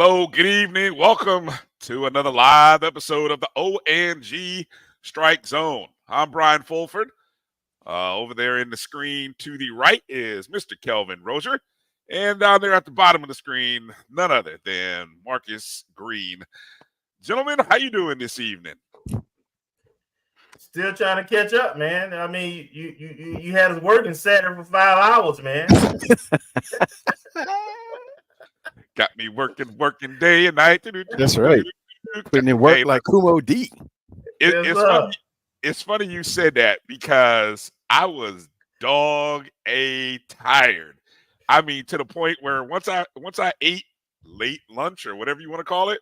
Hello, good evening. Welcome to another live episode of the ONG Strike Zone. I'm Bryan Fulford. Over there in the screen to the right is Mr. Kelvin Rozier. And down there at the bottom of the screen, none other than Marcus Green. Gentlemen, how you doing this evening? Still trying to catch up, man. I mean, you had us working Saturday for 5 hours, man. Got me working day and night. That's right. Putting in work like Kumo D. It's funny you said that because I was tired. I mean, to the point where once I ate late lunch or whatever you want to call it,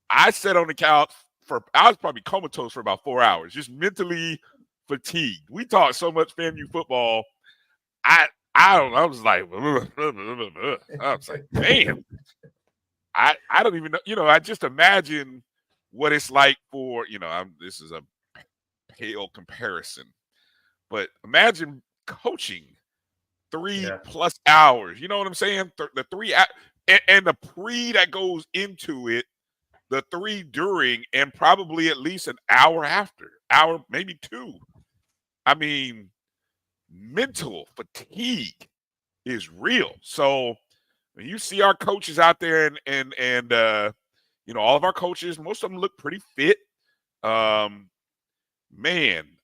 I sat on the couch I was probably comatose for about 4 hours, just mentally fatigued. We talked so much FAMU football. I was like, damn. I don't even know. I just imagine what it's like for, this is a pale comparison, but imagine coaching 3+ hours. You know what I'm saying? The 3 and the pre that goes into it, the 3 during, and probably at least an hour after, maybe 2. I mean, mental fatigue is real. So when you see our coaches out there and all of our coaches, most of them look pretty fit. Man,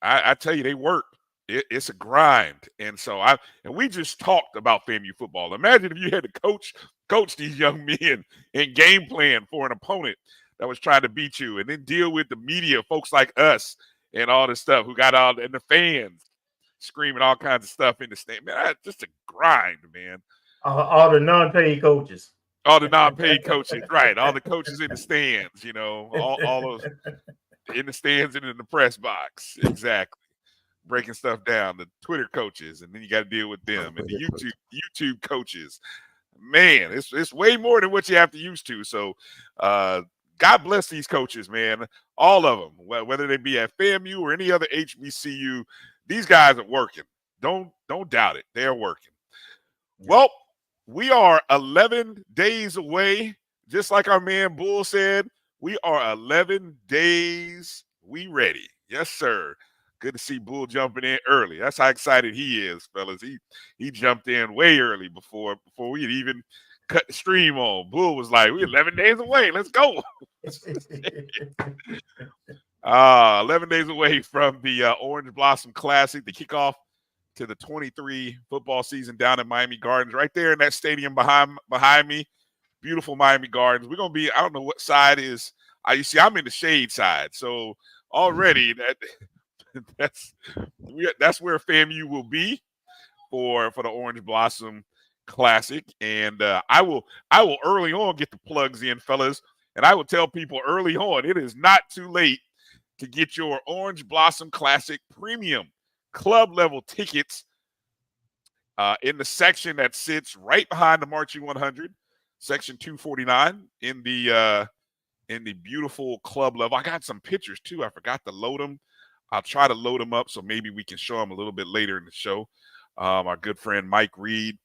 I tell you, they work. It's a grind. And so we just talked about FAMU football. Imagine if you had to coach these young men and game plan for an opponent that was trying to beat you, and then deal with the media, folks like us and all this stuff who got all, and the fans screaming all kinds of stuff in the stand. Man, that's just a grind, man. All the non-paid coaches. All the non-paid coaches, right. All the coaches in the stands, all those in the stands and in the press box. Exactly. Breaking stuff down, the Twitter coaches, and then you got to deal with them, and the YouTube coaches. Man, it's way more than what you have to used to. So God bless these coaches, man. All of them, whether they be at FAMU or any other HBCU, these guys are working. Don't doubt it. They're working. Well, we are 11 days away. Just like our man Bull said, we are 11 days. We ready. Yes, sir. Good to see Bull jumping in early. That's how excited he is, fellas. He jumped in way early before we had even cut the stream on. Bull was like, we're 11 days away. Let's go. 11 days away from the Orange Blossom Classic, the kickoff to the 23 football season down in Miami Gardens, right there in that stadium behind me. Beautiful Miami Gardens. We're going to be, I don't know what side is. You see, I'm in the shade side. So already that's where FAMU will be for the Orange Blossom Classic. And I will early on get the plugs in, fellas. And I will tell people early on, it is not too late to get your Orange Blossom Classic Premium Club level tickets in the section that sits right behind the Marching 100, section 249 in the beautiful club level. I got some pictures too. I forgot to load them. I'll try to load them up so maybe we can show them a little bit later in the show. Our good friend Mike Reed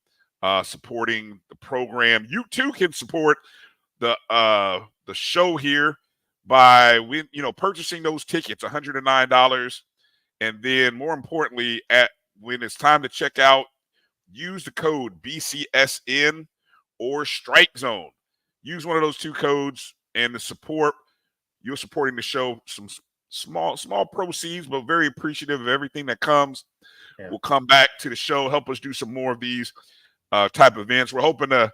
supporting the program. You too can support the show here by purchasing those tickets, $109. And then more importantly, when it's time to check out, use the code BCSN or StrikeZone. Use one of those 2 codes, and you're supporting the show. Some small proceeds, but very appreciative of everything that comes. Yeah. We'll come back to the show, help us do some more of these type of events. We're hoping to,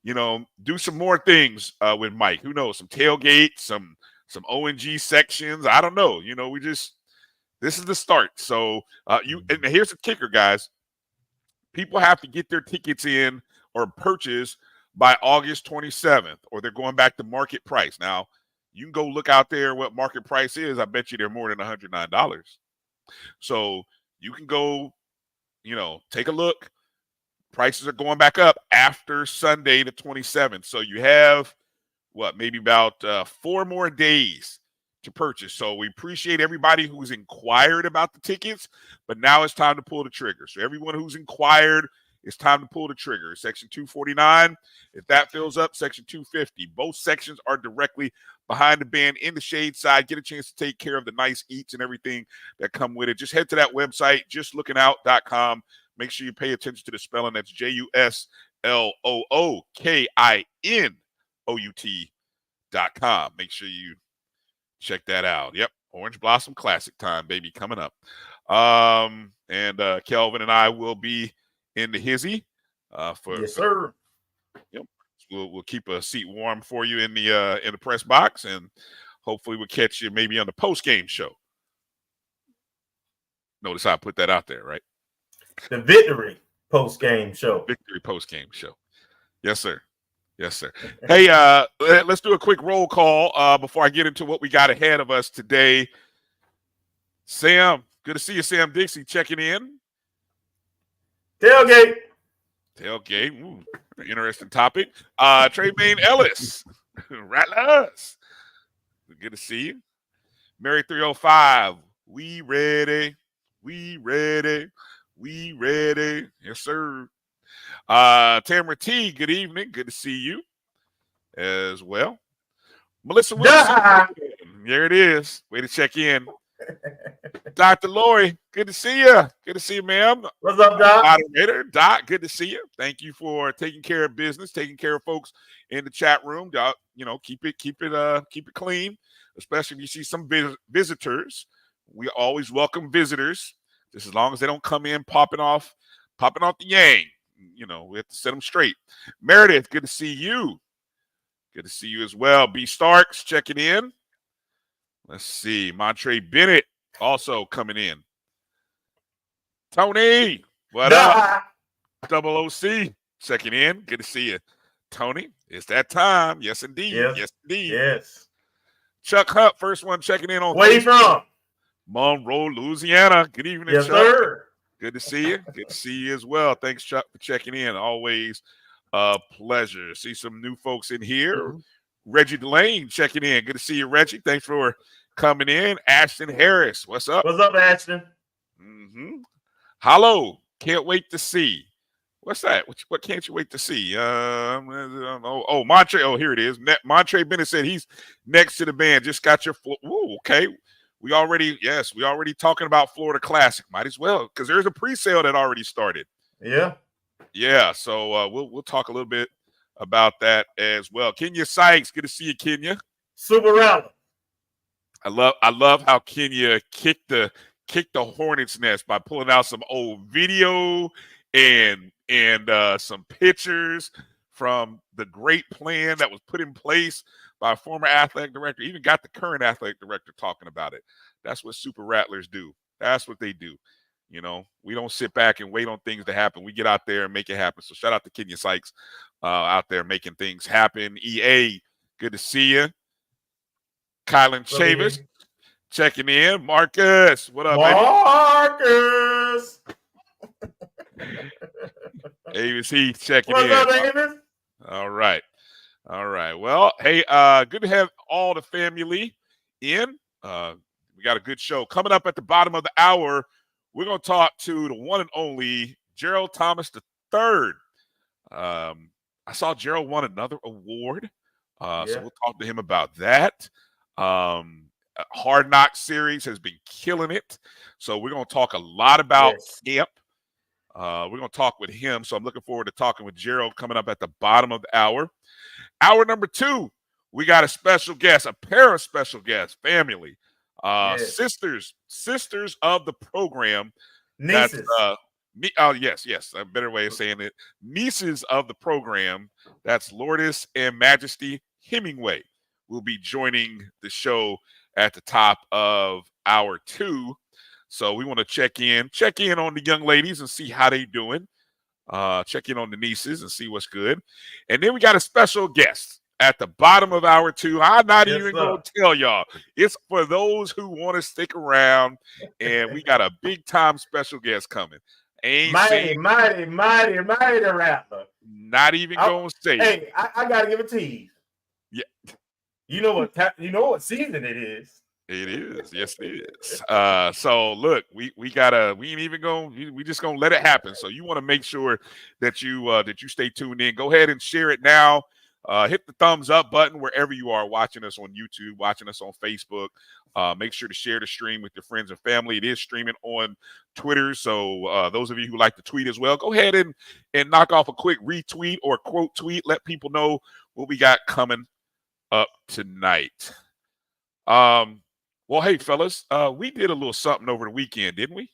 do some more things with Mike. Who knows? Some tailgates, some ONG sections. I don't know. This is the start. So and here's the kicker, guys. People have to get their tickets in or purchase by August 27th, or they're going back to market price. Now, you can go look out there what market price is. I bet you they're more than $109. So you can go, take a look. Prices are going back up after Sunday the 27th. So you have, maybe about 4 more days to purchase. So we appreciate everybody who's inquired about the tickets, but now it's time to pull the trigger. So everyone who's inquired it's time to pull the trigger. Section 249, if that fills up, Section 250. Both sections are directly behind the band in the shade side. Get a chance to take care of the nice eats and everything that come with it. Just head to that website, justlookingout.com. Make sure you pay attention to the spelling. That's JUSLOOKINOUT.com. Make sure you check that out. Yep. Orange Blossom Classic time, baby, coming up. And Kelvin and I will be in the hizzy. Yes, sir. Yep. We'll keep a seat warm for you in the press box, and hopefully we'll catch you maybe on the post-game show. Notice how I put that out there, right? The victory post-game show. Victory post-game show. Yes, sir. Yes, sir. Hey, let's do a quick roll call before I get into what we got ahead of us today. Sam, good to see you, Sam Dixie, checking in. Tailgate. Ooh, interesting topic. Tremaine Ellis, Rattlers. Good to see you. Mary 305, we ready. Yes, sir. Tamara T, good evening. Good to see you as well. Melissa Wilson, there it is. Way to check in. Dr. Lori, good to see you. Good to see you, ma'am. What's up, Doc? Moderator, Doc, good to see you. Thank you for taking care of business, taking care of folks in the chat room. Doc, keep it clean, especially if you see some visitors. We always welcome visitors, just as long as they don't come in popping off the yang. We have to set them straight. Meredith, good to see you. Good to see you as well. B. Starks checking in. Let's see. Montre Bennett also coming in. Tony, what up? Double OC checking in. Good to see you. Tony, it's that time. Yes, indeed. Yes, indeed. Yes. Chuck Hunt, first one checking in on. Where you from? Monroe, Louisiana. Good evening, yes, Chuck. Sir. Good to see you. Good to see you as well. Thanks, Chuck, for checking in. Always a pleasure. See some new folks in here. Mm-hmm. Reggie Delane checking in. Good to see you, Reggie. Thanks for coming in. Ashton Harris, what's up? What's up, Ashton? Mm-hmm. Hello. Can't wait to see. What's that? What can't you wait to see? Montre. Oh, here it is. Montre Bennett said he's next to the band. Just got your. Ooh, okay. We already talking about Florida Classic. Might as well, because there's a pre-sale that already started. Yeah. Yeah. So we'll talk a little bit about that as well. Kenya Sykes, good to see you, Kenya. Super rally. I love how Kenya kicked the hornet's nest by pulling out some old video and some pictures from the great plan that was put in place by a former athletic director. Even got the current athletic director talking about it. That's what Super Rattlers do. That's what they do. We don't sit back and wait on things to happen. We get out there and make it happen. So shout out to Kenya Sykes out there making things happen. EA, good to see you. Kylan Chavis checking in. Marcus, what up, Marcus? Avis Heath checking in. What's up, Avis? All right. Well, hey, good to have all the family in. We got a good show coming up at the bottom of the hour. We're going to talk to the one and only Gerald Thomas III. I saw Gerald won another award, so we'll talk to him about that. Hard Knock series has been killing it, so we're going to talk a lot about camp. We're going to talk with him, so I'm looking forward to talking with Gerald coming up at the bottom of the hour. Hour number 2, we got a special guest, a pair of special guests, family. Sisters of the program. Nieces. Yes. A better way of saying it. Nieces of the program. That's Lourdess and Majesty Hemmingway will be joining the show at the top of hour 2. So we want to check in on the young ladies and see how they doing. Check in on the nieces and see what's good. And then we got a special guest at the bottom of hour 2. I'm not even going to tell y'all. It's for those who want to stick around, and we got a big-time special guest coming. Mighty rapper. Not even going to say it. Hey, I got to give it to you. Yeah. You know what season it is. It is. Yes, it is. So look, we ain't even we just gonna let it happen. So you want to make sure that you stay tuned in. Go ahead and share it now. Hit the thumbs up button wherever you are watching us on YouTube, watching us on Facebook. Make sure to share the stream with your friends and family. It is streaming on Twitter. So those of you who like to tweet as well, go ahead and knock off a quick retweet or quote tweet. Let people know what we got coming up tonight. Well, hey, fellas, we did a little something over the weekend, didn't we?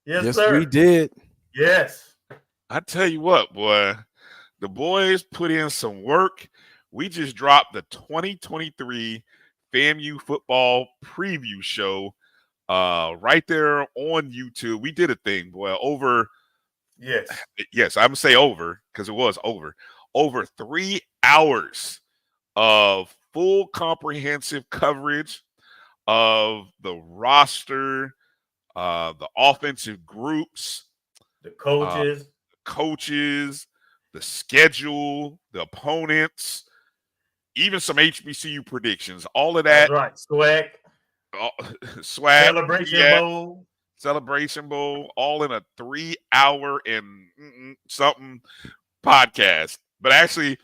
Yes, sir. We did. Yes. I tell you what, boy, the boys put in some work. We just dropped the 2023 FAMU football preview show right there on YouTube. We did a thing, boy, Yes, I'm going to say over because it was over 3 hours of full comprehensive coverage of the roster, the offensive groups, the coaches, the schedule, the opponents, even some HBCU predictions. All of that. That's right. Swag. Celebration Bowl. All in a 3 hour and something podcast. But actually,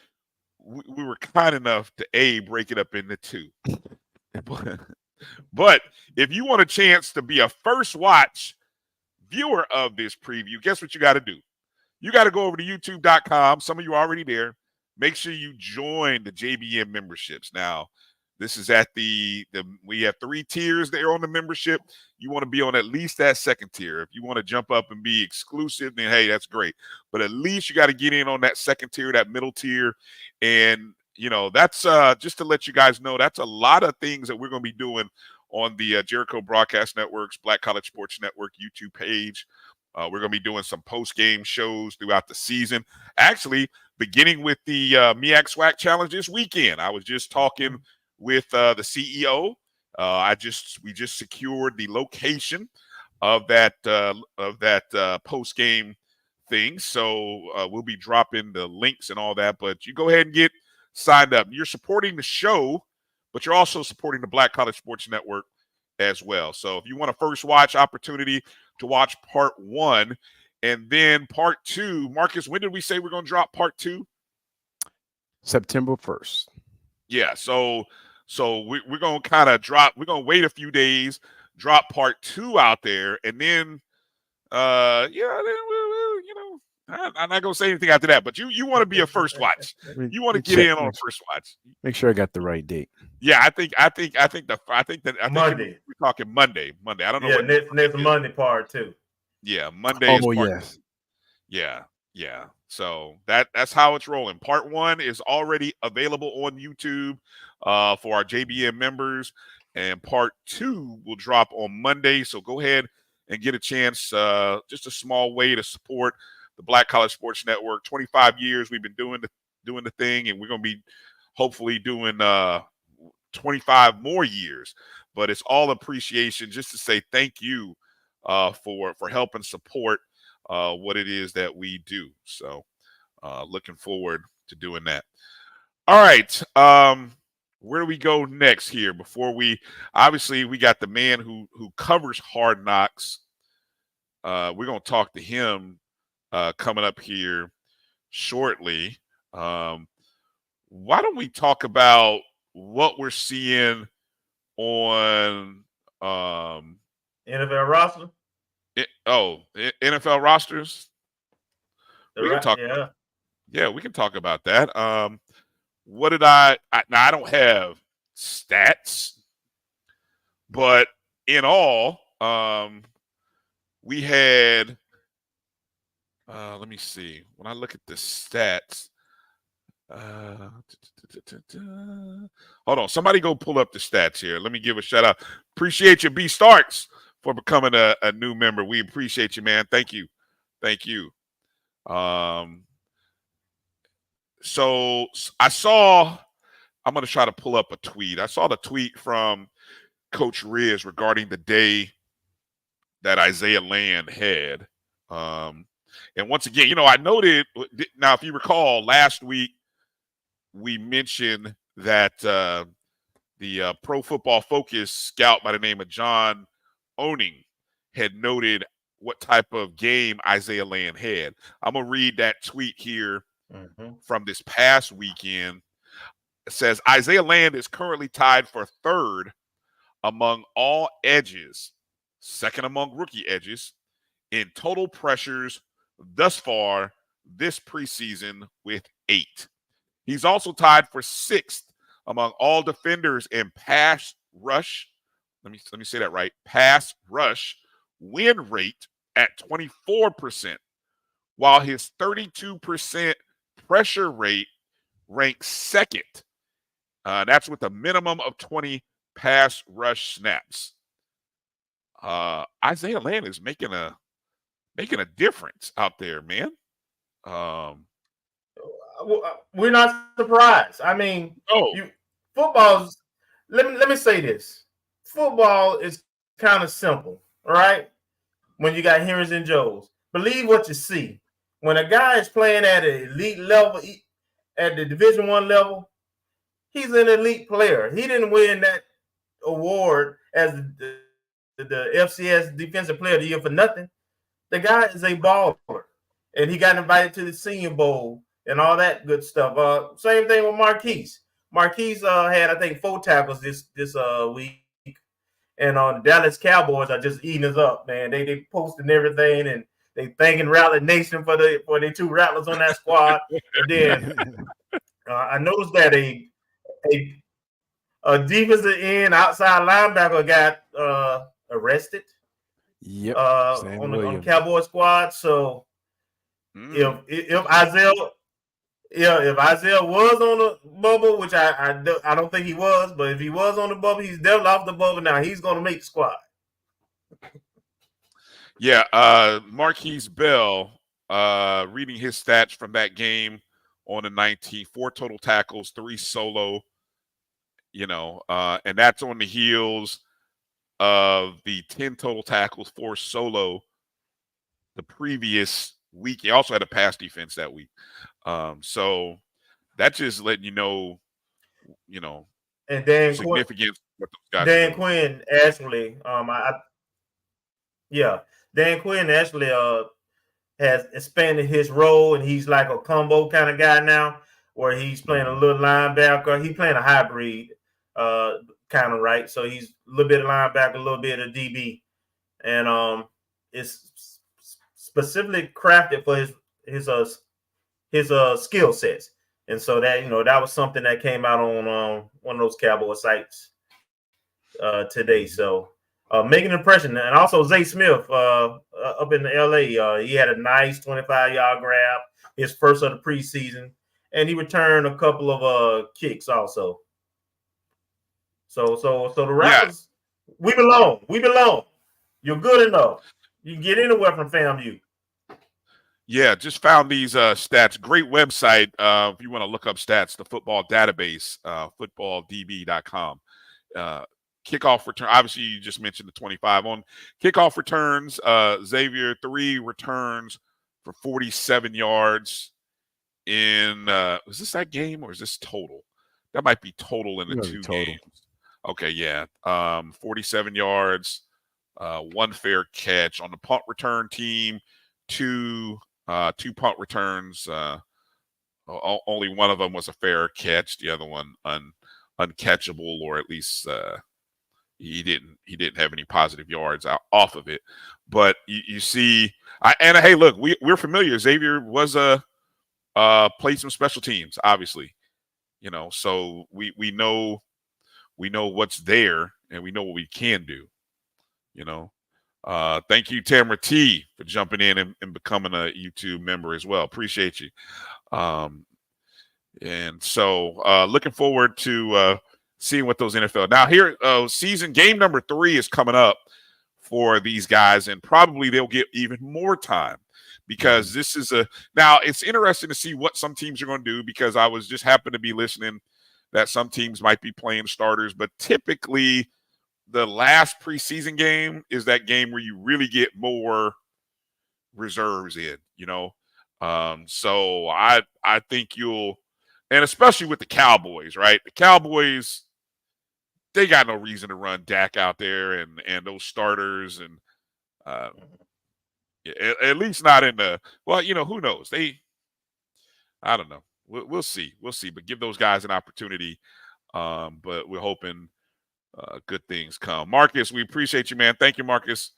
we were kind enough to break it up into two. But if you want a chance to be a first watch viewer of this preview, guess what you got to do? You got to go over to youtube.com. Some of you are already there. Make sure you join the JBM memberships. Now, this is at we have 3 tiers there on the membership. You want to be on at least that second tier. If you want to jump up and be exclusive, then hey, that's great. But at least you got to get in on that second tier, that middle tier. And that's just to let you guys know, that's a lot of things that we're going to be doing on the Jericho Broadcast Network's Black College Sports Network YouTube page. We're going to be doing some post-game shows throughout the season. Actually, beginning with the MEAC SWAC Challenge this weekend. I was just talking with the CEO. We just secured the location of that post-game thing. So we'll be dropping the links and all that. But you go ahead and get signed up. You're supporting the show, but you're also supporting the Black College Sports Network as well. So if you want a first watch opportunity to watch part 1 and then part 2, Marcus, when did we say we're going to drop part 2? September 1st. Yeah. So we're going to kind of drop. We're going to wait a few days, drop part 2 out there, and then then we'll I'm not gonna say anything after that, but you want to be a first watch. You want to get in on a first watch. Make sure I got the right date. Yeah, I think Monday. we're talking Monday. I don't know. Yeah, next Monday part 2. Yeah, Monday. Oh is part yes. 2. Yeah. So that's how it's rolling. Part 1 is already available on YouTube for our JBM members, and part 2 will drop on Monday. So go ahead and get a chance. Just a small way to support the Black College Sports Network. 25 years we've been doing the thing, and we're going to be hopefully doing 25 more years. But it's all appreciation just to say thank you for helping support what it is that we do. So looking forward to doing that. All right. Where do we go next here? Before we got the man who covers Hard Knocks. We're going to talk to him coming up here shortly. Why don't we talk about what we're seeing on NFL roster? NFL rosters? We can talk. Yeah, we can talk about that. What did I don't have stats, but in all, we had let me see. When I look at the stats, hold on. Somebody go pull up the stats here. Let me give a shout out. Appreciate you, B Starks, for becoming a new member. We appreciate you, man. Thank you. So I'm going to try to pull up a tweet. I saw the tweet from Coach Riz regarding the day that Isaiah Land had. And once again, I noted, now if you recall, last week we mentioned that The Pro Football Focus scout by the name of John Owning had noted what type of game Isaiah Land had. I'm going to read that tweet here from this past weekend. It says, Isaiah Land is currently tied for third among all edges, second among rookie edges, in total pressures thus far this preseason with 8. He's also tied for sixth among all defenders in pass rush. Let me say that right. Pass rush win rate at 24%, while his 32% pressure rate ranks second. That's with a minimum of 20 pass rush snaps. Isaiah Land is making a difference out there, man. We're not surprised. I mean, football's. Let me say this: football is kind of simple, all right? When you got Henrys and Joes, believe what you see. When a guy is playing at an elite level, at the Division I level, he's an elite player. He didn't win that award as the FCS Defensive Player of the Year for nothing. The guy is a baller, and he got invited to the Senior Bowl and all that good stuff. Same thing with Marquise. Marquise had, I think, 4 tackles this week, and the Dallas Cowboys are just eating us up, man. They posting everything, and they thanking Rattler Nation for the 2 Rattlers on that squad. And then I noticed that a defensive end outside linebacker got arrested. Yep. On the Cowboy squad. So if Isaiah was on the bubble, which I don't think he was, but if he was on the bubble, he's definitely off the bubble now. He's going to make the squad. Yeah, Marquise Bell, reading his stats from that game on the 19th, 4 total tackles, 3 solo, and that's on the heels of the 10 total tackles, 4 solo the previous week. He also had a pass defense that week. So that's just letting you know, and Dan significance. Dan Quinn actually, Dan Quinn actually has expanded his role, and he's like a combo kind of guy now, where he's playing a little linebacker. He's playing a hybrid kind of, right? So he's a little bit of linebacker, a little bit of DB, and it's specifically crafted for his skill sets. And so that that was something that came out on one of those Cowboy sites today. So making an impression. And also Zay Smith up in LA, he had a nice 25-yard grab, his first of the preseason, and he returned a couple of kicks also. So the Raptors, we belong. You're good enough. You can get anywhere from FAMU. Yeah, just found these stats. Great website if you want to look up stats, the football database, footballdb.com. Kickoff return, obviously you just mentioned the 25. On kickoff returns, Xavier 3 returns for 47 yards in is this that game or is this total? That might be total in the 2 games. Okay, yeah. 47 yards, 1 fair catch. On the punt return team, 2 punt returns. Only one of them was a fair catch. The other one uncatchable, or at least he didn't have any positive yards off of it. But you see, and hey, look, we're familiar. Xavier was played some special teams, obviously. So we know what's there, and we know what we can do. Thank you, Tamara T, for jumping in and becoming a YouTube member as well. Appreciate you. And so looking forward to seeing what those NFL. Now here, season game number 3 is coming up for these guys, and probably they'll get even more time because this is now it's interesting to see what some teams are going to do, because I was just happened to be listening that some teams might be playing starters, but typically the last preseason game is that game where you really get more reserves in, So I think you'll, and especially with the Cowboys, right? The Cowboys, they got no reason to run Dak out there and those starters and at least not in the who knows? I don't know. We'll see. We'll see. But give those guys an opportunity. But we're hoping good things come. Marcus, we appreciate you, man. Thank you, Marcus.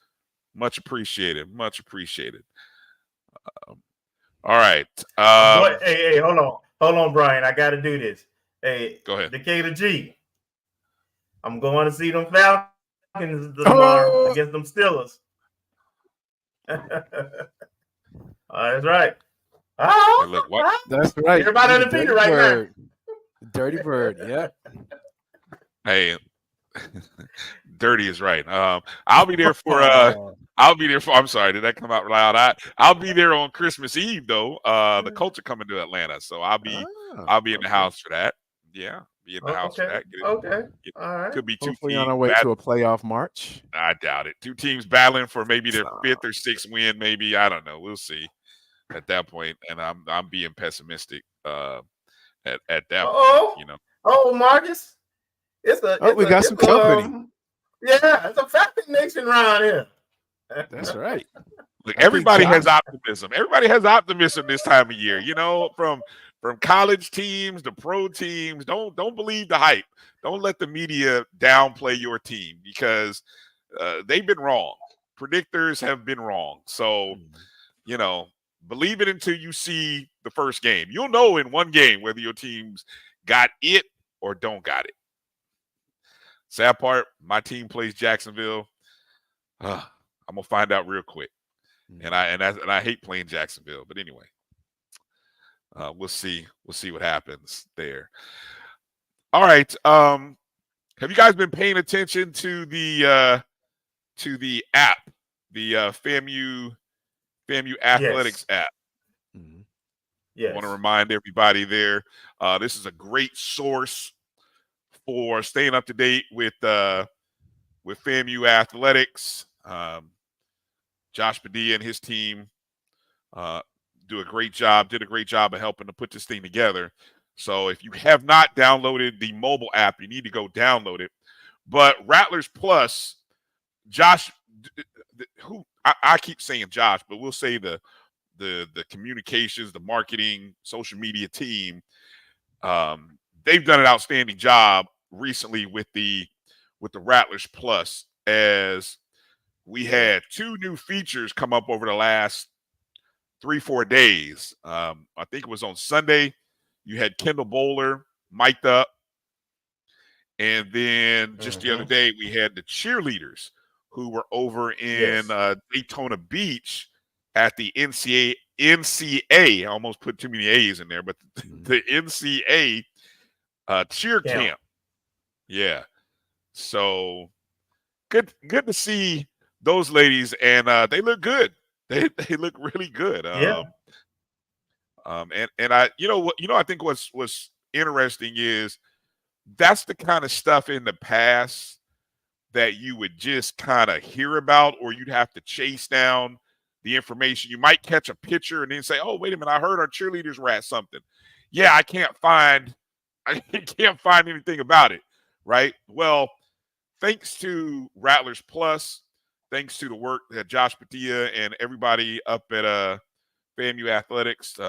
Much appreciated. Much appreciated. All right. Hey, hold on, Brian. I got to do this. Hey, go ahead. Decatur G. I'm going to see them Falcons tomorrow against them Steelers. That's right. Hey, look, what? That's right. Everybody undefeated right now. Dirty Bird. Yep. Hey, Dirty is right. I'll be there for. I'm sorry, did that come out loud? I'll be there on Christmas Eve though. The Colts are coming to Atlanta, so I'll be in the house for that. Yeah, be in the house for that. All right. Could be two Hopefully teams on our way to a playoff march. I doubt it. Two teams battling for maybe their fifth or sixth win. Maybe, I don't know. We'll see at that point. And I'm being pessimistic at that point. Oh, Marcus. We got some company. It's a Falcon Nation around here. That's right. Look, everybody has optimism. Everybody has optimism this time of year. From college teams to pro teams. Don't believe the hype. Don't let the media downplay your team because they've been wrong. Predictors have been wrong. So, believe it until you see the first game. You'll know in one game whether your team's got it or don't got it. Sad part, my team plays Jacksonville. I'm gonna find out real quick, and I hate playing Jacksonville. But anyway, we'll see. We'll see what happens there. All right. Have you guys been paying attention to the app, the FAMU Athletics app? Mm-hmm. Yes. I want to remind everybody there. This is a great source for staying up to date with FAMU Athletics. Josh Padilla and his team did a great job of helping to put this thing together. So if you have not downloaded the mobile app, you need to go download it. But Rattlers Plus, Josh, I keep saying Josh, but we'll say the communications, the marketing, social media team, they've done an outstanding job recently with the Rattlers Plus, as we had 2 new features come up over the last 3-4 days. I think it was on Sunday. You had Kendall Bowler mic'd up. And then just the other day, we had the cheerleaders who were over in Daytona Beach at the NCA. I almost put too many A's in there, but the NCA cheer camp. Yeah. So good to see those ladies, and they look good. They look really good. And I I think what's interesting is that's the kind of stuff in the past that you would just kind of hear about, or you'd have to chase down the information. You might catch a picture and then say, "Oh, wait a minute, I heard our cheerleaders were at something." Yeah, I can't find anything about it, right? Well, thanks to Rattlers Plus, thanks to the work that Josh Padilla and everybody up at FAMU Athletics,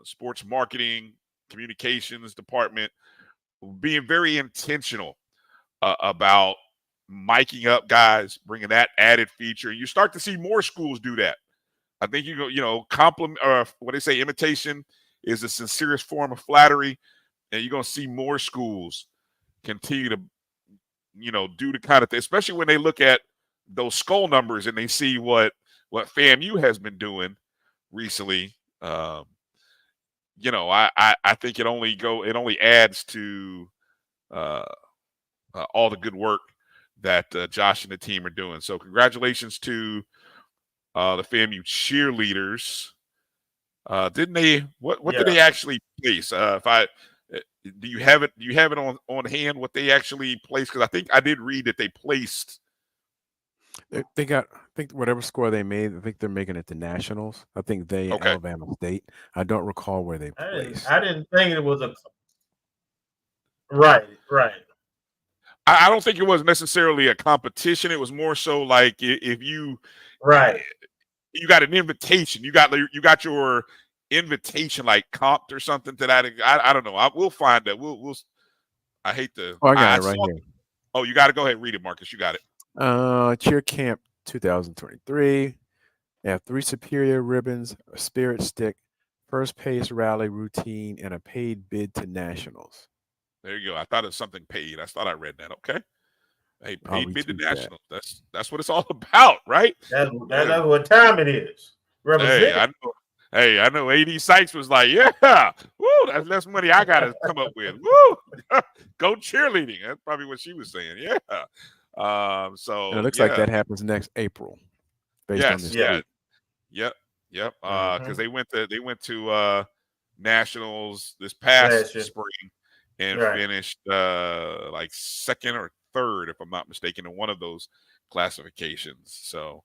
sports marketing, communications department, being very intentional about miking up guys, bringing that added feature. And you start to see more schools do that. I think compliment, or what they say, imitation is the sincerest form of flattery. And you're going to see more schools continue to, do the kind of thing, especially when they look at those skull numbers and they see what FAMU has been doing recently. I think it only adds to all the good work that Josh and the team are doing. So congratulations to the FAMU cheerleaders. Didn't they? What did they actually place? Do you have it on hand what they actually placed? Because I think I did read that they placed. They got, I think whatever score they made, I think they're making it to nationals. I think Alabama State. I don't recall where they placed. I didn't think it was a right. I don't think it was necessarily a competition. It was more so like if you you got an invitation, you got your invitation like comped or something to that. I don't know. We'll find that. We'll. I hate to. Oh, I got it right here. Oh, you got to go ahead and read it, Marcus. You got it. Cheer Camp 2023. They have 3 superior ribbons, a spirit stick, first pace rally routine, and a paid bid to nationals. There you go. I thought it was something paid. I thought I read that. Okay. Hey, paid bid to nationals. That's what it's all about, right? That's what time it is. Represent. Hey, I know AD Sykes was like, yeah, woo, that's less money I got to come up with. Woo, go cheerleading. That's probably what she was saying. Yeah. So and it looks like that happens next April. Based on this. Yep. Because they went to nationals this past spring and finished like 2nd or 3rd, if I'm not mistaken, in one of those classifications. So.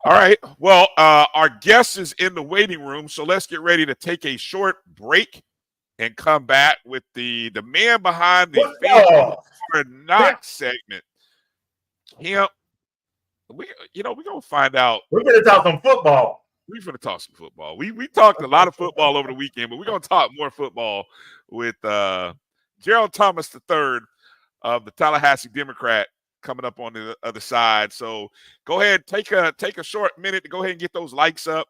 All right. Well, our guest is in the waiting room, so let's get ready to take a short break and come back with the man behind the FAMU or not segment. We're gonna find out. We're gonna talk some football. We're gonna talk some football. We talked a lot of football over the weekend, but we're gonna talk more football with Gerald Thomas III of the Tallahassee Democrat coming up on the other side. So go ahead, take a short minute to go ahead and get those likes up.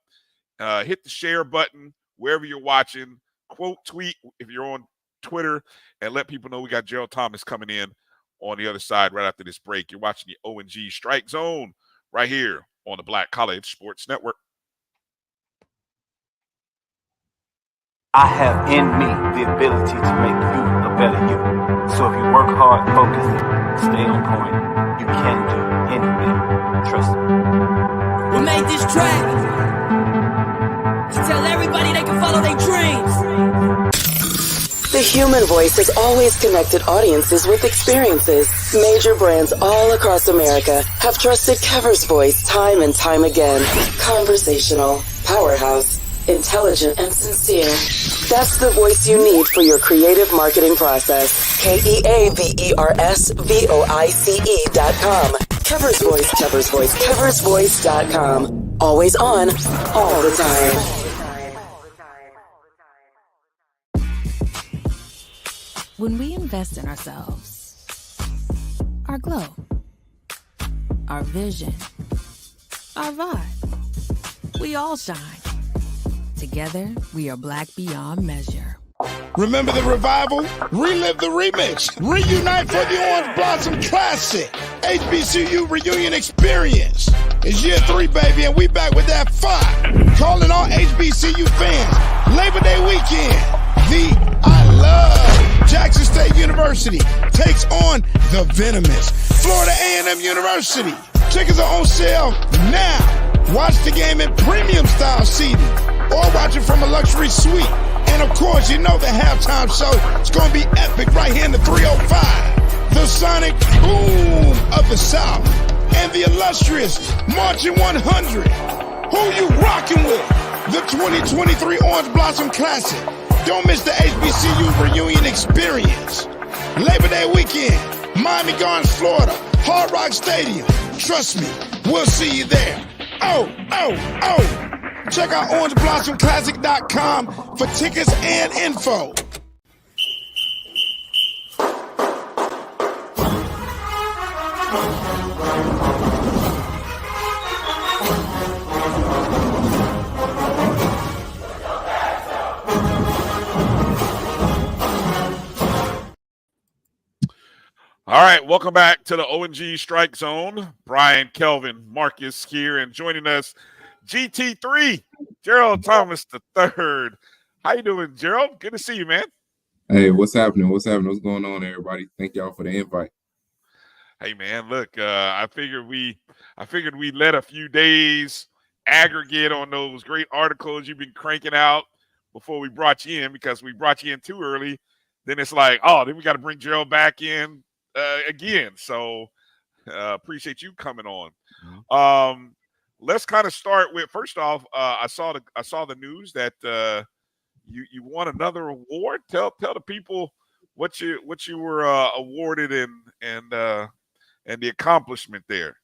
Hit the share button wherever you're watching. Quote tweet if you're on Twitter, and let people know we got Gerald Thomas coming in on the other side right after this break. You're watching the O&G Strike Zone right here on the Black College Sports Network. I have in me the ability to make you a better you. So if you work hard, focus, and stay on point, you can do anything. Trust me. We made this track to tell everybody they can follow their dreams. The human voice has always connected audiences with experiences. Major brands all across America have trusted Kever's voice time and time again. Conversational, powerhouse, intelligent, and sincere. That's the voice you need for your creative marketing process. KEAVERSVOICE.com. Kever's Voice, Kever's Voice, KeversVoice.com. Always on, all the time. When we invest in ourselves, our glow, our vision, our vibe, we all shine. Together, we are black beyond measure. Remember the revival? Relive the remix. Reunite for the Orange Blossom Classic. HBCU Reunion Experience. It's year 3, baby, and we back with that fire. Calling all HBCU fans. Labor Day weekend. The I Love Jackson State University takes on the venomous Florida A&M University. Tickets are on sale now. Watch the game in premium style seating or watch it from a luxury suite. And of course, you know the halftime show is going to be epic right here in the 305. The sonic boom of the South and the illustrious Marching 100. Who you rocking with? The 2023 Orange Blossom Classic. Don't miss the HBCU Reunion Experience. Labor Day weekend, Miami Gardens, Florida, Hard Rock Stadium. Trust me, we'll see you there. Oh. Check out OrangeBlossomClassic.com for tickets and info. All right, welcome back to the O&G Strike Zone. Bryan, Kelvin, Marcus here, and joining us, GT3, Gerald Thomas III. How you doing, Gerald? Good to see you, man. Hey, what's happening? What's going on, everybody? Thank y'all for the invite. Hey, man, look, I figured we let a few days aggregate on those great articles you've been cranking out before we brought you in, because we brought you in too early. Then it's like, then we got to bring Gerald back in again. So appreciate you coming on. Mm-hmm. Let's kind of start with, first off, I saw the news that you won another award. Tell the people what you were awarded and the accomplishment there.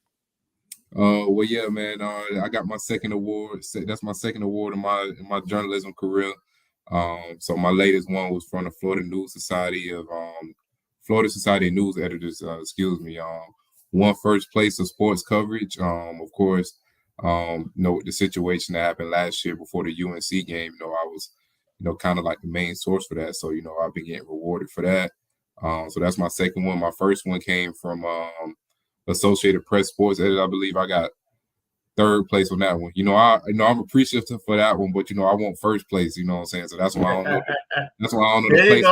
Well, yeah, man. I got my second award. That's my second award in my journalism career. So my latest one was from the Florida Society of News Editors. Won first place of sports coverage. Of course, with the situation that happened last year before the UNC game, I was, kind of like the main source for that. So, I've been getting rewarded for that. So that's my second one. My first one came from Associated Press Sports Editor. I believe I got third place on that one. I'm appreciative for that one, but I want first place. You know what I'm saying? So that's why I don't know. That's why I don't know the place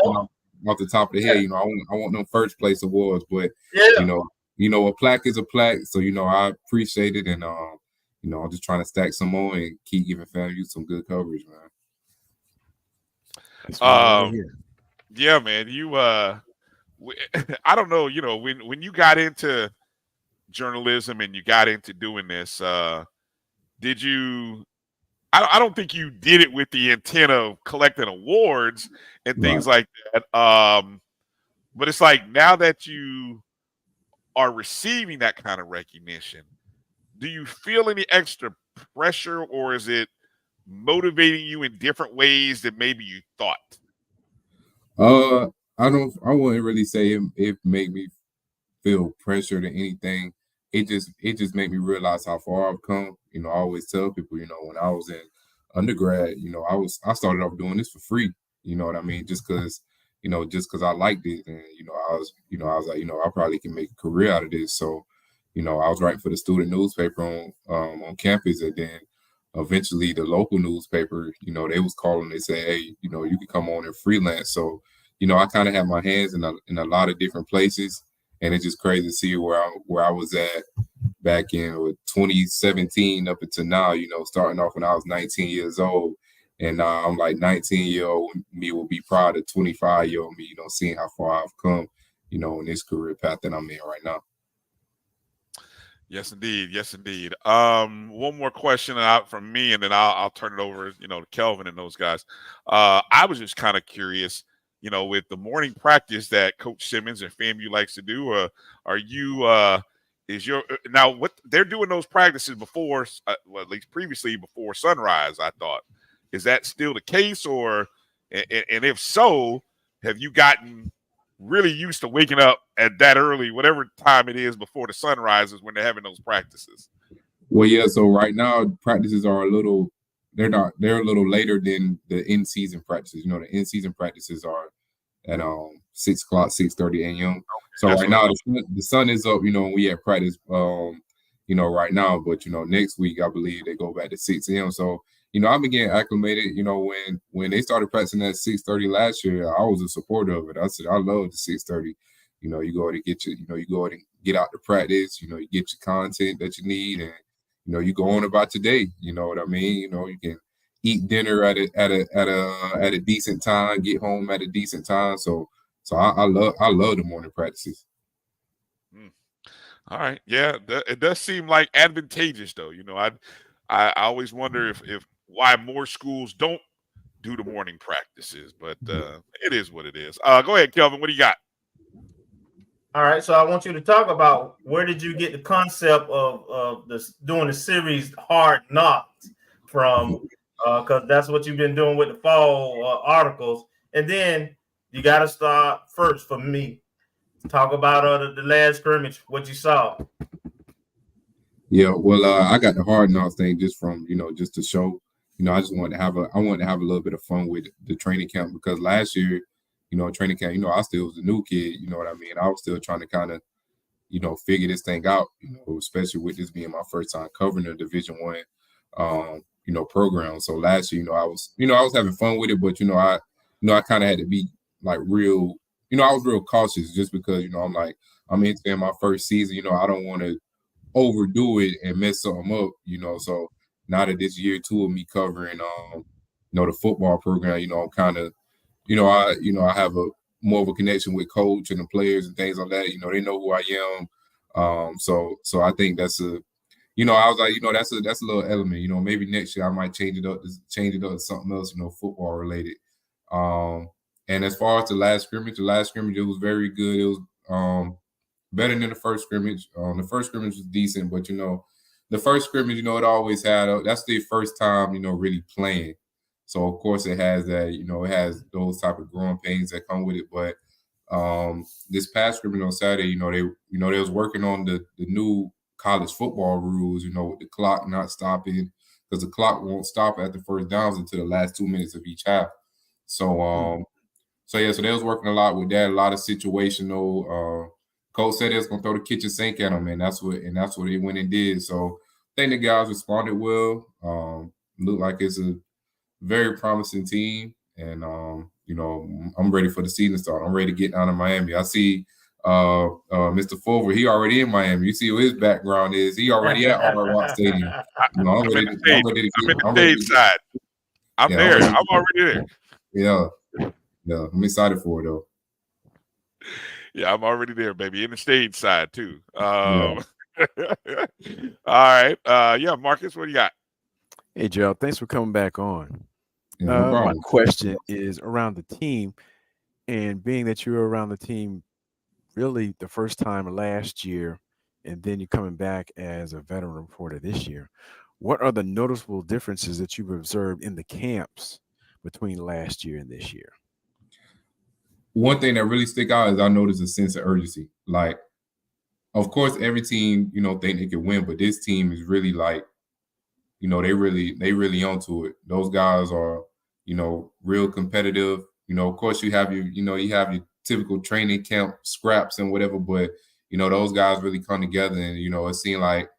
off the top of the head. I want them first place awards, but a plaque is a plaque. So I appreciate it, and I'm just trying to stack some more and keep giving FAMU some good coverage, man. Yeah, man. You I don't know. When you got into journalism and you got into doing this, did you? I don't think you did it with the intent of collecting awards and things like that. But it's like now that you are receiving that kind of recognition, do you feel any extra pressure, or is it motivating you in different ways than maybe you thought? I wouldn't really say it made me feel pressured or anything. It just made me realize how far I've come. I always tell people, when I was in undergrad, I started off doing this for free. You know what I mean? Just because I liked it, and I was like, I probably can make a career out of this. So, I was writing for the student newspaper on campus, and then eventually the local newspaper, they was calling. They said, hey, you can come on and freelance. So, I kind of had my hands in a lot of different places. And it's just crazy to see where I was at back in 2017 up until now, starting off when I was 19 years old. And I'm like 19-year-old me will be proud of 25-year-old me, seeing how far I've come, in this career path that I'm in right now. Yes, indeed. Yes, indeed. One more question out from me, and then I'll turn it over, to Kelvin and those guys. I was just kind of curious, with the morning practice that Coach Simmons and FAMU likes to do, now what they're doing those practices before, at least previously before sunrise, I thought. Is that still the case, or, and if so, have you gotten really used to waking up at that early, whatever time it is before the sun rises when they're having those practices? Well, yeah. So right now practices are they're a little later than the in-season practices. The in-season practices are at 6 o'clock, 6:30 a.m. So right now the sun is up, when we at practice, right now. But next week I believe they go back to 6 a.m. So I've been getting acclimated. When they started practicing at 6:30 last year, I was a supporter of it. I said I love the 6:30. You go to get you go and get out to practice. You get your content that you need, and you go on about today. You know what I mean? You can eat dinner at a decent time, get home at a decent time. So I love the morning practices. All right, yeah, it does seem like advantageous though. I always wonder if why more schools don't do the morning practices, but it is what it is. Go ahead, Kelvin. What do you got? All right, so I want you to talk about where did you get the concept of doing the series Hard Knocks from? Because that's what you've been doing with the fall articles. And then you got to start first for me. Talk about the last scrimmage, what you saw. Yeah, well, I got the Hard Knocks thing just from, just to show, I just wanted to have a little bit of fun with the training camp, because last year, training camp, I still was a new kid, you know what I mean? I was still trying to kind of, figure this thing out, especially with this being my first time covering a Division I, program. So last year, I was having fun with it, but I kind of had to be like real, I was real cautious just because, I'm in my first season, I don't want to overdo it and mess something up, So now that this year 2 of me covering, the football program, I'm kind of, I have a more of a connection with coach and the players and things like that. They know who I am. So I think that's I was like, that's a little element. Maybe next year I might change it up to something else, football related. And as far as the last scrimmage, it was very good. It was better than the first scrimmage. The first scrimmage was decent, but the first scrimmage, it always had that's the first time, really playing. So of course it has that, it has those type of growing pains that come with it. But this past scrimmage on Saturday, they was working on the new college football rules, with the clock not stopping, because the clock won't stop at the first downs until the last 2 minutes of each half. So they was working a lot with that, a lot of situational. Coach said they was gonna throw the kitchen sink at them, and that's what they went and did. So I think the guys responded well. Looked like it's a very promising team, and I'm ready for the season start. I'm ready to get down to Miami. I see Mr. Fulver, he already in Miami. You see what his background is. He already at Hard Rock Stadium. I'm in the stage side. I'm there. I'm already there. Yeah, I'm excited for it though. Yeah, I'm already there, baby. In the stage side too. All right. Marcus, what do you got? Hey, Gerald, thanks for coming back on. Yeah, my question is around the team, and being that you were around the team really the first time last year, and then you're coming back as a veteran reporter this year, what are the noticeable differences that you've observed in the camps between last year and this year? One thing that really stick out is I noticed a sense of urgency. Like, of course, every team, think they can win, but this team is really like, they really onto it. Those guys are, real competitive. Of course you have your typical training camp scraps and whatever, but those guys really come together, and it seemed like,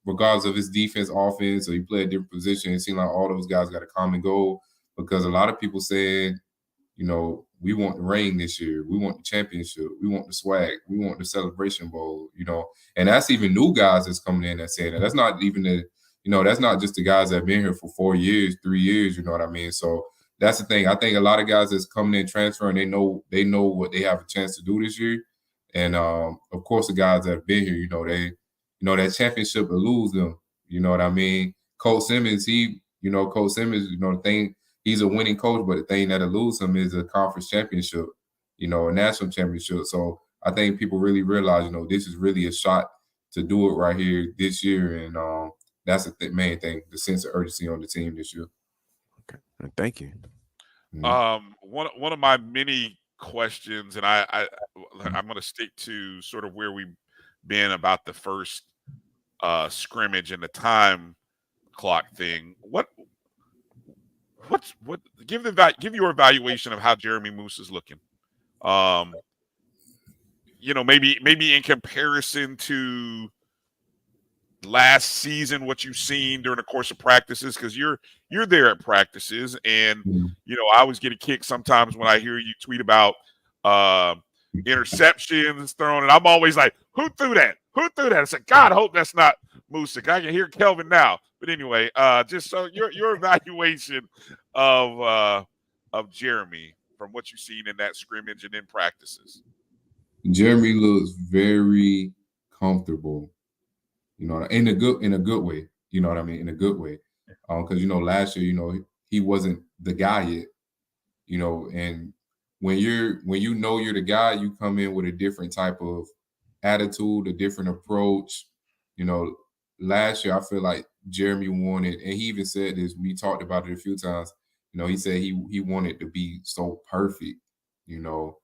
regardless of his defense, offense, or you play a different position, it seemed like all those guys got a common goal, because a lot of people saying, we want the ring this year. We want the championship. We want the swag. We want the Celebration Bowl, and that's even new guys that's coming in that saying that. That's not even that's not just the guys that have been here for 4 years, 3 years, you know what I mean? So that's the thing. I think a lot of guys that's coming in transferring, they know what they have a chance to do this year. And of course the guys that have been here, that championship eludes them. You know what I mean? Coach Simmons, the thing, he's a winning coach, but the thing that eludes him is a conference championship, a national championship. So I think people really realize, this is really a shot to do it right here this year. And that's the main thing, the sense of urgency on the team this year. Okay, thank you. One of my many questions, and I'm going to stick to sort of where we've been about the first scrimmage and the time clock thing. Give your evaluation of how Jeremy Moose is looking. Maybe in comparison to last season, what you've seen during the course of practices, because you're there at practices, and I always get a kick sometimes when I hear you tweet about interceptions thrown, and I'm always like, who threw that? I said, God, I hope that's not Moose. I can hear Kelvin now. But anyway, just so your evaluation of Jeremy from what you've seen in that scrimmage and in practices. Jeremy looks very comfortable, in a good way. You know what I mean? In a good way. Because last year, he wasn't the guy yet. And when you're the guy, you come in with a different type of attitude, a different approach. Last year I feel like Jeremy wanted, and he even said this, we talked about it a few times, he said he wanted to be so perfect. He was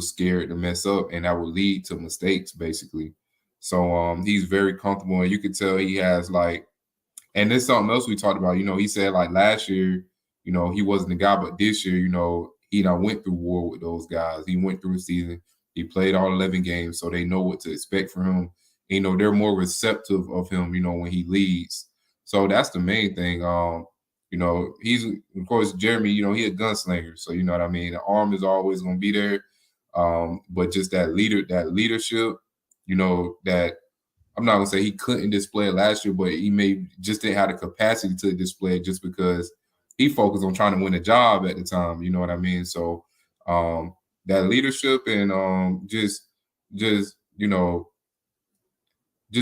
scared to mess up, and that would lead to mistakes basically. So he's very comfortable, and you could tell he has and there's something else we talked about. He said last year, he wasn't the guy, but this year, he went through war with those guys. He went through the season. He played all 11 games, so they know what to expect from him. They're more receptive of him, when he leads. So that's the main thing. He's, of course, Jeremy, he a gunslinger. So, you know what I mean? The arm is always going to be there. But just that leadership, that I'm not going to say he couldn't display it last year, but he just didn't have the capacity to display it just because he focused on trying to win a job at the time. You know what I mean? So that leadership and just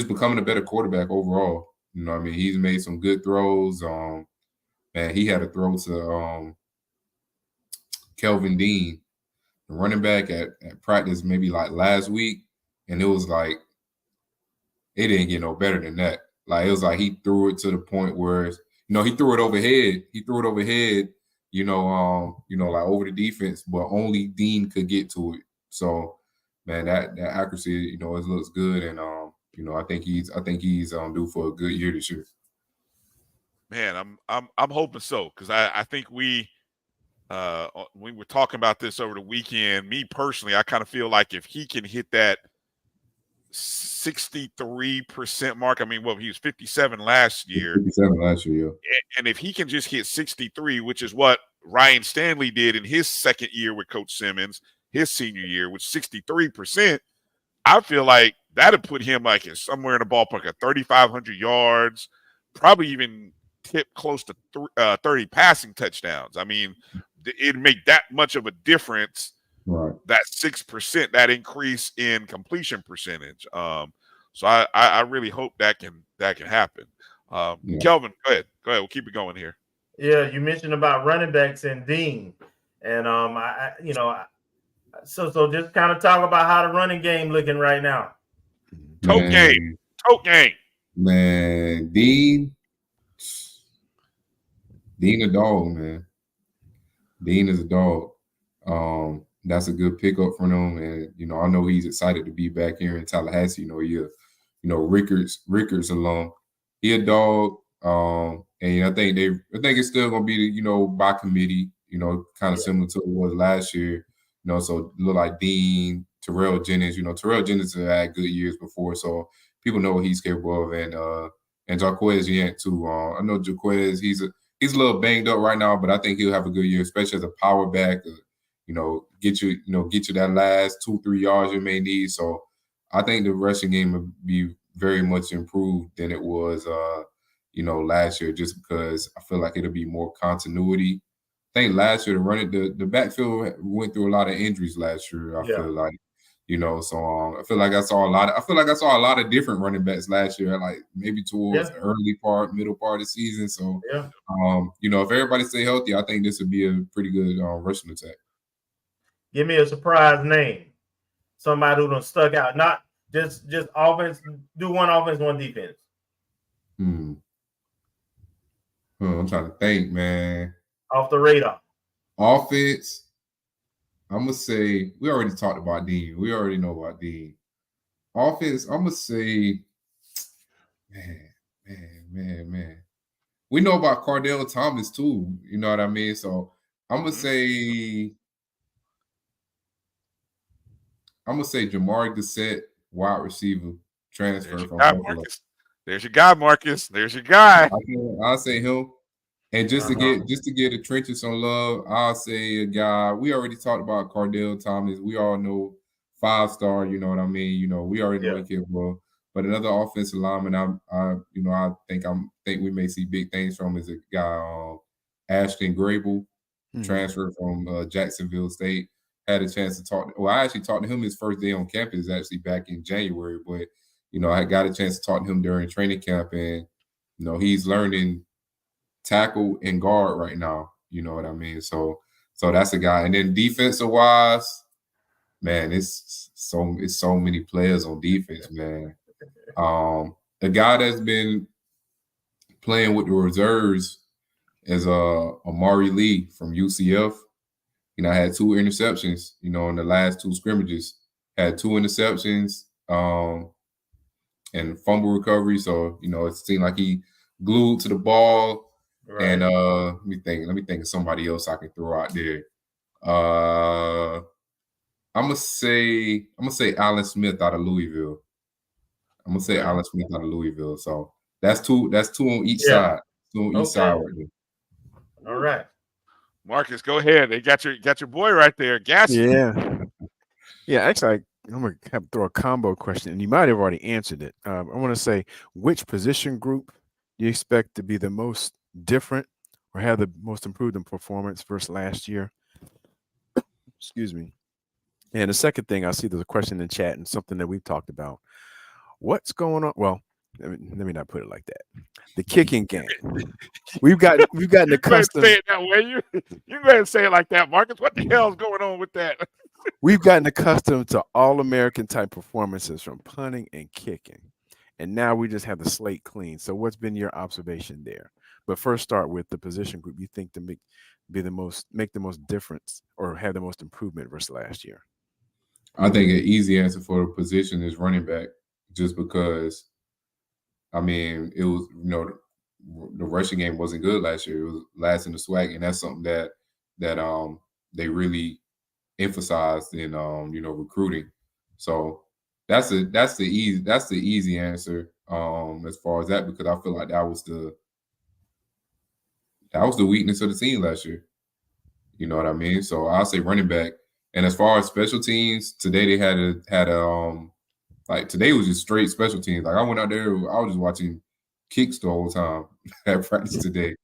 becoming a better quarterback overall. You know what I mean? He's made some good throws. Man, he had a throw to Kelvin Dean, the running back at practice maybe like last week, and it was like it didn't get no better than that. Like it was like he threw it to the point where he threw it overhead. He threw it overhead, like over the defense, but only Dean could get to it. So, man, that accuracy, it looks good, and I think he's due for a good year this year. Man, I'm hoping so, because I think we were talking about this over the weekend. Me personally, I kind of feel like if he can hit that 63% mark. I mean, he was 57 last year. 57 last year, yeah. And if he can just hit 63, which is what Ryan Stanley did in his second year with Coach Simmons, his senior year, with 63%, I feel like that'd put him like somewhere in the ballpark of 3,500 yards, probably even tip close to 30 passing touchdowns. I mean, it'd make that much of a difference. Right. That 6%, that increase in completion percentage. So I really hope that can happen. Kelvin, go ahead. We'll keep it going here. Yeah, you mentioned about running backs and Dean, and so just kind of talk about how the running game looking right now. Tote game. Man, Dean a dog, man. Dean is a dog. That's a good pickup for him, and I know he's excited to be back here in Tallahassee. Rickards alum. He a dog, and I think it's still gonna be by committee. Kind of similar to what it was last year. So look like Dean, Terrell Jennings. Terrell Jennings has had good years before, so people know what he's capable of, and Jaquez Yant too. I know Jaquez. He's a little banged up right now, but I think he'll have a good year, especially as a power back. Get you that last 2-3 yards you may need. So I think the rushing game will be very much improved than it was, last year, just because I feel like it'll be more continuity. I think last year the backfield went through a lot of injuries last year. I feel like, so I feel like I saw a lot of different running backs last year, like maybe towards the middle part of the season. So, if everybody stay healthy, I think this would be a pretty good rushing attack. Give me a surprise name. Somebody who done stuck out. Not just offense. Do one offense, one defense. I'm trying to think, man. Off the radar. Offense. I'm gonna say we already talked about Dean. We already know about Dean. Offense. I'm gonna say, man. We know about Cardell Thomas too. You know what I mean? So I'm gonna say. Jamar Gissett, wide receiver, transfer from Buffalo. There's your guy, Marcus. There's your guy. I'll say him. And just to get the trenches some love, I'll say a guy. We already talked about Cardell Thomas. We all know 5-star. You know what I mean. We already know he capable. But another offensive lineman, I think we may see big things from is a guy, Ashton Grable, transfer from Jacksonville State. Had a chance to talk. Well, I actually talked to him his first day on campus, actually back in January. But I got a chance to talk to him during training camp, and he's learning tackle and guard right now. You know what I mean? So that's a guy. And then defensive wise, man, it's so many players on defense, man. The guy that's been playing with the reserves is Amari Lee from UCF. I had 2 interceptions, in the last 2 scrimmages. Had 2 interceptions and fumble recovery. So, it seemed like he glued to the ball. Right. And let me think of somebody else I can throw out there. I'm gonna say Allen Smith out of Louisville. So that's two on each side. 2 on each side right there. All right. Marcus, go ahead. They got your boy right there. Yeah. Actually, I'm gonna have to throw a combo question, and you might have already answered it. I want to say, which position group do you expect to be the most different or have the most improved in performance versus last year? Excuse me. And the second thing, I see there's a question in chat and something that we've talked about. What's going on? Well, Let me not put it like that. The kicking game. We've gotten accustomed. Say it that way. You go ahead and say it like that, Marcus. What the hell is going on with that? We've gotten accustomed to All-American type performances from punting and kicking, and now we just have the slate clean. So, what's been your observation there? But first, start with the position group you think to make the most difference or have the most improvement versus last year. I think an easy answer for the position is running back, just because. I mean, it was, the rushing game wasn't good last year. It was last in the SWAC, and that's something that they really emphasized in recruiting. So that's the easy answer as far as that, because I feel like that was the weakness of the team last year. You know what I mean? So I'll say running back. And as far as special teams, today they had like today was just straight special teams. Like I went out there, I was just watching kicks the whole time at practice today.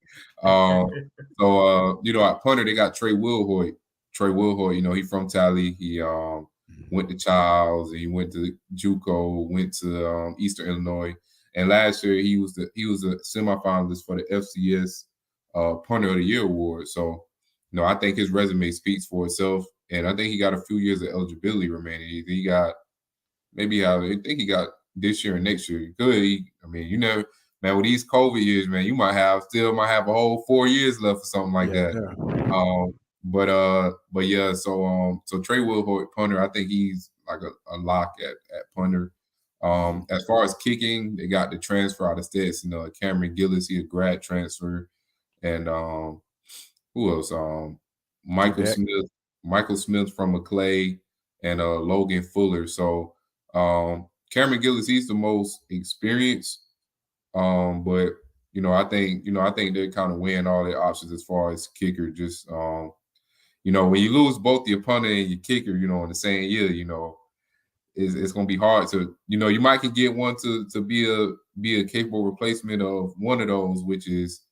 At punter they got Trey Wilhoit. Trey Wilhoit, he from Tally. He went to Childs, he went to JUCO, went to Eastern Illinois, and last year he was a semifinalist for the FCS Punter of the Year award. So, I think his resume speaks for itself, and I think he got a few years of eligibility remaining. He got. I think he got this year and next year. Good. Man, with these COVID years, man, you might have a whole 4 years left or something like that. Yeah. So Trey Wilhoit, punter, I think he's like a lock at punter. As far as kicking, they got the transfer out of Stetson, Cameron Gillis, he a grad transfer, and who else? Michael Smith from McClay, and Logan Fuller. So. Cameron Gillis, he's the most experienced, but I think they're kind of weighing all their options as far as kicker. Just when you lose both your punter and your kicker, in the same year, it's going to be hard to, you might can get one to be a capable replacement of one of those, which is,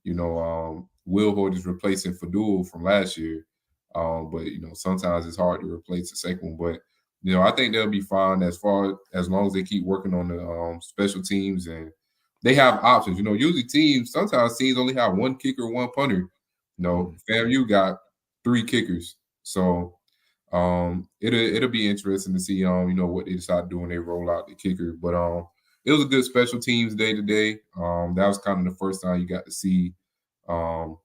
Will Hoyt is replacing Fadul from last year, but sometimes it's hard to replace the second one, but. I think they'll be fine as long as they keep working on the special teams, and they have options. Usually sometimes teams only have one kicker, one punter. FAMU got 3 kickers, so it'll be interesting to see what they decide to do when they roll out the kicker. But it was a good special teams day today. That was kind of the first time you got to see the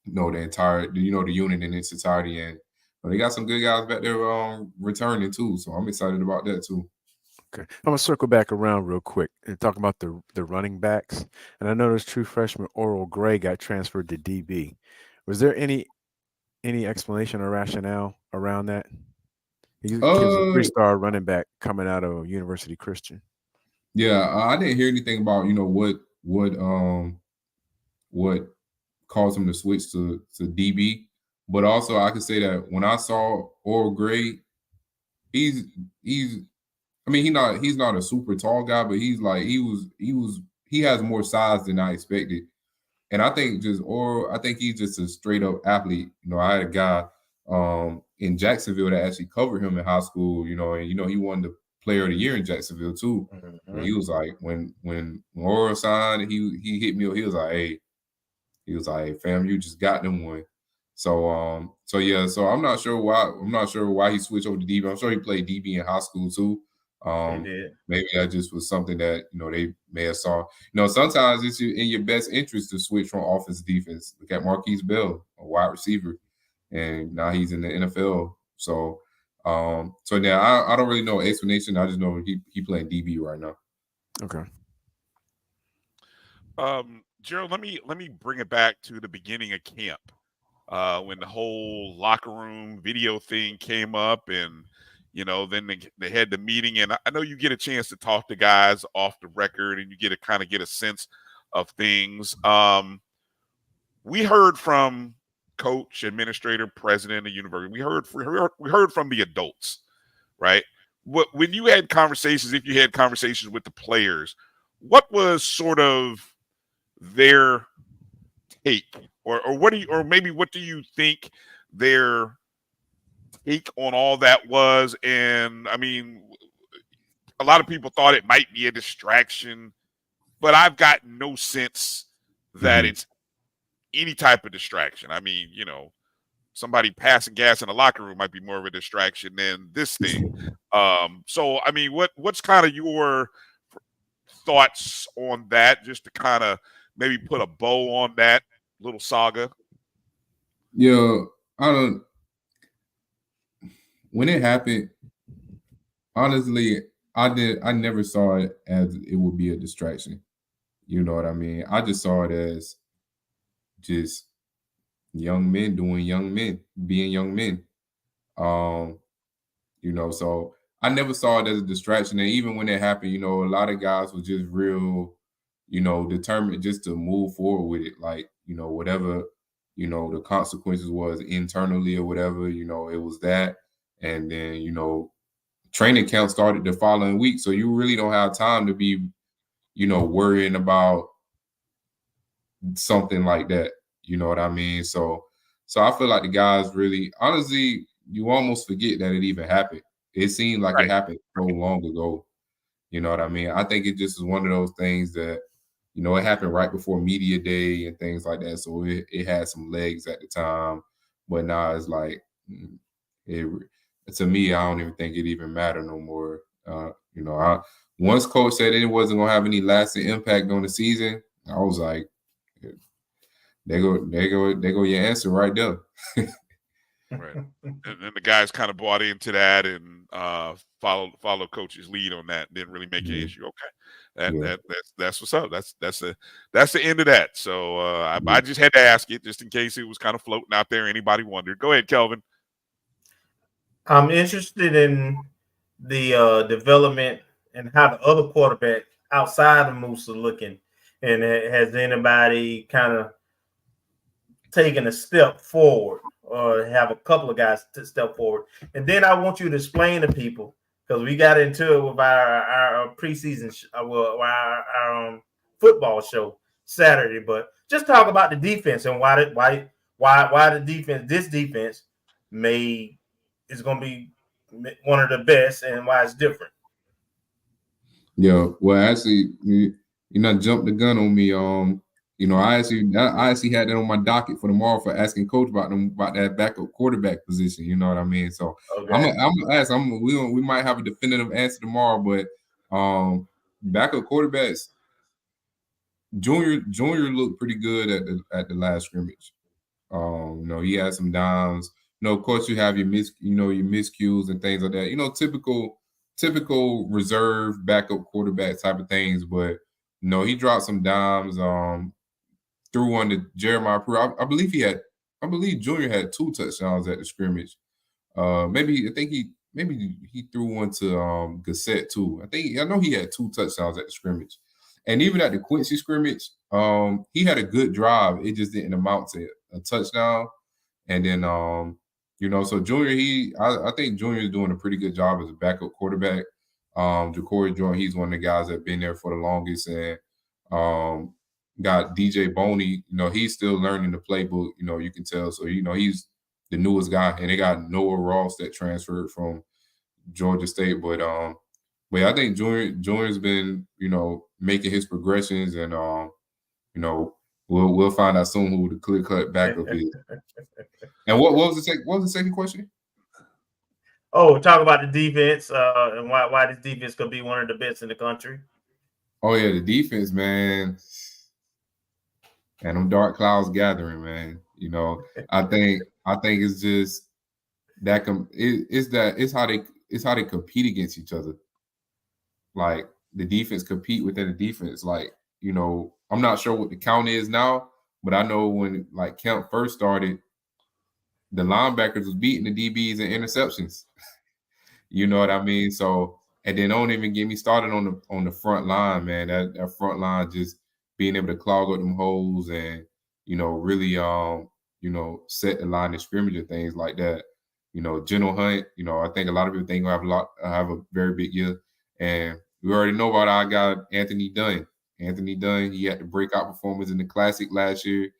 entire the unit in its entirety, and. They got some good guys back there returning too, so I'm excited about that too. Okay, I'm gonna circle back around real quick and talk about the running backs. And I noticed true freshman Oral Gray got transferred to DB. Was there any explanation or rationale around that? He was a 3-star running back coming out of University Christian. Yeah, I didn't hear anything about what caused him to switch to DB. But also, I can say that when I saw Oral Gray, he's not a super tall guy, but he has more size than I expected, and I think he's just a straight up athlete. I had a guy in Jacksonville that actually covered him in high school. And he won the Player of the Year in Jacksonville too. Mm-hmm. And he was like, when Oral signed, he hit me. He was like, hey, fam, you just got them one. So I'm not sure why he switched over to DB. I'm sure he played DB in high school too. Maybe that just was something that they may have saw. Sometimes it's in your best interest to switch from offense to defense. Look at Marquise Bell, a wide receiver, and now he's in the NFL. So now I don't really know explanation. I just know he playing DB right now. Okay. Gerald, let me bring it back to the beginning of camp. When the whole locker room video thing came up, and then they had the meeting, and I know you get a chance to talk to guys off the record, and you get a sense of things. We heard from coach, administrator, president of university. We heard from the adults, right? When you had conversations, if you had conversations with the players, what was sort of their take? Or what do you think their take on all that was? And I mean, a lot of people thought it might be a distraction, but I've got no sense that it's any type of distraction. I mean, you know, somebody passing gas in the locker room might be more of a distraction than this thing. So, I mean, what's kind of your thoughts on that, just to kind of maybe put a bow on that little saga? Yeah, when it happened, honestly, I never saw it as it would be a distraction. You know what I mean? I just saw it as just young men doing young men, being young men. You know, so I never saw it as a distraction. And even when it happened, you know, a lot of guys were just real, you know, determined just to move forward with it. Like, you know, whatever, you know, the consequences was internally or whatever, you know, it was that. And then, you know, training camp started the following week. So you really don't have time to be, you know, worrying about something like that. You know what I mean? So I feel like the guys really, honestly, you almost forget that it even happened. It seemed like it happened so long ago. You know what I mean? I think it just is one of those things that, you know, it happened right before media day and things like that. So it had some legs at the time, but now it's like, to me, I don't even think it even mattered no more. You know, once coach said it wasn't gonna have any lasting impact on the season, I was like, there go your answer right there. Right. And the guys kind of bought into that and followed coach's lead on that. Didn't really make an issue. Okay, that's what's up. That's the end of that. So I just had to ask it just in case it was kind of floating out there. Anybody wondered? Go ahead, Kelvin. I'm interested in the development and how the other quarterback outside of Moose are looking. And has anybody kind of taken a step forward, or have a couple of guys to step forward? And then I want you to explain to people, because we got into it with our preseason, our football show Saturday, but just talk about the defense and why the defense, this defense is going to be one of the best, and why it's different. Yeah, well, actually, you know, jumped the gun on me. You know, I actually had that on my docket for tomorrow for asking coach about that backup quarterback position. You know what I mean? So okay. I'm gonna ask. We might have a definitive answer tomorrow, but backup quarterbacks, Junior looked pretty good at the last scrimmage. You know, he had some downs. You know, of course, you have your miscues and things like that. You know, typical reserve backup quarterback type of things. But you know, he dropped some dimes. Threw one to Jeremiah Pruitt. I believe Junior had 2 touchdowns at the scrimmage. Maybe he threw one to Gassett too. I know he had 2 touchdowns at the scrimmage. And even at the Quincy scrimmage, he had a good drive. It just didn't amount to a touchdown. And then you know, so Junior, I think Junior is doing a pretty good job as a backup quarterback. Ja'Cory Jordan, he's one of the guys that have been there for the longest, and got DJ Boney, you know, he's still learning the playbook, you know, you can tell. So, you know, he's the newest guy, and they got Noah Ross that transferred from Georgia State. But I think Junior's been, you know, making his progressions, and you know, we'll find out soon who the clear-cut backup is. And what was the second question? Oh, talk about the defense and why this defense could be one of the best in the country. Oh yeah, the defense, man. And them dark clouds gathering, man. You know, I think it's just that it's how they compete against each other. Like the defense compete within the defense. Like, you know, I'm not sure what the count is now, but I know when like camp first started, the linebackers was beating the DBs in interceptions. You know what I mean? So, and then don't even get me started on the front line, man. That front line just being able to clog up them holes and, you know, really, you know, set the line of scrimmage and things like that. You know, General Hunt, you know, I think a lot of people think he'll have a very big year. And we already know about our guy, Anthony Dunn. Anthony Dunn, he had the breakout performance in the Classic last year.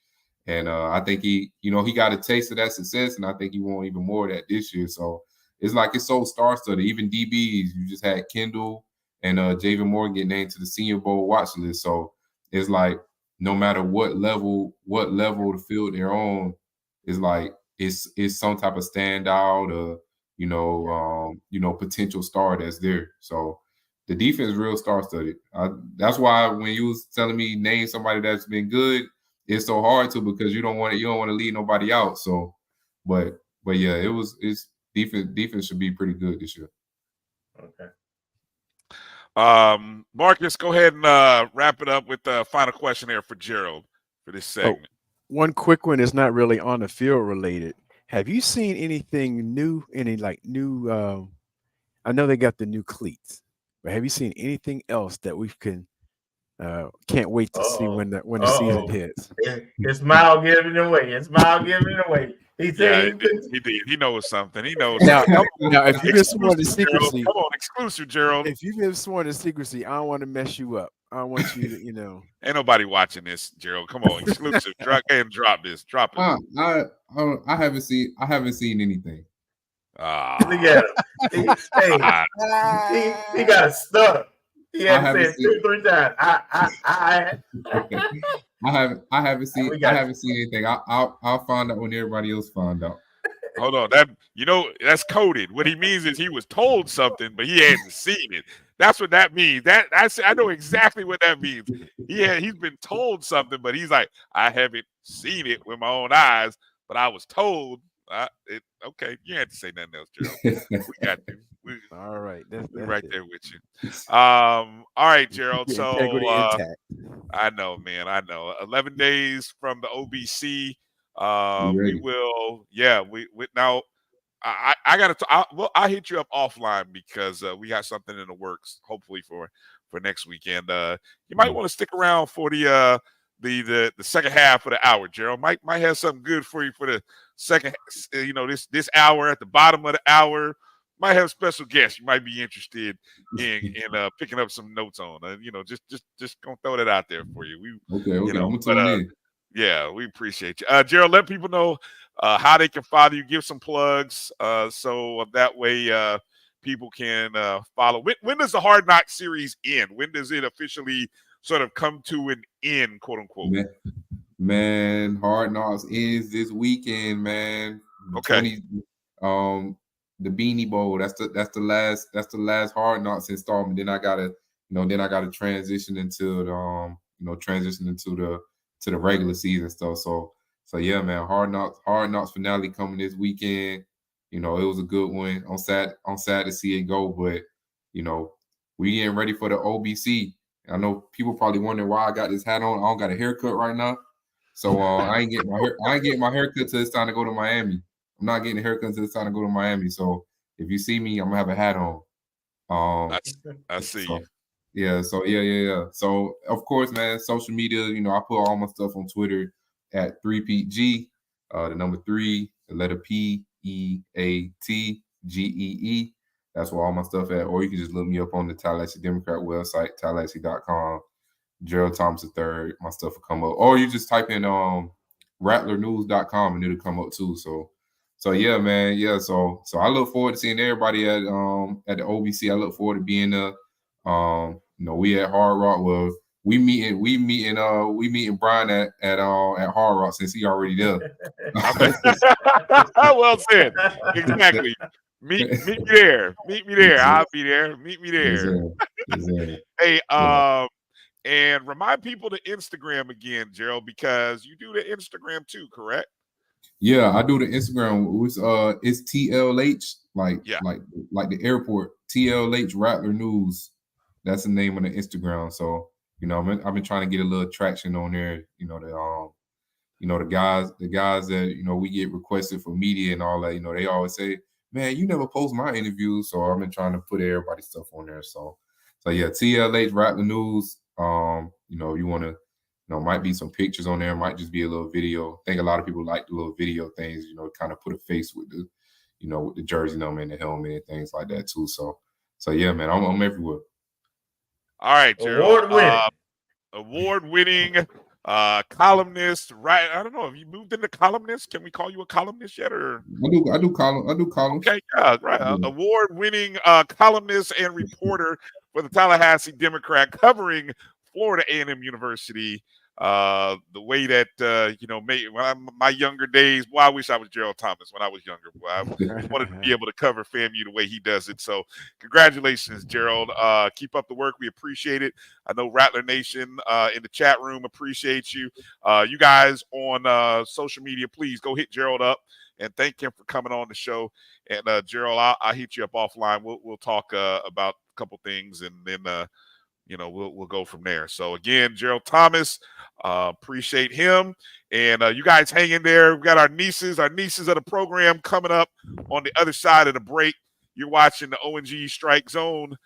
And I think he got a taste of that success, and I think he wants even more of that this year. So it's like it's so star-studded. Even DBs, you just had Kendall and Javen Moore get named to the Senior Bowl watch list. So it's like no matter what level the field they're on, it's like it's some type of standout or potential star that's there. So the defense is real star-studded. That's why when you was telling me name somebody that's been good, it's so hard to, because you don't want to leave nobody out. So, but yeah, it's defense should be pretty good this year. Okay. Marcus, go ahead and wrap it up with the final question here for Gerald for this segment. One quick one is not really on the field related. Have you seen anything new? Any new? I know they got the new cleats. But have you seen anything else that we can't wait to see when the season hits? It's Miles giving it away. It's Miles giving it away. He said he did. He knows something. He knows now, something. Now, if you've been sworn to secrecy, come on, exclusive, Gerald. If you've been sworn to secrecy, I don't want to mess you up. I don't want you to, Ain't nobody watching this, Gerald. Come on, exclusive. Drop this. Drop it. I haven't seen anything. Look at him. He got a stutter. He had to say it 2-3 times. I haven't seen anything. I'll find out when everybody else find out. Hold on, that's coded. What he means is he was told something, but he hadn't seen it. That's what that means. I know exactly what that means. He's been told something, but he's like, I haven't seen it with my own eyes, but I was told. Okay, you had to say nothing else, Gerald. We got you. All right, we're right there with you. All right, Gerald. So I know, man. I know. 11 days from the OBC. We will. Yeah. We now. I got to. I'll hit you up offline because we got something in the works. Hopefully for next weekend. You might want to stick around for the second half of the hour, Gerald. Might have something good for you for the second, this hour. At the bottom of the hour, might have special guests you might be interested in picking up some notes on. Just gonna throw that out there for you. Yeah, we appreciate you, Gerald. Let people know how they can follow you. Give some plugs, so that way people can follow. When does the Hard Knock series end? When does it officially sort of come to an end, quote unquote? Man, Hard Knocks ends this weekend, man. Okay. The Beanie Bowl. That's the last Hard Knocks installment. Then I gotta transition into the regular season stuff. So yeah, man. Hard Knocks finale coming this weekend. It was a good one. I'm sad to see it go, but we getting ready for the OBC. I know people probably wondering why I got this hat on. I don't got a haircut right now, so I ain't getting my haircut till it's time to go to Miami. I'm not getting a haircut until it's time to go to Miami. So if you see me, I'm gonna have a hat on. I see. So, yeah. So yeah. So of course, man, social media. I put all my stuff on Twitter at 3PG, the number 3, the letter P EATGEE. That's where all my stuff at. Or you can just look me up on the Tallahassee Democrat website, tallahassee.com. Gerald Thomas III. My stuff will come up. Or you just type in rattlernews.com and it'll come up too. So yeah, man. Yeah. So I look forward to seeing everybody at the OBC. I look forward to being there. We at Hard Rock. Well, we meeting Bryan at Hard Rock since he already there. Well said. Exactly. Meet me there. Meet me there. I'll be there. Meet me there. Exactly. Hey, and remind people to Instagram again, Gerald, because you do the Instagram too, correct? Yeah, I do the Instagram. It's TLH, like the airport. TLH Rattler News. That's the name of the Instagram. So I've been trying to get a little traction on there. The guys that we get requested for media and all that. They always say, man, you never post my interviews. So I've been trying to put everybody's stuff on there. So yeah, TLH Rattler News. You want to, might be some pictures on there. Might just be a little video. I think a lot of people like the little video things, kind of put a face with the, with the jersey number and the helmet and things like that too. So yeah, man, I'm everywhere. All right, Gerald. Award-winning columnist, right? I don't know. Have you moved into columnist? Can we call you a columnist yet? Or I do columns. Okay, yeah, right. Award-winning columnist and reporter for the Tallahassee Democrat, covering Florida A&M University. The way that my younger days. Well, I wish I was Gerald Thomas when I was younger. Boy, I wanted to be able to cover FAMU the way he does it. So, congratulations, Gerald. Keep up the work. We appreciate it. I know Rattler Nation in the chat room appreciates you. You guys on social media, please go hit Gerald up and thank him for coming on the show. And Gerald, I'll hit you up offline. We'll talk about a couple things, and then we'll go from there. So again, Gerald Thomas, appreciate him. And you guys hang in there. We've got our nieces of the program coming up on the other side of the break. You're watching the O&G Strike Zone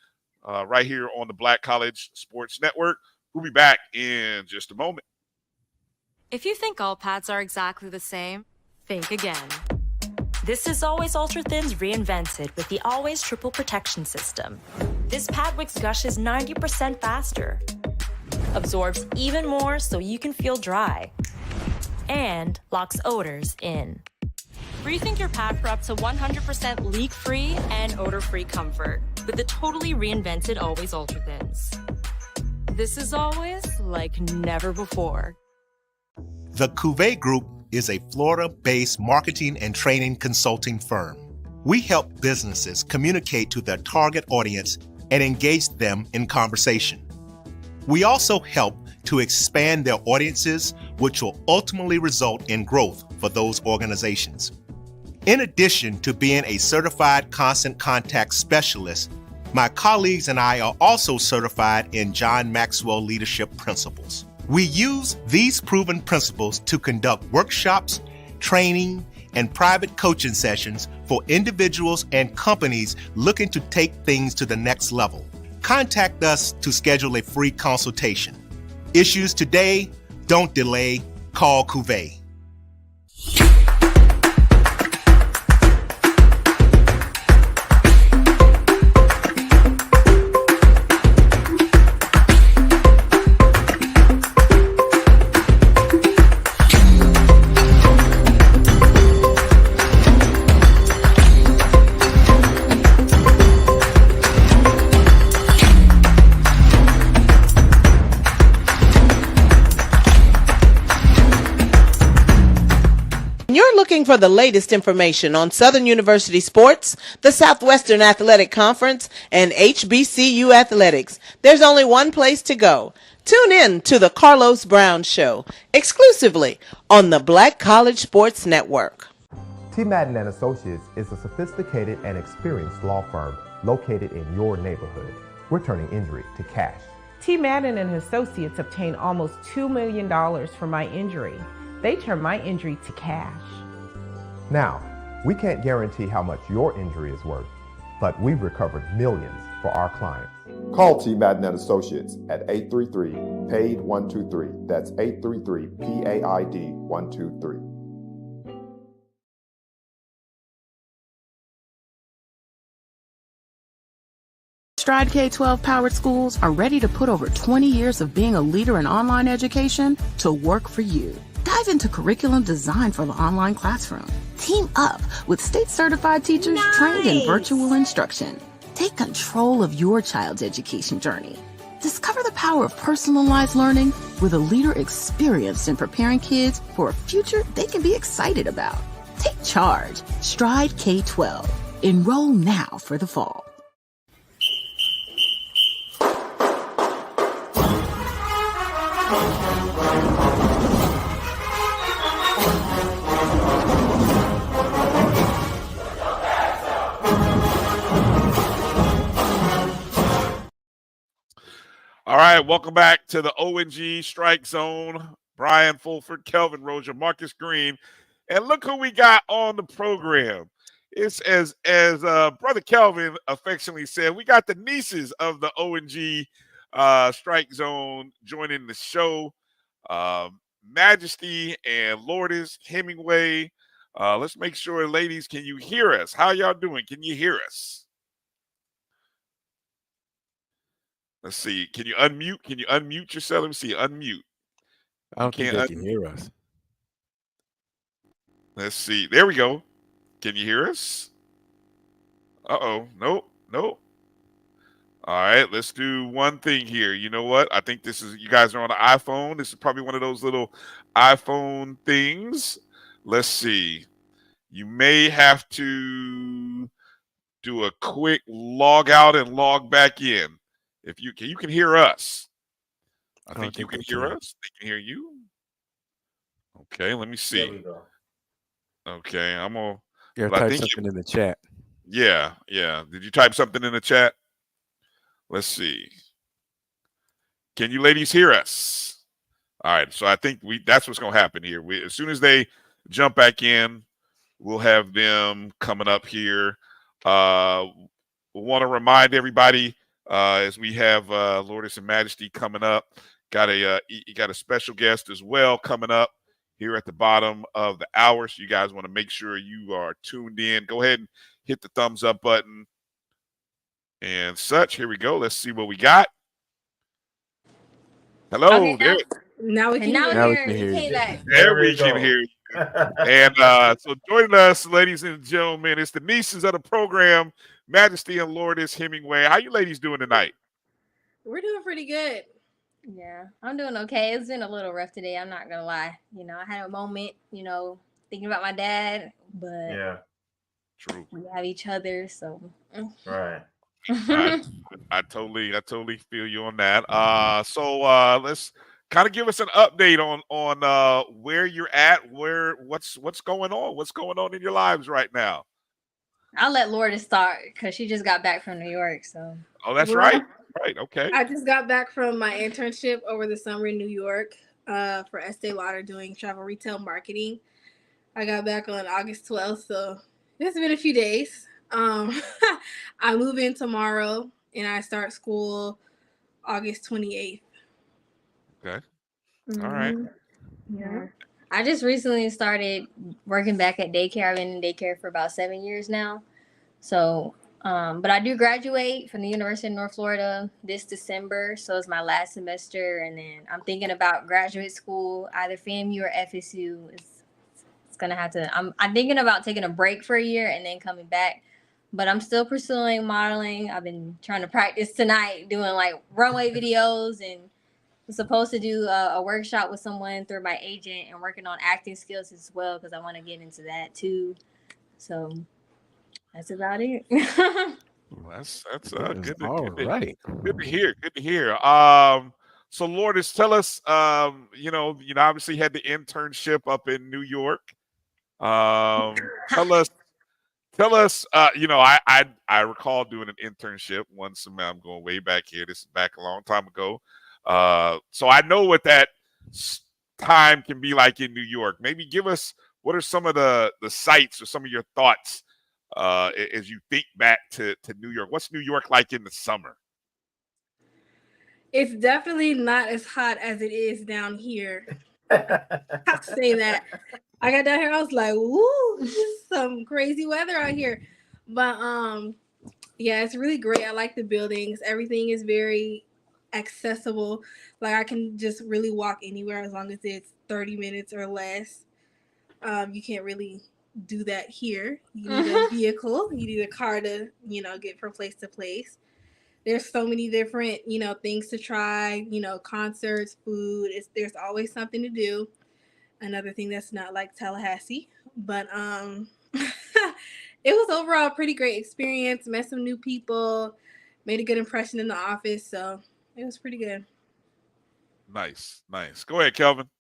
right here on the Black College Sports Network. We'll be back in just a moment. If you think all pads are exactly the same, think again. This is Always Ultra Thins reinvented with the Always Triple Protection System. This pad wicks gushes 90% faster, absorbs even more so you can feel dry, and locks odors in. Rethink your pad for up to 100% leak-free and odor-free comfort with the totally reinvented Always Ultra Thins. This is always like never before. The Cuvée Group is a Florida-based marketing and training consulting firm. We help businesses communicate to their target audience and engage them in conversation. We also help to expand their audiences, which will ultimately result in growth for those organizations. In addition to being a certified constant contact specialist, my colleagues and I are also certified in John Maxwell Leadership Principles. We use these proven principles to conduct workshops, training, and private coaching sessions for individuals and companies looking to take things to the next level. Contact us to schedule a free consultation. Issues today, don't delay, call Cuvée. Looking for the latest information on Southern University sports, the Southwestern Athletic Conference, and HBCU athletics, there's only one place to go. Tune in to the Carlos Brown Show, exclusively on the Black College Sports Network. T. Madden and Associates is a sophisticated and experienced law firm located in your neighborhood. We're turning injury to cash. T. Madden and Associates obtained almost $2 million for my injury. They turned my injury to cash. Now, we can't guarantee how much your injury is worth, but we've recovered millions for our clients. Call T. Madden and Associates at 833-PAID-123. That's 833-PAID-123. Stride K-12 powered schools are ready to put over 20 years of being a leader in online education to work for you. Dive into curriculum design for the online classroom. Team up with state-certified teachers trained in virtual instruction. Take control of your child's education journey. Discover the power of personalized learning with a leader experienced in preparing kids for a future they can be excited about. Take charge. Stride K-12. Enroll now for the fall. All right, welcome back to the O&G Strike Zone. Bryan Fulford, Kelvin Roger, Marcus Green, and look who we got on the program. It's as Brother Kelvin affectionately said, we got the nieces of the O&G Strike Zone joining the show. Majesty and Lourdess Hemmingway. Let's make sure, ladies, can you hear us? How y'all doing? Can you hear us? Let's see. Can you unmute? Can you unmute yourself? Let me see. Unmute. I don't think they can hear us. Let's see. There we go. Can you hear us? Uh-oh. Nope. All right, let's do one thing here. You know what? I think this is, you guys are on an iPhone. This is probably one of those little iPhone things. Let's see. You may have to do a quick log out and log back in. If you can hear us. I think you can hear us. They can hear you. Okay, let me see. There we go. Okay, I'm gonna. Yeah, type something in the chat. Yeah. Did you type something in the chat? Let's see. Can you ladies hear us? All right, so I think that's what's gonna happen here. As soon as they jump back in, we'll have them coming up here. We want to remind everybody as we have Lourdess and Majesty coming up. You got a special guest as well coming up here at the bottom of the hour. So you guys want to make sure you are tuned in. Go ahead and hit the thumbs up button and such. Here we go. Let's see what we got. Hello. Okay, now we can hear you. There we can hear you. And so joining us, ladies and gentlemen, it's the nieces of the program, Majesty and Lourdess Hemmingway. How you ladies doing tonight? We're doing pretty good. Yeah, I'm doing okay. It's been a little rough today. I'm not gonna lie. I had a moment, thinking about my dad, but yeah, true. We have each other, so right. I totally feel you on that. So let's kind of give us an update on where you're at, what's going on, what's going on in your lives right now. I'll let Lourdess start because she just got back from New York. So. Oh, that's right. Right. Okay. I just got back from my internship over the summer in New York for Estee Lauder doing travel retail marketing. I got back on August 12th, so it's been a few days. I move in tomorrow and I start school August 28th. Okay. All right. Yeah. I just recently started working back at daycare. I've been in daycare for about 7 years now. So, but I do graduate from the University of North Florida this December. So it's my last semester. And then I'm thinking about graduate school, either FAMU or FSU. It's going to have to, I'm thinking about taking a break for a year and then coming back. But I'm still pursuing modeling. I've been trying to practice tonight, doing like runway videos, and I'm supposed to do a workshop with someone through my agent and working on acting skills as well because I want to get into that too. So that's about it. Well, that's good. All right. Good to hear. Good to hear. So Lourdess, tell us. You obviously had the internship up in New York. Tell us. I recall doing an internship one semester. I'm going way back here. This is back a long time ago. So I know what that time can be like in New York. Maybe give us what are some of the sights or some of your thoughts as you think back to New York. What's New York like in the summer? It's definitely not as hot as it is down here. I say that. I got down here, I was like, woo, this is some crazy weather out here. But yeah, it's really great. I like the buildings. Everything is very accessible. Like I can just really walk anywhere as long as it's 30 minutes or less. You can't really do that here. You need a vehicle. You need a car to, get from place to place. There's so many different, things to try, concerts, food. There's always something to do. Another thing that's not like Tallahassee, but it was overall a pretty great experience. Met some new people, made a good impression in the office, so it was pretty good. Nice. Go ahead, Kelvin.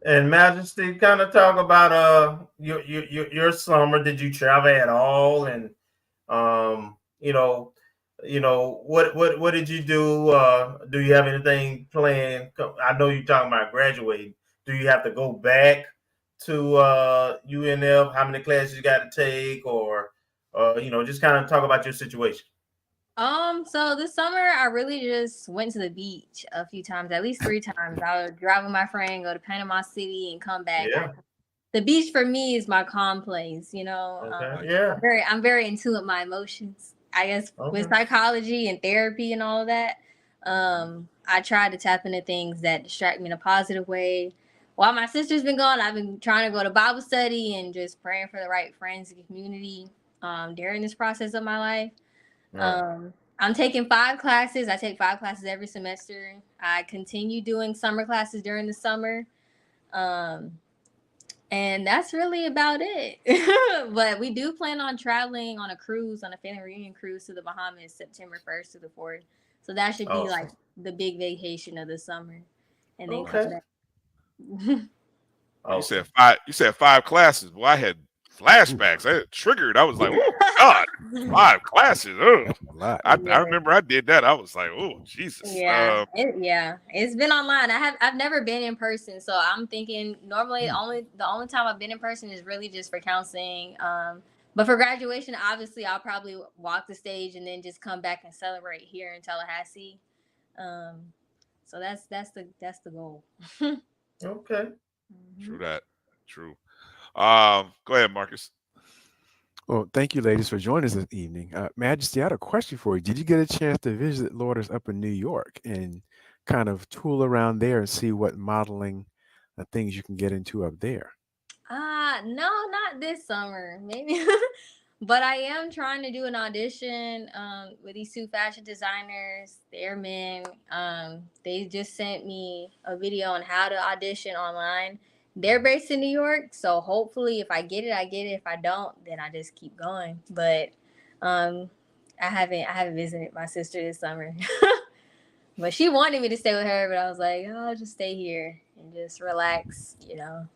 And Majesty, kind of talk about your summer. Did you travel at all? And what did you do? Do you have anything planned? I know you're talking about graduating. Do you have to go back to UNF? How many classes you got to take, or just kind of talk about your situation? So this summer I really just went to the beach a few times, at least 3 times. I would drive with my friend, go to Panama City, and come back. Yeah. The beach for me is my calm place. Okay. Yeah. I'm very in tune with my emotions. I guess with psychology and therapy and all of that. I try to tap into things that distract me in a positive way. While my sister's been gone, I've been trying to go to Bible study and just praying for the right friends and community during this process of my life. Right. I'm taking 5 classes. I take 5 classes every semester. I continue doing summer classes during the summer. And that's really about it. But we do plan on traveling on a cruise, on a family reunion cruise to the Bahamas, September 1st to the 4th. So that should be like the big vacation of the summer. And then come back. You said 5 classes. Well, I had flashbacks. I triggered. I was like, oh God, 5 classes. I remember I did that. I was like, oh Jesus. Yeah, it's been online. I've never been in person, so I'm thinking normally the only time I've been in person is really just for counseling. But for graduation, obviously, I'll probably walk the stage and then just come back and celebrate here in Tallahassee. So that's the goal. Okay. True that. True. Go ahead, Marcus. Well, thank you, ladies, for joining us this evening. Majesty, I had a question for you. Did you get a chance to visit Lourdess up in New York and kind of tool around there and see what modeling things you can get into up there? No, not this summer. Maybe. But I am trying to do an audition with these 2 fashion designers. They're men. They just sent me a video on how to audition online. They're based in New York, so hopefully if I get it, I get it. If I don't, then I just keep going. But I haven't visited my sister this summer. But she wanted me to stay with her, but I was like, oh, I'll just stay here and just relax, you know.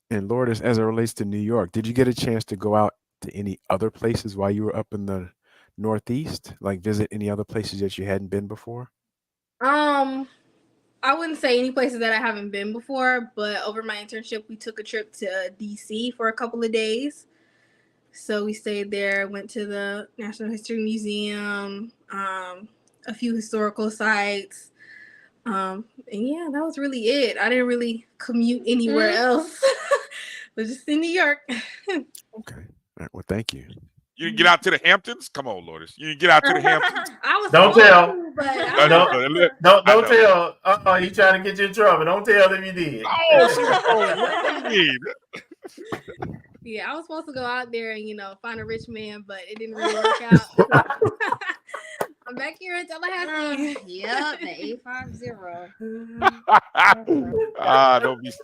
And Lourdess, as it relates to New York, did you get a chance to go out to any other places while you were up in the Northeast? Like visit any other places that you hadn't been before? I wouldn't say any places that I haven't been before, but over my internship, we took a trip to DC for a couple of days. So we stayed there, went to the National History Museum, a few historical sites. And yeah, that was really it. I didn't really commute anywhere else. But just in New York. Okay. All right. Well, thank you. You didn't get out to the Hamptons? Come on, Lourdess. You didn't get out to the Hamptons? Don't tell. Don't tell. He trying to get you in trouble. Don't tell them you did. What do you mean? Yeah, I was supposed to go out there and, find a rich man, but it didn't really work out. So I'm back here in Tallahassee. Yep, the 850.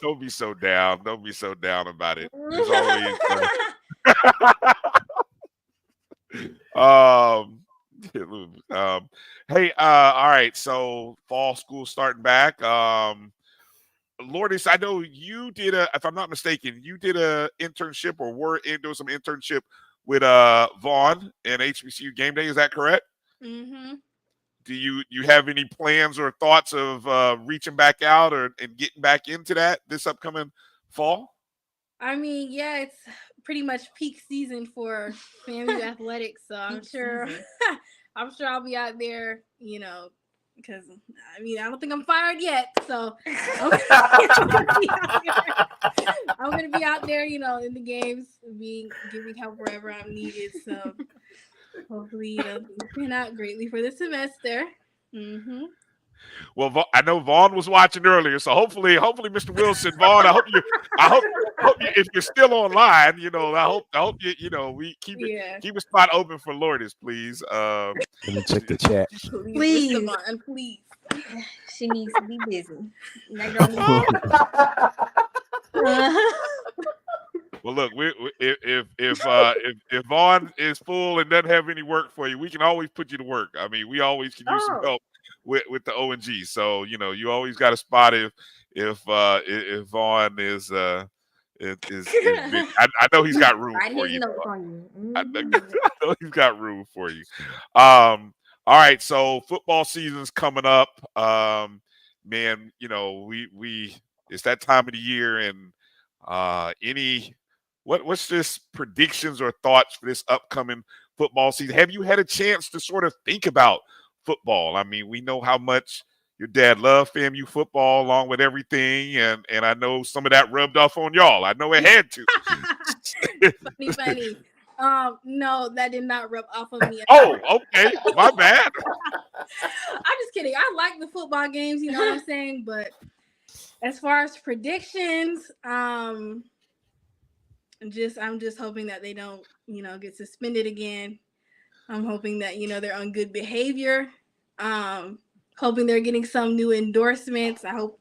Don't be so down. Don't be so down about it. There's always hey, all right, so fall school starting back. Lourdess, I know you did if I'm not mistaken, you did a internship or were doing some internship with Vaughn and HBCU Game Day. Is that correct? Mm-hmm. Do you have any plans or thoughts of reaching back out and getting back into that this upcoming fall? I mean, yeah, it's pretty much peak season for FAMU Athletics, so I'm sure I'll be out there, because I don't think I'm fired yet, so I'm gonna be out there, in the games, giving help wherever I'm needed. So hopefully, things pan out greatly for the semester. Mm-hmm. Well, I know Vaughn was watching earlier, so hopefully, Mr. Wilson, Vaughn, I hope you, if you're still online, I hope you, we keep a spot open for Lourdess, please. Let me check the chat. Please, Vaughn, please. She needs to be busy. Well, look, if Vaughn is full and doesn't have any work for you, we can always put you to work. I mean, we always can use some help with the O&G. So you always got a spot if Vaughn is I know he's got room for you. I know he's got room for you. All right, so football season's coming up. Man, we it's that time of the year, and what's this predictions or thoughts for this upcoming football season? Have you had a chance to sort of think about football? I mean, we know how much your dad loved FAMU football along with everything, and I know some of that rubbed off on y'all. I know it had to. Funny. No, that did not rub off on me. Oh, okay. My bad. I'm just kidding. I like the football games, you know what I'm saying? But as far as predictions, I'm just hoping that they don't, get suspended again. I'm hoping that, they're on good behavior. Hoping they're getting some new endorsements. I hope,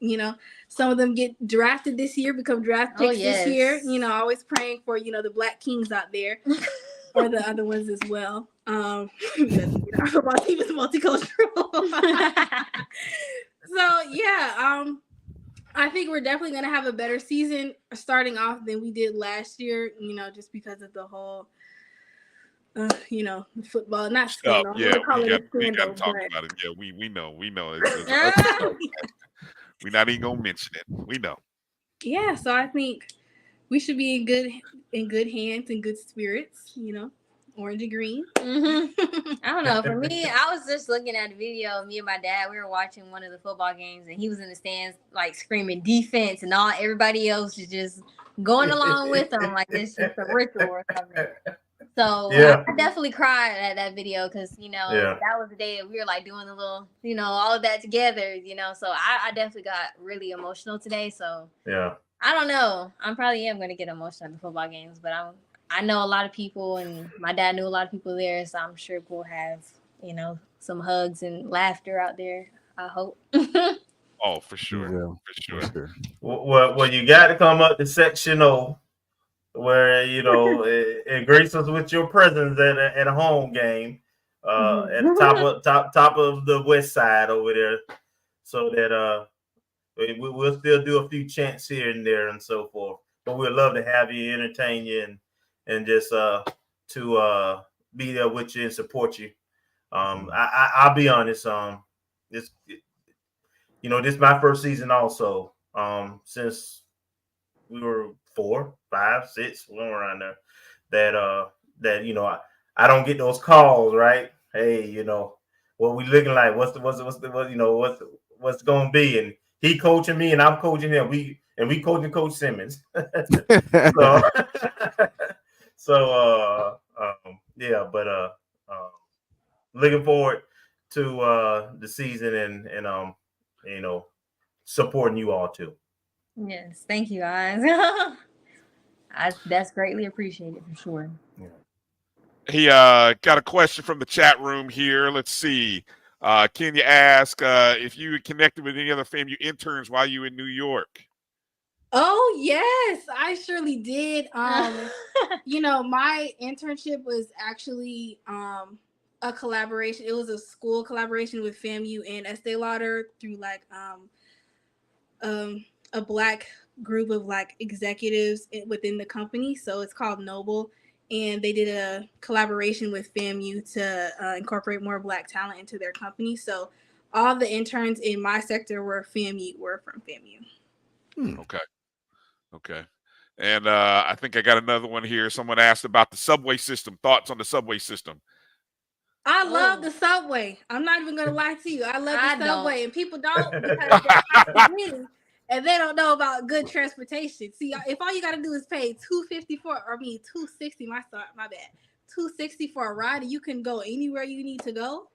some of them get drafted this year, become draft picks this year. Always praying for, the Black Kings out there or the other ones as well. Our football team is multicultural. So, yeah, I think we're definitely going to have a better season starting off than we did last year, just because of the whole football, not scandal. Yeah, we got to talk about it. Yeah, we know. We're not even gonna mention it. We know. Yeah, so I think we should be in good hands and good spirits. Orange and green. Mm-hmm. I don't know. For me, I was just looking at the video of me and my dad. We were watching one of the football games, and he was in the stands like screaming defense, and everybody else is just going along with him like it's just a ritual or something. So I definitely cried at that video because, that was the day we were like doing the little, all of that together, So I definitely got really emotional today. So I don't know. I probably am going to get emotional at the football games, but I know a lot of people and my dad knew a lot of people there. So I'm sure we'll have, some hugs and laughter out there. I hope. Oh, for sure. For sure. Well, you got to come up to Section O, where it graces us with your presence at a home game at the top of the west side over there, so that we'll still do a few chants here and there and so forth. But we'd love to have you, entertain you, and just to be there with you and support you. I'll be honest. This is my first season also. Since we were 4, 5, 6, somewhere around there, that I don't get those calls, right? Hey, what we looking like? What's going to be? And he coaching me, and I'm coaching him. We coaching Coach Simmons. Looking forward to the season and supporting you all too. Yes, thank you guys. That's greatly appreciated for sure. He got a question from the chat room here. Let's see. Kenya asked if you connected with any other FAMU interns while you were in New York. Oh, yes, I surely did. My internship was actually a collaboration. It was a school collaboration with FAMU and Estee Lauder through a Black group of executives within the company. So it's called Noble, and they did a collaboration with FAMU to incorporate more Black talent into their company. So all the interns in my sector were from FAMU. Okay. And I think I got another one here. Someone asked about the subway system. Thoughts on the subway system? I love the subway. I'm not even gonna lie to you. I love the subway, and people don't because they're me, and they don't know about good transportation. See, if all you gotta do is pay $260 for a ride, and you can go anywhere you need to go,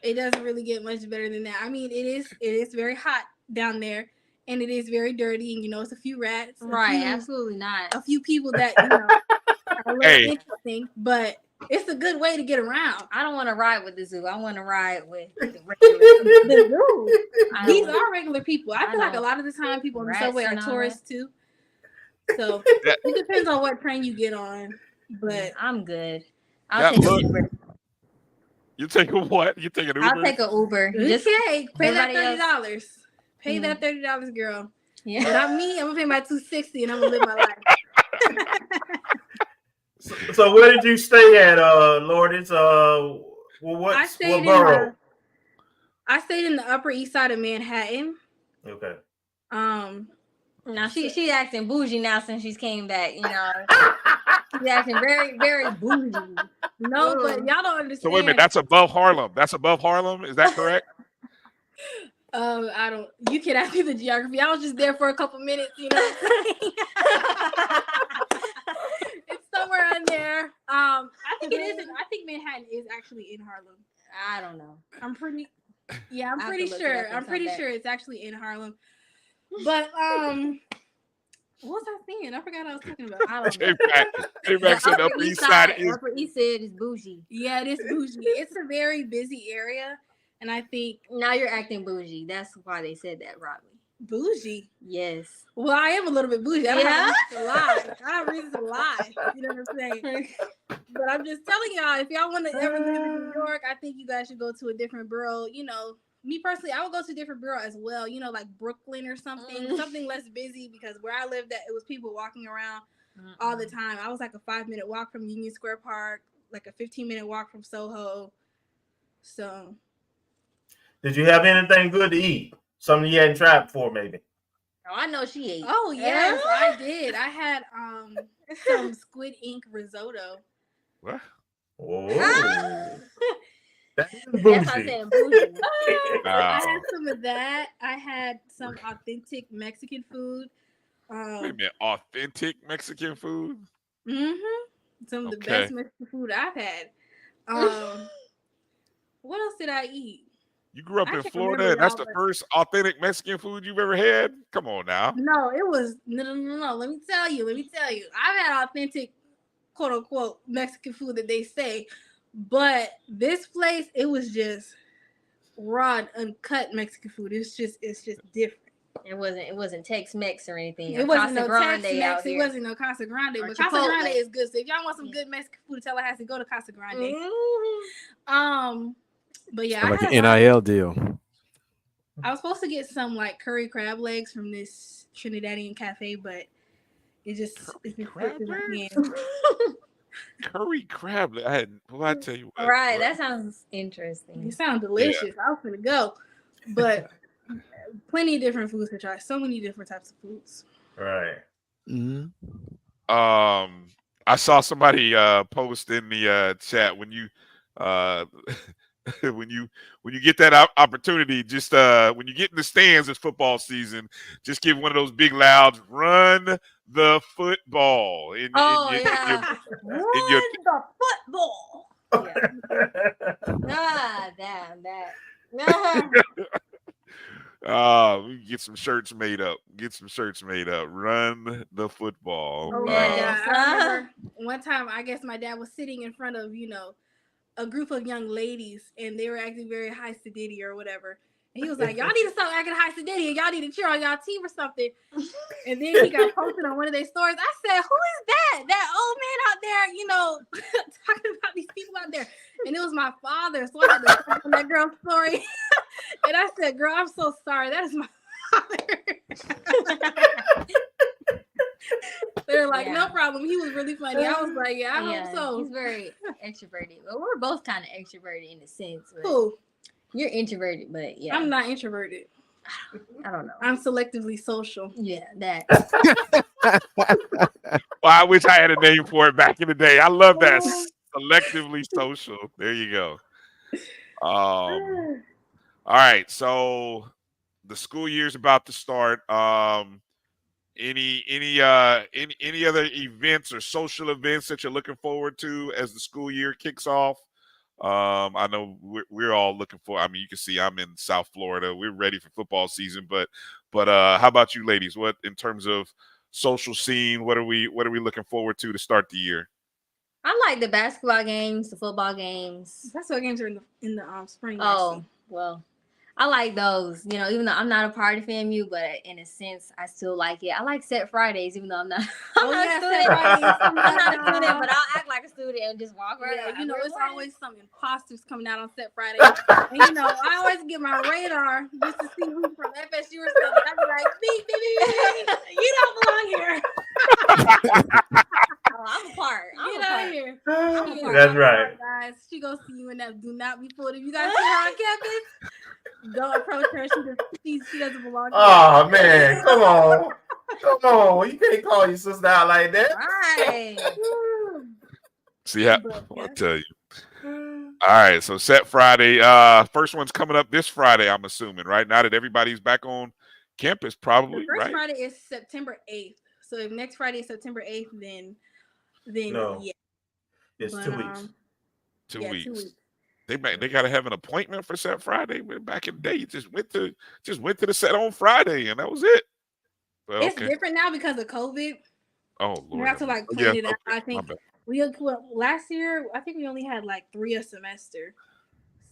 it doesn't really get much better than that. I mean, it is very hot down there, and it is very dirty, and it's a few rats. Absolutely not. A few people that are a little interesting, but it's a good way to get around. I don't want to ride with the zoo. I want to ride with the regular zoo. These are regular people. I feel like a lot of the time people on the subway are tourists too. So it depends on what train you get on. But I'm good. I'll take an Uber. You take a what? You take an Uber? I'll take an Uber. Okay, pay that $30. Pay that $30, girl. Yeah. But I'm gonna pay my $260 and I'm gonna live my life. So where did you stay at, Lourdess? What borough? I stayed in the Upper East Side of Manhattan. Okay. Now she's acting bougie now since she's came back. She's acting very, very bougie. No, but y'all don't understand. So wait a minute, that's above Harlem. Is that correct? I don't. You can ask me the geography. I was just there for a couple minutes. It's somewhere in there. I think it is. I think Manhattan is actually in Harlem. I don't know. I'm pretty sure. I'm pretty sure it's actually in Harlem. But What was I thinking? I forgot what I was talking about. I don't know. J-Mac said the Upper East Side is Upper East Side is bougie. Yeah, it is bougie. It's a very busy area, and I think now you're acting bougie. That's why they said that, Rodney. Bougie? Yes. Well, I am a little bit bougie. I don't Yeah? have reasons to lie. I have reasons to lie. You know what I'm saying? But I'm just telling y'all, if y'all want to ever live in New York, I think you guys should go to a different borough. You know, me personally, I would go to a different borough as well. You know, like Brooklyn or something, something less busy, because where I lived at, it was people walking around all the time. I was like a 5-minute walk from Union Square Park, like a 15-minute walk from Soho. So, did you have anything good to eat? Something you hadn't tried before, maybe? Oh, I know she ate. Oh yes, I did. I had some squid ink risotto. What? Oh, that's what I'm saying, bougie. I had some of that. I had some authentic Mexican food. Wait a minute, authentic Mexican food? Some of the best Mexican food I've had. What else did I eat? You grew up in Florida, and that's the first authentic Mexican food you've ever had? Come on now. No, it was no. Let me tell you. I've had authentic, quote unquote, Mexican food that they say, but this place, it was just raw and uncut Mexican food. It's just different. It wasn't Tex-Mex or anything. It wasn't no Tex-Mex. It wasn't no Casa Grande. But Casa Grande is good. So if y'all want some good Mexican food in Tallahassee, go to Casa Grande. But yeah, like an NIL deal. I was supposed to get some like curry crab legs from this Trinidadian cafe, but it just curry crab. I tell you what. Right, that sounds interesting. It sounds delicious. I was gonna go, but plenty of different foods to try. So many different types of foods. Right. I saw somebody post in the chat when you when you get that opportunity, just when you get in the stands this football season, just give one of those big louds, run the football. Run the football. Damn that. We get some shirts made up. Run the football. Oh, yeah. I remember one time, I guess my dad was sitting in front of, a group of young ladies, and they were acting very high sedity or whatever. And he was like, y'all need to stop acting high sedity, and y'all need to cheer on y'all team or something. And then he got posted on one of their stories. I said, who is that? That old man out there, talking about these people out there. And it was my father. So I had to talk on that girl's story. And I said, girl, I'm so sorry. That is my father. They're like, no problem. He was really funny. I was like, I hope so. He's very extroverted. Well, we're both kind of extroverted in a sense. Who? You're introverted, but yeah. I'm not introverted. I don't know. I'm selectively social. Yeah, that. Well, I wish I had a name for it back in the day. I love that. Selectively social. There you go. All right. So the school year's about to start. Any other events or social events that you're looking forward to as the school year kicks off? I know we're all looking for. I mean, you can see I'm in South Florida. We're ready for football season, but how about you, ladies? What in terms of social scene? What are we looking forward to start the year? I like the basketball games, the football games. Basketball games are in the spring. Oh well. I like those, even though I'm not a part of FAMU, but in a sense, I still like it. I like set Fridays, even though I'm not a student. I'm not a student, but I'll act like a student and just walk around. Yeah, it's always some imposters coming out on set Friday. And, I always get my radar just to see who's from FSU or something. I'd be like, beep, beep, beep, beep. You don't belong here. I'm a part. Get out of here. That's right. Guys, she gonna see you in that. Do not be fooled. If you guys see her on campus, don't approach her. She doesn't belong here. Oh man, come on. You can't call your sister out like that. Right. See how I'll tell you. All right, so set Friday. First one's coming up this Friday, I'm assuming, right? Now that everybody's back on campus, probably. The first right? Friday is September 8th. So if next Friday is September 8th, then no. Yeah. It's 2 weeks. 2 weeks. They got to have an appointment for set Friday. Back in the day, you just went to the set on Friday, and that was it. Well, it's different now because of COVID. Oh, Lord. We have to like plan it out. I think last year, I think we only had like 3 a semester.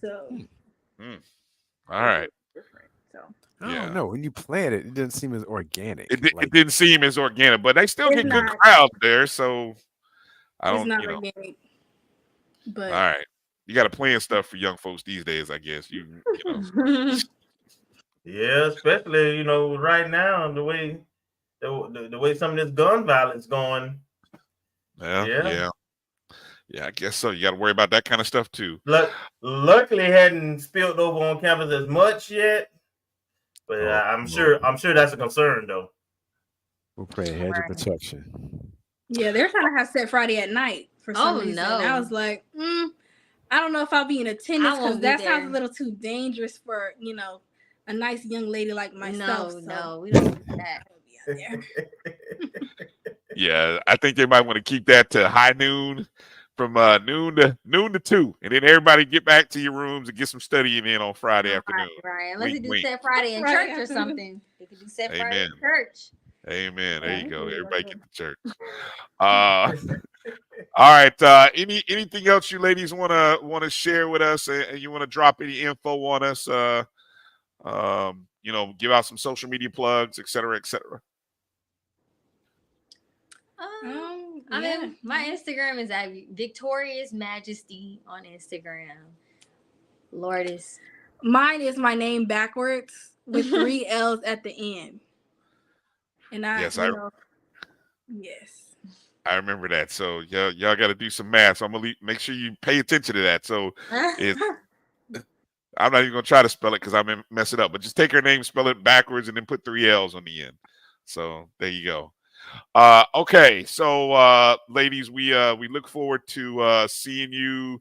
So. All right. So. I don't know. When you plan it, it doesn't seem as organic. It didn't seem as organic, but they still get good crowds there. So it's not organic. But all right, you got to plan stuff for young folks these days, I guess. You know. Yeah, especially right now the way some of this gun violence going. Yeah. I guess so. You got to worry about that kind of stuff too. Luckily, it hadn't spilled over on campus as much yet, but I'm sure that's a concern though. We'll pray a hedge of protection. Yeah, they're trying to have Set Friday at night for some reason. No. I was like, I don't know if I'll be in attendance because that sounds a little too dangerous for a nice young lady like myself. No, we don't do that. Yeah, I think they might want to keep that to high noon, from noon to 2, and then everybody get back to your rooms and get some studying in on Friday afternoon. Right, unless you do Set Friday in church or something. You can do Set Friday in church. Amen. There you go. Everybody get to church. All right. Anything else you ladies want to share with us, and you want to drop any info on us? Give out some social media plugs, et cetera, et cetera. I mean, my Instagram is at Victorious Majesty on Instagram. Lourdess. Mine is my name backwards with 3 L's at the end. And yes. I remember that. So y'all got to do some math. So I'm gonna make sure you pay attention to that. So I'm not even gonna try to spell it because I'm gonna mess it up. But just take her name, spell it backwards, and then put 3 L's on the end. So there you go. Okay, so ladies, we look forward to seeing you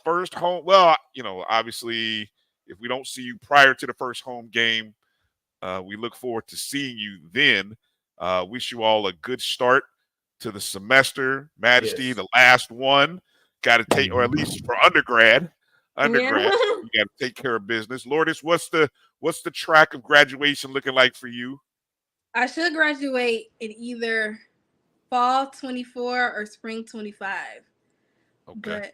first home. Well, obviously, if we don't see you prior to the first home game, we look forward to seeing you then. Wish you all a good start to the semester. Majesty, the last one, got to take, or at least for undergrad, you got to take care of business. Lourdess, what's the track of graduation looking like for you? I should graduate in either fall 24 or spring 25. Okay. But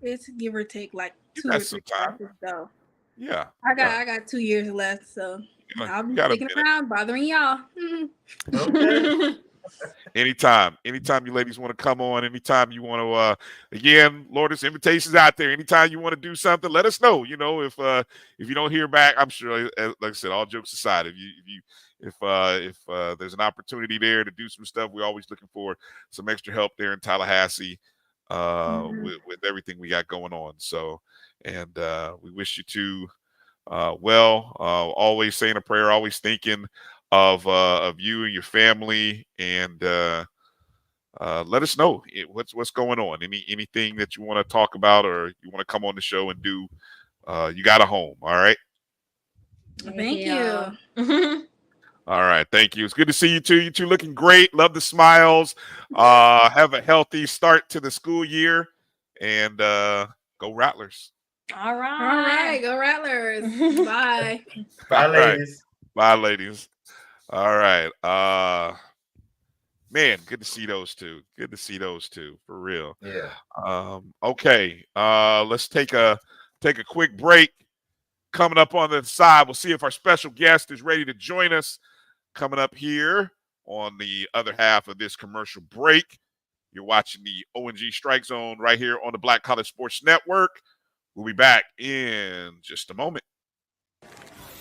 it's give or take like 2 or 3 classes though. Yeah. I got 2 years left, so I'll be sticking around bothering y'all. Okay. Anytime you ladies want to come on, anytime you want to, again, Lourdess, invitations out there. Anytime you want to do something, let us know. If you don't hear back, I'm sure, like I said, all jokes aside, if there's an opportunity there to do some stuff, we're always looking for some extra help there in Tallahassee with everything we got going on. So, and we wish you two well. Always saying a prayer, always thinking of you and your family, and let us know what's going on. Anything that you want to talk about or you want to come on the show and do. You got a home, all right? Thank you. All right, thank you. It's good to see you two. You two looking great. Love the smiles. Have a healthy start to the school year, and go Rattlers. All right. Go Rattlers. Bye. Bye, ladies. Bye, ladies. All right. Man, good to see those two. Good to see those two, for real. Yeah. Okay. Let's take a quick break. Coming up on the side, we'll see if our special guest is ready to join us. Coming up here on the other half of this commercial break. You're watching the ONG Strike Zone right here on the Black College Sports Network. We'll be back in just a moment.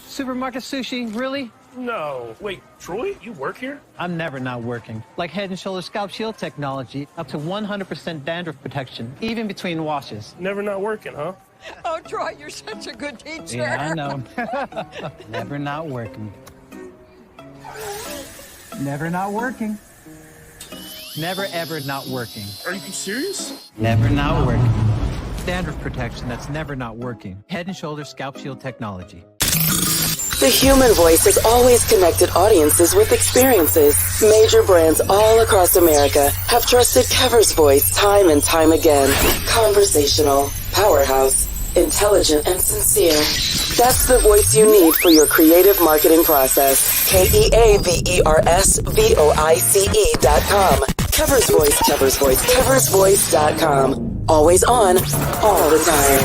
Supermarket sushi, really? No. Wait, Troy, you work here? I'm never not working. Like Head & Shoulders Scalp Shield technology, up to 100% dandruff protection, even between washes. Never not working, huh? Oh, Troy, you're such a good teacher. Yeah, I know. Never not working. Never not working. Never, ever not working. Are you serious? Never not working. Dandruff protection that's never not working. Head & Shoulders Scalp Shield technology. The human voice has always connected audiences with experiences. Major brands all across America have trusted Kever's voice time and time again. Conversational, powerhouse, intelligent, and sincere. That's the voice you need for your creative marketing process. KEAVERSVOICE.com. Kever's Voice, Kever's Voice, KeversVoice.com. Always on, all the time.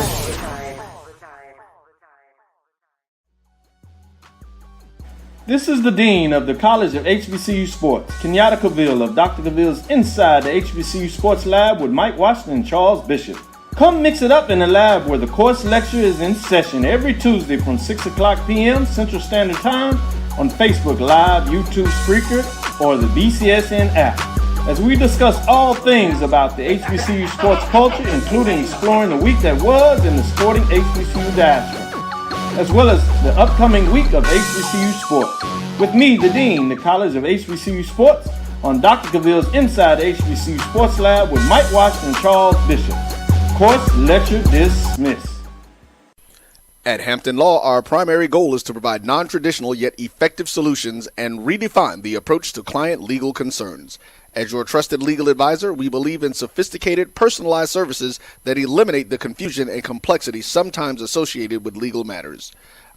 This is the Dean of the College of HBCU Sports, Kenyatta Cavill of Dr. Cavill's Inside the HBCU Sports Lab with Mike Washington and Charles Bishop. Come mix it up in the lab where the course lecture is in session every Tuesday from 6 o'clock p.m. Central Standard Time on Facebook Live, YouTube Spreaker, or the BCSN app, as we discuss all things about the HBCU sports culture, including exploring the week that was in the sporting HBCU diaspora, as well as the upcoming week of HBCU sports. With me, the Dean, the College of HBCU Sports, on Dr. Cavill's Inside the HBCU Sports Lab with Mike Washington and Charles Bishop. Course lecture dismissed. At Hampton Law, our primary goal is to provide non-traditional yet effective solutions and redefine the approach to client legal concerns. As your trusted legal advisor, we believe in sophisticated, personalized services that eliminate the confusion and complexity sometimes associated with legal matters.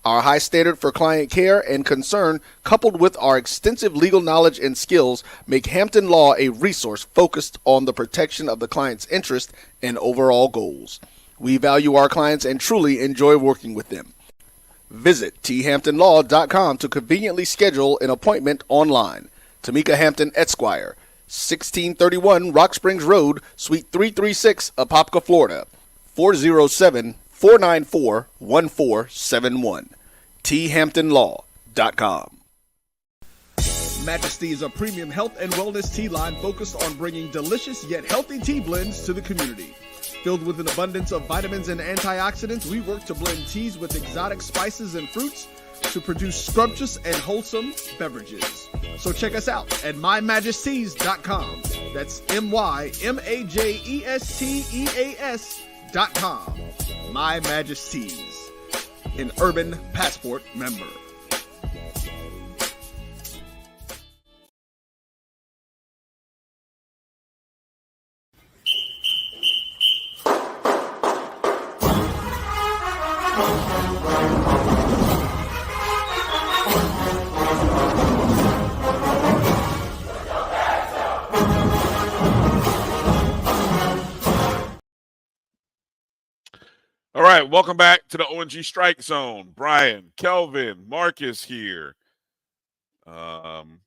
Our high standard for client care and concern, coupled with our extensive legal knowledge and skills, make Hampton Law a resource focused on the protection of the client's interest and overall goals. We value our clients and truly enjoy working with them. Visit thamptonlaw.com to conveniently schedule an appointment online. Tamika Hampton Esquire, 1631 Rock Springs Road, Suite 336, Apopka, Florida, 407-494-1471. thamptonlaw.com. Majesty is a premium health and wellness tea line focused on bringing delicious yet healthy tea blends to the community. Filled with an abundance of vitamins and antioxidants, we work to blend teas with exotic spices and fruits to produce scrumptious and wholesome beverages. So check us out at mymajesties.com. That's MyMajesties.com. My Majesties, an Urban Passport member. All right, welcome back to the ONG Strike Zone. Bryan, Kelvin, Marcus here. Want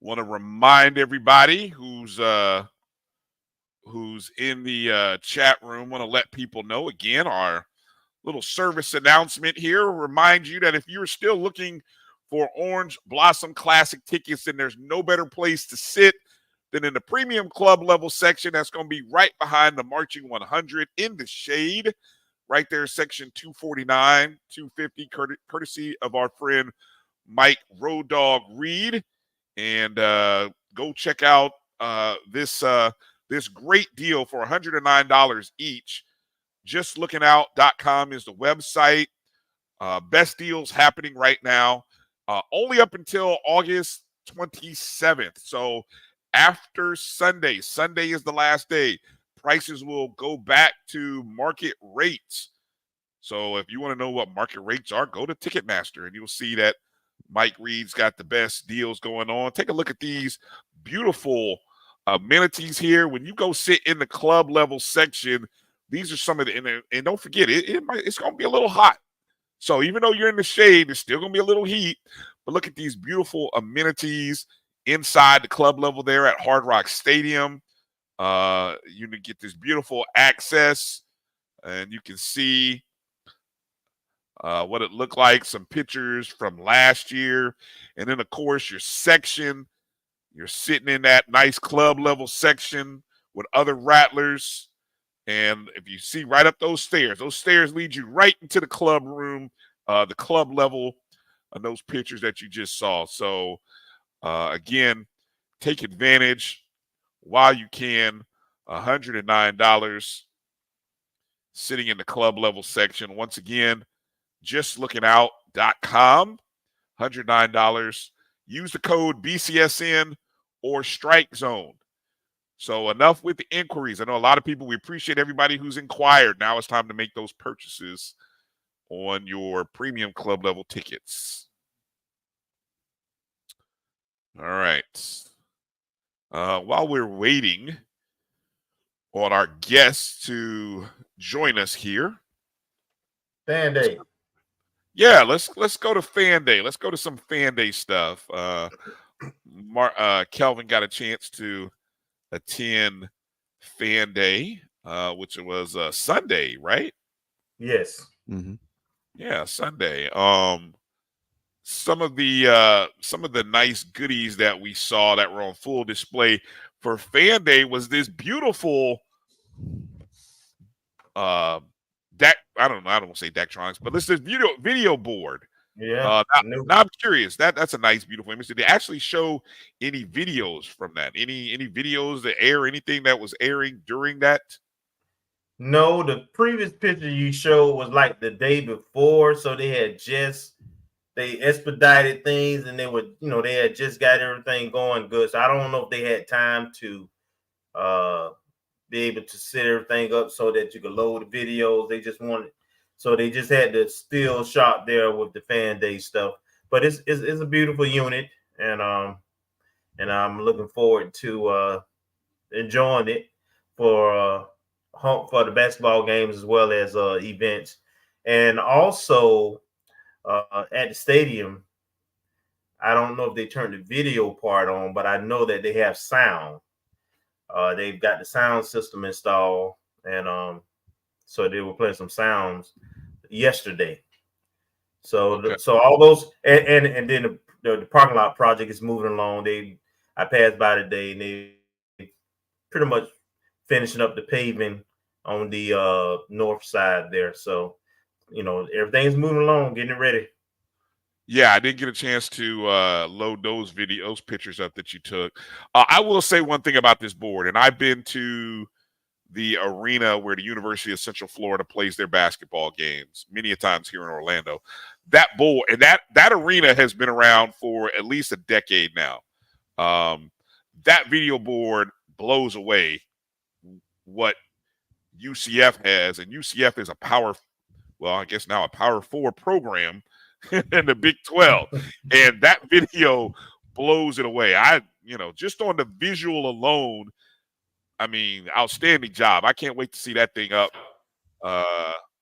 to remind everybody who's in the chat room, want to let people know again our little service announcement here. Remind you that if you're still looking for Orange Blossom Classic tickets, then there's no better place to sit than in the premium club level section. That's going to be right behind the Marching 100 in the shade. Right there, section 249, 250, courtesy of our friend Mike Road Dog Reed. And go check out this great deal for $109 each. JustLookingOut.com is the website. Best deals happening right now, only up until August 27th. So after Sunday is the last day. Prices will go back to market rates. So if you want to know what market rates are, go to Ticketmaster and you'll see that Mike Reed's got the best deals going on. Take a look at these beautiful amenities here. When you go sit in the club level section, these are some of the, and don't forget, it's going to be a little hot. So even though you're in the shade, it's still going to be a little heat. But look at these beautiful amenities inside the club level there at Hard Rock Stadium. You can get this beautiful access, and you can see what it looked like, some pictures from last year. And then, of course, your section, you're sitting in that nice club level section with other rattlers. And if you see right up those stairs lead you right into the club room, the club level, and those pictures that you just saw. So, again, take advantage while you can. $109 sitting in the club level section. Once again, justlookingout.com. $109. Use the code BCSN or StrikeZone. So enough with the inquiries. I know a lot of people, we appreciate everybody who's inquired. Now it's time to make those purchases. on your premium club level tickets. All right. While we're waiting on our guests to join us here, Fan Day. Yeah, let's go to Fan Day. Let's go to some Fan Day stuff. Kelvin got a chance to attend Fan Day, which was Sunday, right? Yes. Mm-hmm. Yeah, Sunday. Some of the nice goodies that we saw that were on full display for Fan Day was this beautiful I don't want to say Daktronics, but let's just video board. Yeah. Now I'm curious. That's a nice, beautiful image. Did they actually show any videos from that? Any videos that air anything that was airing during that? No, the previous picture you showed was like the day before, so they expedited things, and they had just got everything going good. So I don't know if they had time to be able to set everything up so that you could load the videos. They just had the still shot there with the Fan Day stuff. But it's a beautiful unit, and I'm looking forward to enjoying it for the basketball games as well as events. And also at the stadium, I don't know if they turned the video part on, but I know that they have sound. They've got the sound system installed, and so they were playing some sounds yesterday. So so all those and then the parking lot project is moving along. I passed by today, and they pretty much finishing up the paving on the north side there. So everything's moving along, getting it ready. Yeah, I didn't get a chance to load those pictures up that you took. I will say one thing about this board, and I've been to the arena where the University of Central Florida plays their basketball games many a times here in Orlando. That board and that arena has been around for at least a decade now. That video board blows away what UCF has, and UCF is a Power 4 program in the Big 12, and that video blows it away. Just on the visual alone, I mean, outstanding job. I can't wait to see that thing up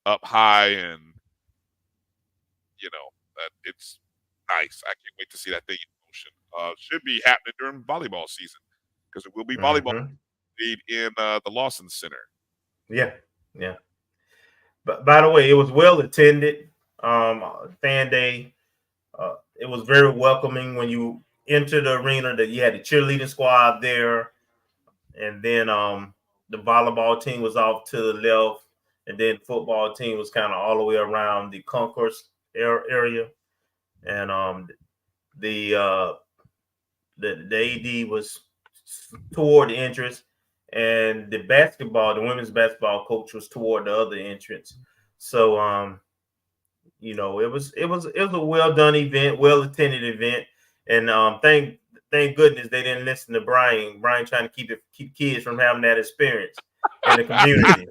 high, and it's nice. I can't wait to see that thing in motion. Should be happening during volleyball season, because it will be volleyball in the Lawson Center. Yeah. But by the way, it was well attended. Fan Day. It was very welcoming when you entered the arena. That you had the cheerleading squad there, and then the volleyball team was off to the left, and then football team was kind of all the way around the concourse area, and the AD was toward the entrance, and the women's basketball coach was toward the other entrance. So it was a well done event, well attended event, and thank goodness they didn't listen to Bryan. Bryan trying to keep kids from having that experience in the community.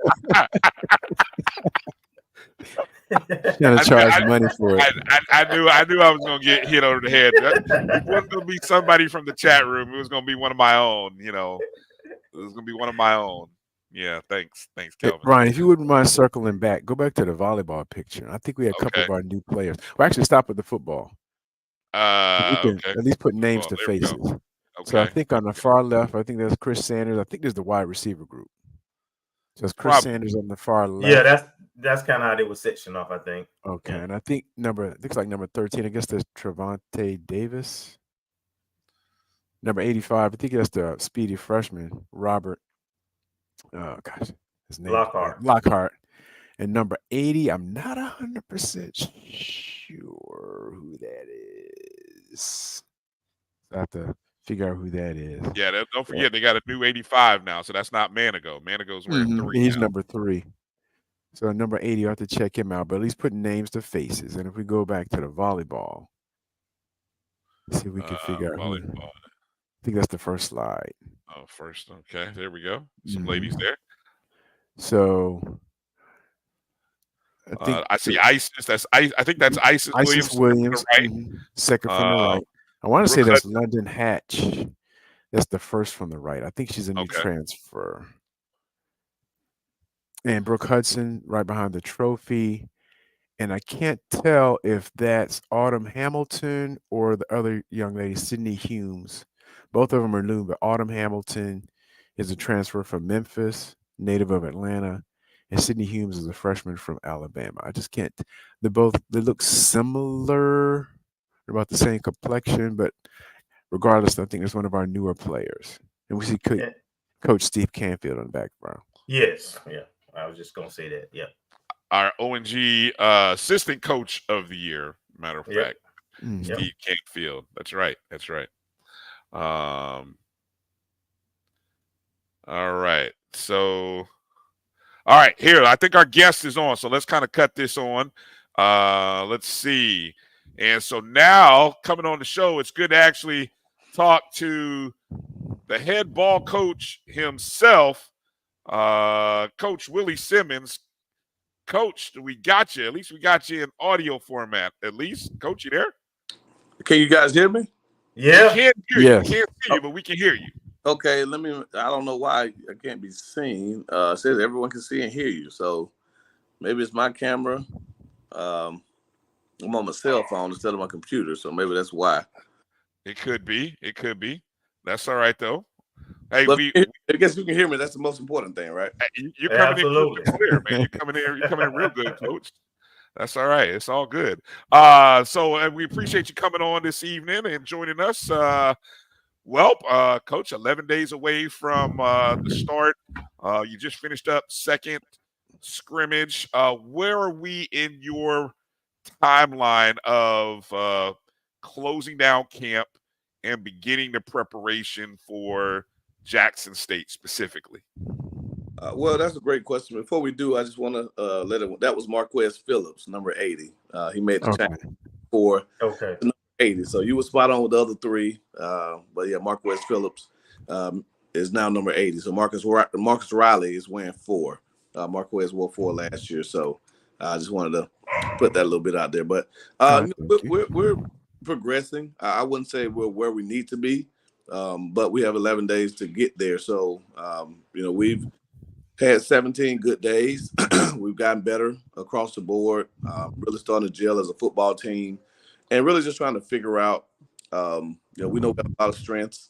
Trying to charge money for it. I knew I was going to get hit over the head. It wasn't going to be somebody from the chat room. It was going to be one of my own. It was going to be one of my own. Yeah, thanks, Kelvin. Hey, Bryan, if you wouldn't mind circling back, go back to the volleyball picture. I think we had a couple of our new players. Well, actually, stop with the football. We can at least put names to faces. Okay. So I think on the far left, I think that's Chris Sanders. I think there's the wide receiver group. So it's Chris Sanders on the far left. Yeah, that's kind of how they were sectioned off, I think. Okay, and I think looks like number 13. I guess there's Trevante Davis. Number 85. I think that's the speedy freshman, Robert. Oh gosh, his name Lockhart. And number 80, I'm not 100% sure who that is. I have to figure out who that is. Yeah, don't forget they got a new 85 now, so that's not Manigo. Manigo's wearing 3. He's number 3. So number 80, I have to check him out, but at least put names to faces. And if we go back to the volleyball, let's see if we can figure out volleyball. I think that's the first slide. Oh, first. Okay, there we go. Some ladies there. So I see Isis. I think that's Isis Williams. Right. Second from the right. I want to say that's London Hatch. That's the first from the right. I think she's a new transfer. And Brooke Hudson right behind the trophy. And I can't tell if that's Autumn Hamilton or the other young lady, Sydney Humes. Both of them are new, but Autumn Hamilton is a transfer from Memphis, native of Atlanta. And Sydney Humes is a freshman from Alabama. I just can't. They look similar. They're about the same complexion, but regardless, I think it's one of our newer players. And we see Coach Steve Canfield in the background. Yes. Yeah. I was just going to say that. Yeah. Our ONG assistant coach of the year, matter of fact, Steve Canfield. That's right. All right. So, all right, here, I think our guest is on. So let's kind of cut this on. Let's see. And so now coming on the show, it's good to actually talk to the head ball coach himself, Coach Willie Simmons. Coach, we got you. At least we got you in audio format. At least, Coach, you there? Can you guys hear me? Yeah. We can't hear you. We can't see you, but we can hear you. Okay, I don't know why I can't be seen. It says everyone can see and hear you. So maybe it's my camera. I'm on my cell phone instead of my computer, so maybe that's why. It could be. That's all right, though. Hey, I guess you can hear me. That's the most important thing, right? You're coming in clear, man. You're coming in real good, Coach. That's all right. It's all good. So we appreciate you coming on this evening and joining us. Coach, 11 days away from the start. You just finished up second scrimmage. Where are we in your timeline of closing down camp and beginning the preparation for Jackson State specifically? Well, that's a great question. Before we do, I just want to that was Marquez Phillips, number 80. He made the change for number 80. So you were spot on with the other three. But yeah, Marquez Phillips is now number 80. So Marcus Riley is wearing 4. Marquez wore 4 last year. So I just wanted to put that a little bit out there. But we're progressing. I wouldn't say we're where we need to be. But we have 11 days to get there. So, we've had 17 good days. We've gotten better across the board, really starting to gel as a football team and really just trying to figure out, we know we have a lot of strengths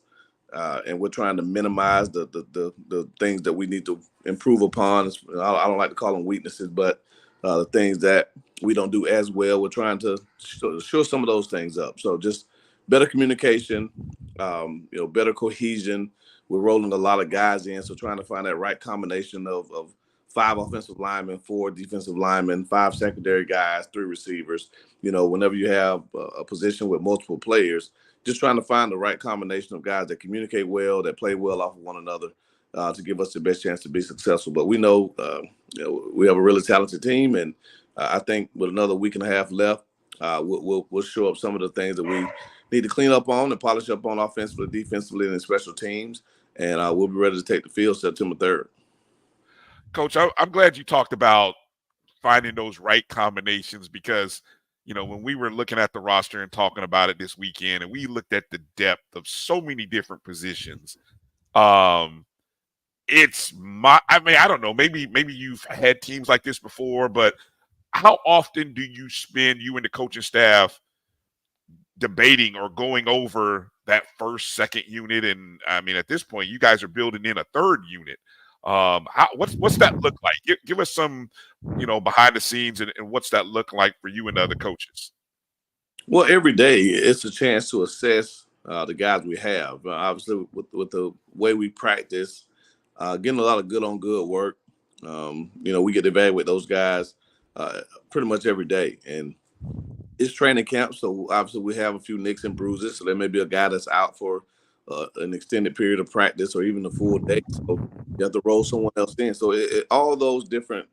and we're trying to minimize the things that we need to improve upon. I don't like to call them weaknesses, but the things that we don't do as well, we're trying to shore some of those things up. So just better communication, better cohesion. We're rolling a lot of guys in, so trying to find that right combination of 5 offensive linemen, 4 defensive linemen, 5 secondary guys, 3 receivers. Whenever you have a position with multiple players, just trying to find the right combination of guys that communicate well, that play well off of one another, to give us the best chance to be successful. But we know, we have a really talented team, and I think with another week and a half left, we'll show up some of the things that we need to clean up on and polish up on offensively, defensively, and in special teams. And we'll be ready to take the field September 3rd. Coach, I'm glad you talked about finding those right combinations because, when we were looking at the roster and talking about it this weekend and we looked at the depth of so many different positions, I don't know, maybe you've had teams like this before, but how often do you spend, you and the coaching staff, debating or going over that first, second unit? And at this point, you guys are building in a third unit. What's that look like? Give us some, behind the scenes and what's that look like for you and the other coaches? Well, every day it's a chance to assess the guys we have. Obviously, with the way we practice, getting a lot of good on good work. We get to evaluate those guys pretty much every day. And it's training camp, so obviously we have a few nicks and bruises. So there may be a guy that's out for an extended period of practice or even a full day. So you have to roll someone else in. So all those different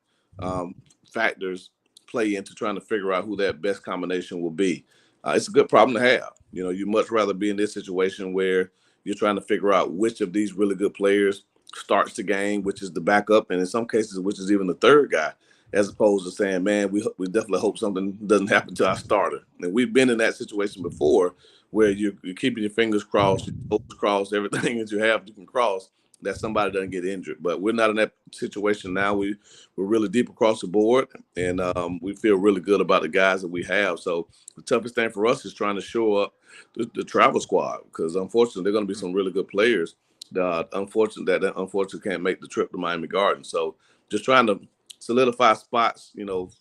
factors play into trying to figure out who that best combination will be. It's a good problem to have. You'd much rather be in this situation where you're trying to figure out which of these really good players starts the game, which is the backup, and in some cases, which is even the third guy. as opposed to saying, man, we definitely hope something doesn't happen to our starter. And we've been in that situation before where you're keeping your fingers crossed, your toes crossed, everything that you have you can cross, that somebody doesn't get injured. But we're not in that situation now. We're really deep across the board, and we feel really good about the guys that we have. So the toughest thing for us is trying to show up the travel squad, because unfortunately there are going to be some really good players that unfortunately can't make the trip to Miami Gardens. So just trying to solidify spots,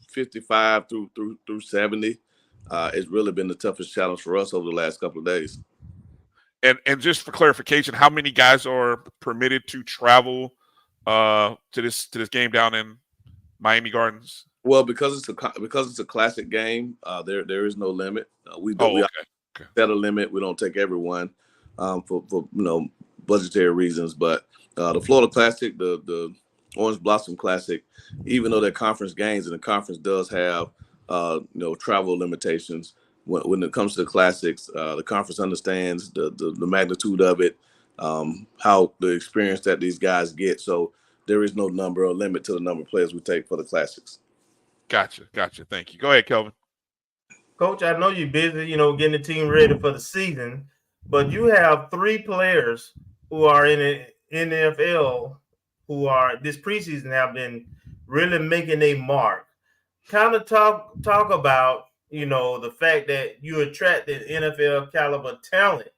55 through 70. It's really been the toughest challenge for us over the last couple of days. And just for clarification, how many guys are permitted to travel to this game down in Miami Gardens? Well, because it's a classic game, there is no limit. We set a limit. We don't take everyone for budgetary reasons. But the Florida Classic, the Orange Blossom Classic, even though they're conference games and the conference does have travel limitations, when it comes to the classics, the conference understands the magnitude of it, how the experience that these guys get. So there is no number or limit to the number of players we take for the classics. Gotcha. Thank you. Go ahead, Kelvin. Coach, I know you're busy, getting the team ready for the season, but you have 3 players who are in the NFL who are this preseason have been really making a mark. Kind of talk about, the fact that you attracted NFL caliber talent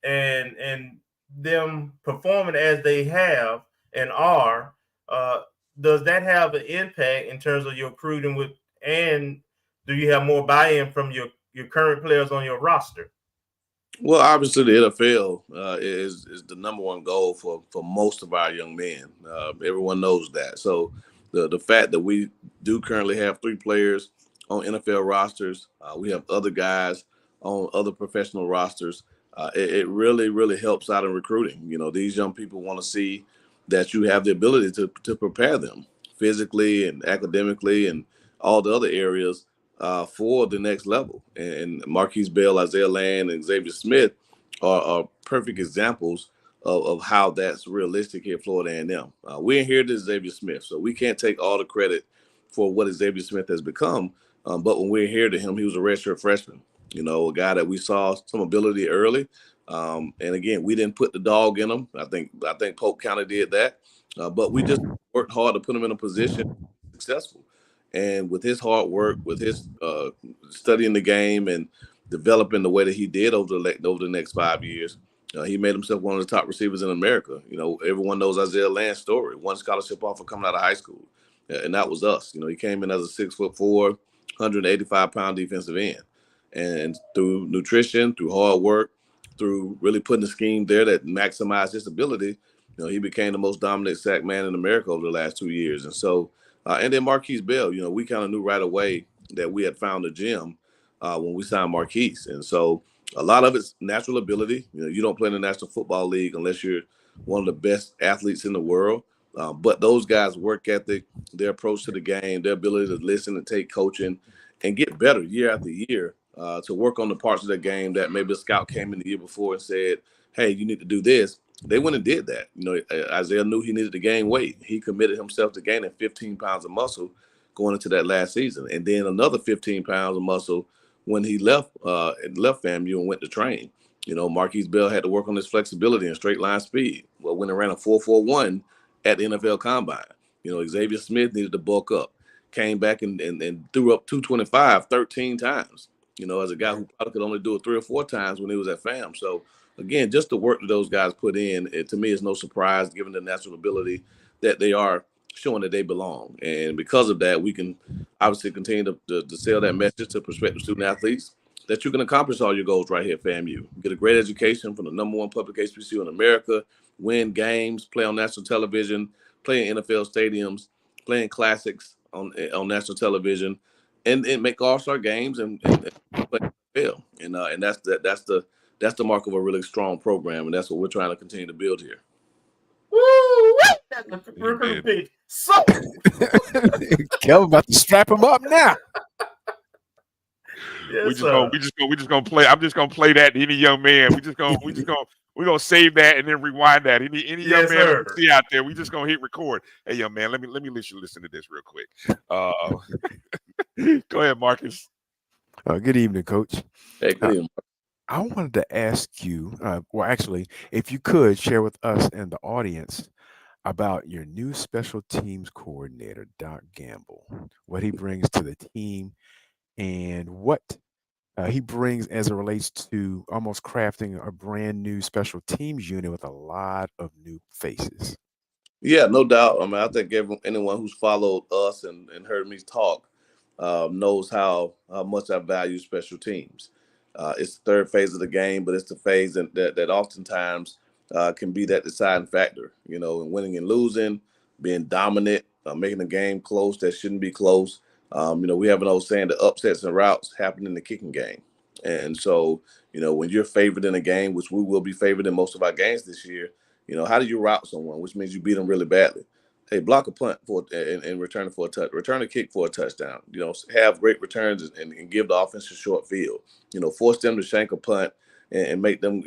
and them performing as they have and are. Does that have an impact in terms of your recruiting and do you have more buy-in from your current players on your roster? Well, obviously the NFL is the number one goal for most of our young men. Everyone knows that. So the fact that we do currently have 3 players on NFL rosters, we have other guys on other professional rosters. It really, really helps out in recruiting. These young people want to see that you have the ability to prepare them physically and academically and all the other areas for the next level. And Marquise Bell, Isaiah Land, and Xavier Smith are perfect examples of how that's realistic here at Florida A&M. We inherited Xavier Smith, so we can't take all the credit for what Xavier Smith has become. But when we inherited him, he was a redshirt freshman, a guy that we saw some ability early. And again, we didn't put the dog in him. I think Polk County did that. But we just worked hard to put him in a position to be successful. And with his hard work, with his studying the game and developing the way that he did over the next 5 years, he made himself one of the top receivers in America. Everyone knows Isaiah Land's story. One scholarship offer coming out of high school, and that was us. He came in as a 6'4", 185-pound defensive end, and through nutrition, through hard work, through really putting a scheme there that maximized his ability, he became the most dominant sack man in America over the last 2 years. And so, and then Marquise Bell, we kind of knew right away that we had found a gem when we signed Marquise. And so a lot of it's natural ability. You don't play in the National Football League unless you're one of the best athletes in the world. But those guys' work ethic, their approach to the game, their ability to listen and take coaching and get better year after year to work on the parts of the game that maybe a scout came in the year before and said, hey, you need to do this. They went and did that. Isaiah knew he needed to gain weight. He committed himself to gaining 15 pounds of muscle going into that last season. And then another 15 pounds of muscle when he left FAMU and went to train. Marquise Bell had to work on his flexibility and straight line speed. Well, when he ran a 4.41 at the NFL Combine, Xavier Smith needed to bulk up, came back and threw up 225 13 times, as a guy who probably could only do it 3 or 4 times when he was at FAM. So, again, just the work that those guys put in, to me, is no surprise given the natural ability that they are showing that they belong. And because of that, we can obviously continue to sell that message to prospective student athletes that you can accomplish all your goals right here at FAMU. Get a great education from the #1 public HBCU in America, win games, play on national television, play in NFL stadiums, play in classics on national television, and make all-star games and play NFL. And that's the mark of a really strong program, and that's what we're trying to continue to build here. Woo! That's the recruit pitch. So Kelvin about to strap him up now. Yes, we just gonna play. I'm just gonna play that to any young man. We just gonna gonna save that and then rewind that. Any young Yes, man sir. we see out there, we just gonna hit record. Hey, young man, let me let you listen to this real quick. Go ahead, Marcus. Good evening, Coach. Hey, good evening. I wanted to ask you, well, actually, if you could share with us and the audience about your new special teams coordinator, Doc Gamble, what he brings to the team, and what he brings as it relates to almost crafting a brand new special teams unit with a lot of new faces. Yeah, no doubt. I mean, I think anyone who's followed us and heard me talk knows how much I value special teams. It's the third phase of the game, but it's the phase that oftentimes can be that deciding factor, in winning and losing, being dominant, making the game close that shouldn't be close. We have an old saying that upsets and routes happen in the kicking game. And so, when you're favored in a game, which we will be favored in most of our games this year, how do you route someone, which means you beat them really badly? Hey, block a punt and return it for a touch, return a kick for a touchdown. Have great returns and give the offense a short field. Force them to shank a punt and make them,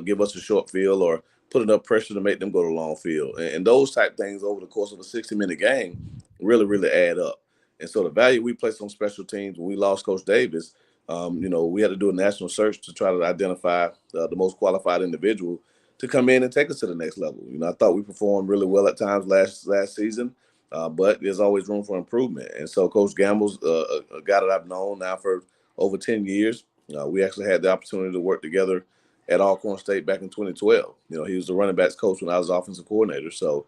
give us a short field or put enough pressure to make them go to long field. And those type things over the course of a 60-minute game really, really add up. And so the value we place on special teams when we lost Coach Davis, we had to do a national search to try to identify the most qualified individual to come in and take us to the next level. I thought we performed really well at times last season, but there's always room for improvement. And so Coach Gamble's a guy that I've known now for over 10 years. We actually had the opportunity to work together at Alcorn State back in 2012. He was the running backs coach when I was offensive coordinator. So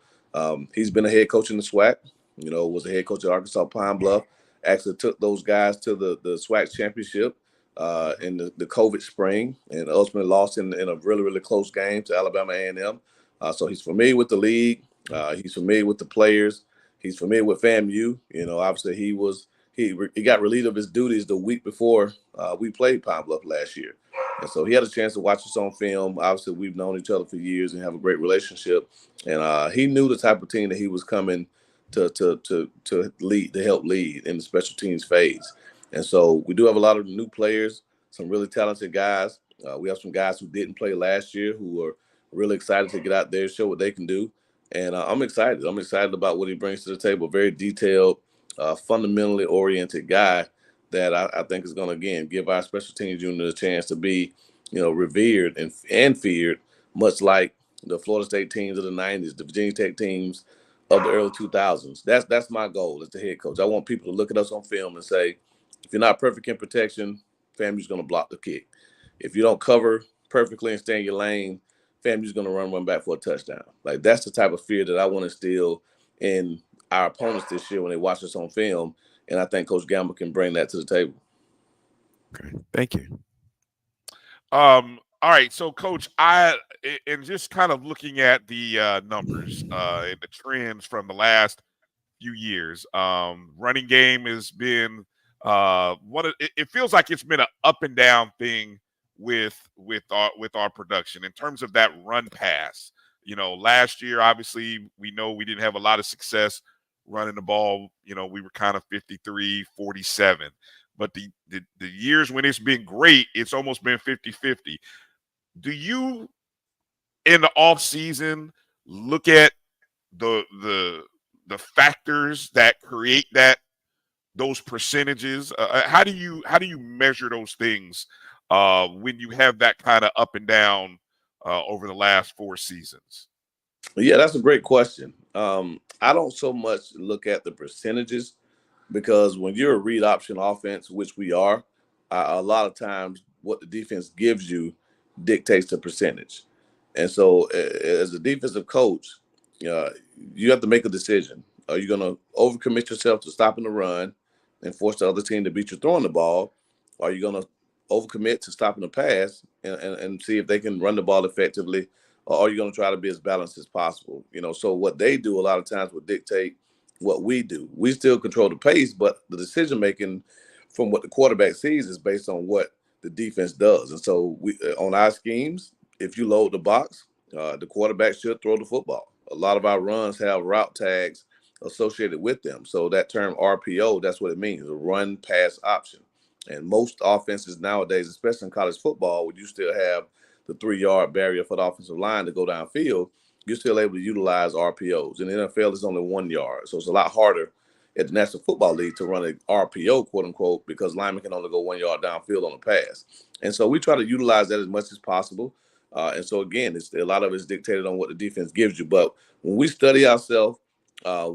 he's been a head coach in the SWAC, was a head coach at Arkansas Pine Bluff, actually took those guys to the SWAC championship in the COVID spring, and ultimately lost in a really, really close game to Alabama A&M. So he's familiar with the league. He's familiar with the players. He's familiar with FAMU. Obviously he got relieved of his duties the week before we played Pine Bluff last year. And so he had a chance to watch us on film. Obviously, we've known each other for years and have a great relationship. And he knew the type of team that he was coming to lead, to help lead in the special teams phase. And so we do have a lot of new players, some really talented guys. We have some guys who didn't play last year who are really excited to get out there and show what they can do. And I'm excited. I'm excited about what he brings to the table. Very detailed, fundamentally oriented guy that I think is going to, again, give our special teams unit a chance to be, revered and feared, much like the Florida State teams of the 90s, the Virginia Tech teams of the early 2000s. That's my goal as the head coach. I want people to look at us on film and say, if you're not perfect in protection, FAMU's going to block the kick. If you don't cover perfectly and stay in your lane, FAMU's going to run back for a touchdown. Like, that's the type of fear that I want to instill in our opponents this year when they watch us on film. And I think Coach Gamble can bring that to the table. Okay, thank you. All right, so Coach, and just kind of looking at the numbers and the trends from the last few years, running game has been it feels like it's been an up and down thing with our production in terms of that run pass. Last year, obviously, we know we didn't have a lot of success running the ball. We were kind of 53-47. But the years when it's been great, it's almost been 50-50. Do you, in the off season, look at the factors that create those percentages? How do you measure those things when you have that kind of up and down over the last 4 seasons? Yeah, that's a great question. I don't so much look at the percentages, because when you're a read option offense, which we are, a lot of times what the defense gives you dictates the percentage. And so as a defensive coach, you have to make a decision. Are you going to overcommit yourself to stopping the run and force the other team to beat you throwing the ball? Or are you going to overcommit to stopping the pass and see if they can run the ball effectively? Or are you going to try to be as balanced as possible? So what they do a lot of times will dictate what we do. We still control the pace, but the decision-making from what the quarterback sees is based on what the defense does. And so we, on our schemes, if you load the box, the quarterback should throw the football. A lot of our runs have route tags associated with them. So that term RPO, that's what it means, a run pass option. And most offenses nowadays, especially in college football, where you still have the 3-yard barrier for the offensive line to go downfield, you're still able to utilize RPOs. In the NFL, it's only 1 yard. So it's a lot harder at the National Football League to run an RPO, quote unquote, because linemen can only go 1 yard downfield on a pass. And so we try to utilize that as much as possible. And so, again, a lot of it's dictated on what the defense gives you. But when we study ourselves,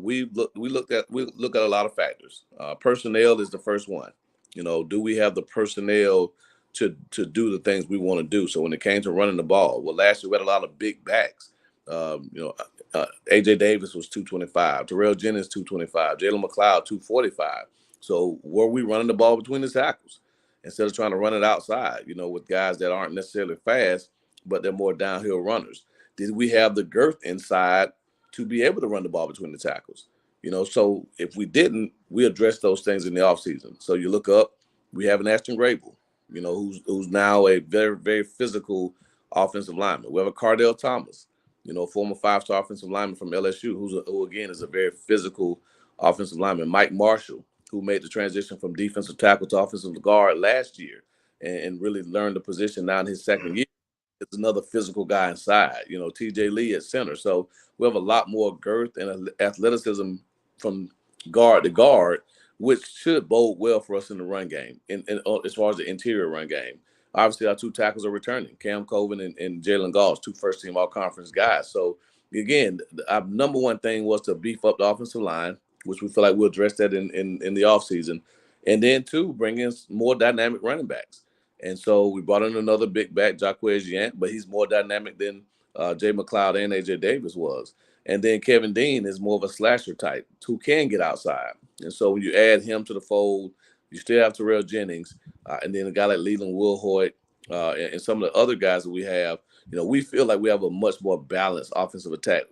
we look at a lot of factors. Personnel is the first one. Do we have the personnel to do the things we want to do? So when it came to running the ball, well, last year we had a lot of big backs. AJ Davis was 225, Terrell Jennings 225, Jalen McLeod 245. So were we running the ball between the tackles instead of trying to run it outside? With guys that aren't necessarily fast, but they're more downhill runners. Did we have the girth inside to be able to run the ball between the tackles? So if we didn't, we addressed those things in the offseason. So you look up, we have an Ashton Grable, who's now a very, very physical offensive lineman. We have a Cardell Thomas, former 5-star offensive lineman from LSU, who again is a very physical offensive lineman. Mike Marshall, who made the transition from defensive tackle to offensive guard last year and really learned the position now in his second year. It's another physical guy inside, TJ Lee at center. So we have a lot more girth and athleticism from guard to guard, which should bode well for us in the run game and as far as the interior run game. Obviously, our 2 tackles are returning, Cam Colvin and Jalen Goss, 2 first-team all-conference guys. So, again, our number one thing was to beef up the offensive line, which we feel like we'll address that in the offseason. And then, 2, bring in more dynamic running backs. And so we brought in another big back, Jaquez Yant, but he's more dynamic than Jay McLeod and AJ Davis was. And then Kevin Dean is more of a slasher type who can get outside. And so when you add him to the fold, you still have Terrell Jennings, and then a guy like Leland Wilhoit, and some of the other guys that we have. We feel like we have a much more balanced offensive attack.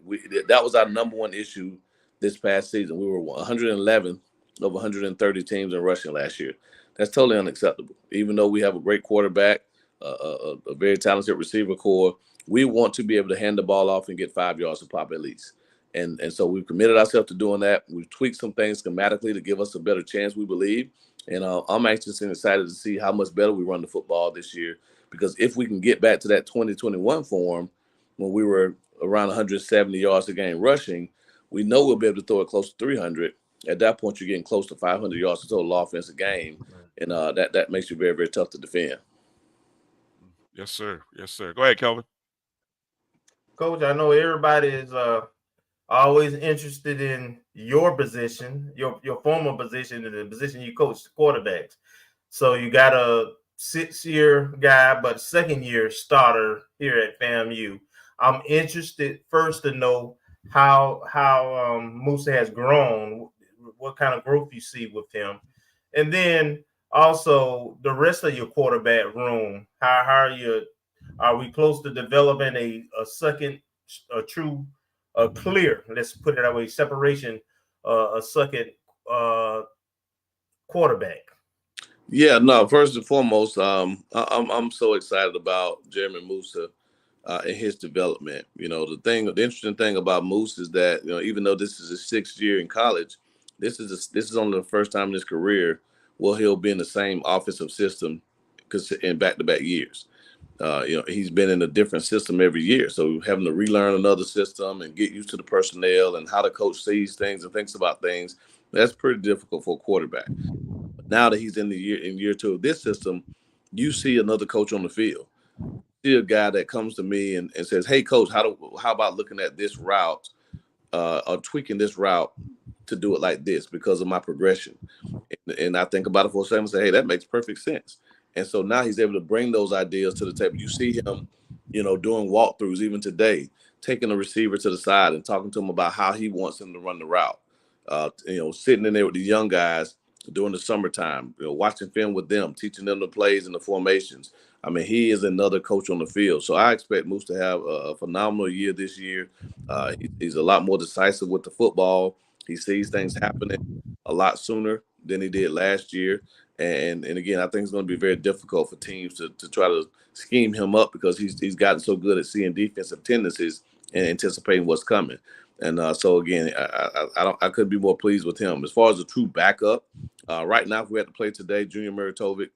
That was our number one issue this past season. We were 111 of 130 teams in rushing last year. That's totally unacceptable. Even though we have a great quarterback, a very talented receiver core, we want to be able to hand the ball off and get 5 yards a pop at least. And so we've committed ourselves to doing that. We've tweaked some things schematically to give us a better chance, we believe. And I'm anxious and excited to see how much better we run the football this year. Because if we can get back to that 2021 form when we were around 170 yards a game rushing, we know we'll be able to throw it close to 300. At that point, you're getting close to 500 yards of total offense a game. And that makes you very, very tough to defend. Yes, sir. Yes, sir. Go ahead, Kelvin. Coach, I know everybody is always interested in your position, your former position, and the position you coach, quarterbacks. So you got a 6-year guy, but 2nd-year starter here at FAMU. I'm interested first to know how Musa has grown, what kind of growth you see with him, and then also the rest of your quarterback room. How are we close to developing a true clear, let's put it that way, separation, a second quarterback? Yeah, no, first and foremost, I'm so excited about Jeremy Musa and his development. The interesting thing about Moose is that, even though this is his 6th year in college, this is only the first time in his career where he'll be in the same offensive system in back-to-back years. He's been in a different system every year. So having to relearn another system and get used to the personnel and how the coach sees things and thinks about things, that's pretty difficult for a quarterback. But now that he's in year 2 of this system, you see another coach on the field. You see a guy that comes to me and says, "Hey, coach, how about looking at this route or tweaking this route to do it like this because of my progression?" And I think about it for a second and say, "Hey, that makes perfect sense." And so now he's able to bring those ideas to the table. You see him, doing walkthroughs even today, taking a receiver to the side and talking to him about how he wants him to run the route. Sitting in there with the young guys during the summertime, watching film with them, teaching them the plays and the formations. I mean, he is another coach on the field. So I expect Moose to have a phenomenal year this year. He's a lot more decisive with the football. He sees things happening a lot sooner than he did last year. And again, I think it's going to be very difficult for teams to try to scheme him up because he's gotten so good at seeing defensive tendencies and anticipating what's coming. And so again, I couldn't be more pleased with him. As far as a true backup, right now, if we had to play today, Junior Muratovic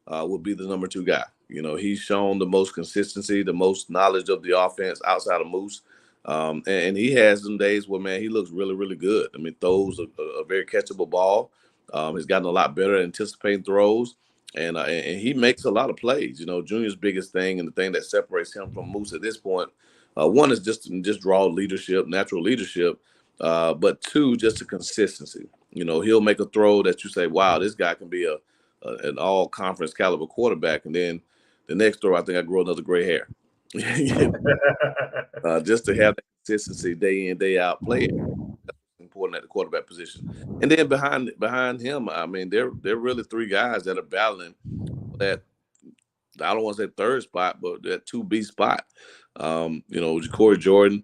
would be the number 2 guy. He's shown the most consistency, the most knowledge of the offense outside of Moose. And he has some days where, man, he looks really, really good. I mean, throws a very catchable ball. He's gotten a lot better at anticipating throws, and he makes a lot of plays. Junior's biggest thing and the thing that separates him from Moose at this point, one is just raw leadership, natural leadership, but 2, just the consistency. He'll make a throw that you say, wow, this guy can be an all-conference caliber quarterback, and then the next throw, I think I grow another gray hair. Just to have that consistency day in, day out playing. That's important at the quarterback position. And then behind him, I mean, they're really 3 guys that are battling that, I don't want to say 3rd spot, but that 2B spot. Corey Jordan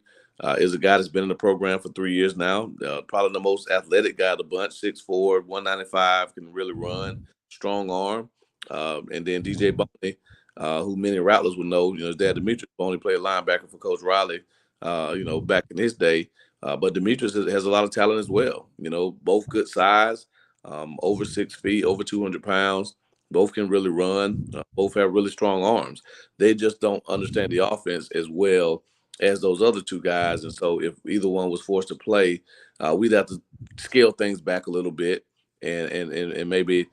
is a guy that's been in the program for 3 years now. Probably the most athletic guy of the bunch, 6'4", 195, can really run, strong arm. And then DJ Boney, who many Rattlers will know, his dad Demetrius Boney played linebacker for Coach Riley, back in his day. But Demetrius has a lot of talent as well. Both good size, over 6 feet, over 200 pounds. Both can really run. Both have really strong arms. They just don't understand the offense as well as those other 2 guys. And so if either one was forced to play, we'd have to scale things back a little bit and maybe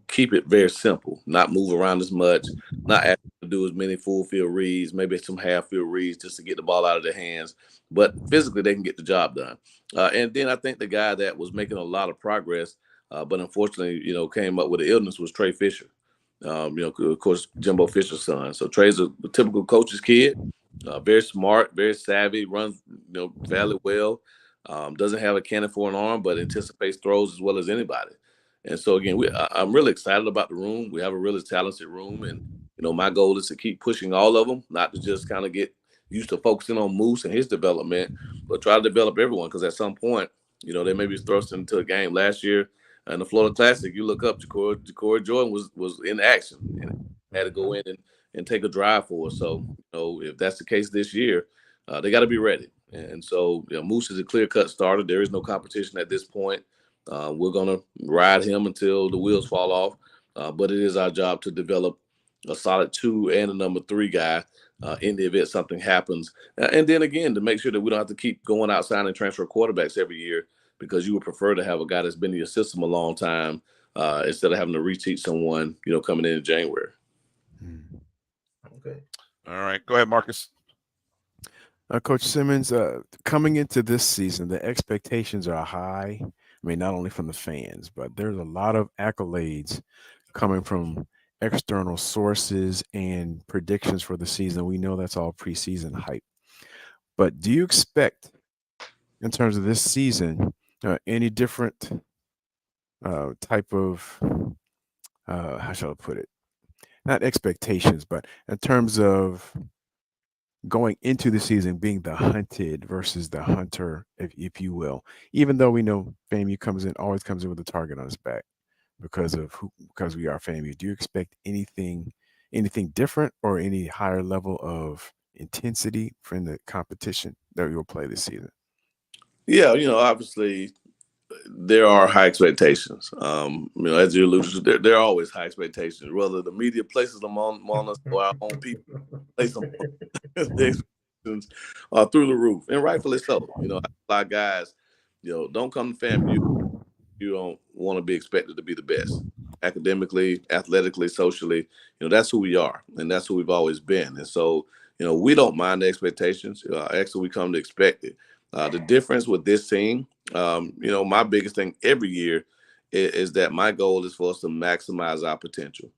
keep it very simple, not move around as much, not ask them to do as many full field reads, maybe some half field reads just to get the ball out of their hands. But physically, they can get the job done. And then I think the guy that was making a lot of progress, but unfortunately, came up with an illness was Trey Fisher. Of course, Jimbo Fisher's son. So Trey's a typical coach's kid, very smart, very savvy, runs fairly well, doesn't have a cannon for an arm, but anticipates throws as well as anybody. And so, again, I'm really excited about the room. We have a really talented room. And, my goal is to keep pushing all of them, not to just kind of get used to focusing on Moose and his development, but try to develop everyone. Because at some point, they may be thrust into a game. Last year in the Florida Classic, you look up, Corey Jordan was in action and had to go in and take a drive for us. So, if that's the case this year, they got to be ready. And so, Moose is a clear-cut starter. There is no competition at this point. We're going to ride him until the wheels fall off. But it is our job to develop a solid 2 and a number 3 guy in the event something happens. And then, again, to make sure that we don't have to keep going outside and transfer quarterbacks every year, because you would prefer to have a guy that's been in your system a long time instead of having to reteach someone, coming in January. Okay. All right. Go ahead, Marcus. Coach Simmons, coming into this season, the expectations are high. I mean, not only from the fans, but there's a lot of accolades coming from external sources and predictions for the season. We know that's all preseason hype. But do you expect, in terms of this season, any different type of, how shall I put it? Not expectations, but in terms of going into the season being the hunted versus the hunter, if you will, even though we know FAMU always comes in with a target on its back because we are FAMU. Do you expect anything different or any higher level of intensity from the competition that you'll play this season? Yeah, obviously there are high expectations. As you alluded to, there are always high expectations, whether the media places them on us or our own people place them on. The expectations are through the roof, and rightfully so. A lot of guys, don't come to FAMU. You don't want to be expected to be the best academically, athletically, socially. That's who we are, and that's who we've always been. And so, we don't mind the expectations. Actually, we come to expect it. The difference with this team, my biggest thing every year is that my goal is for us to maximize our potential.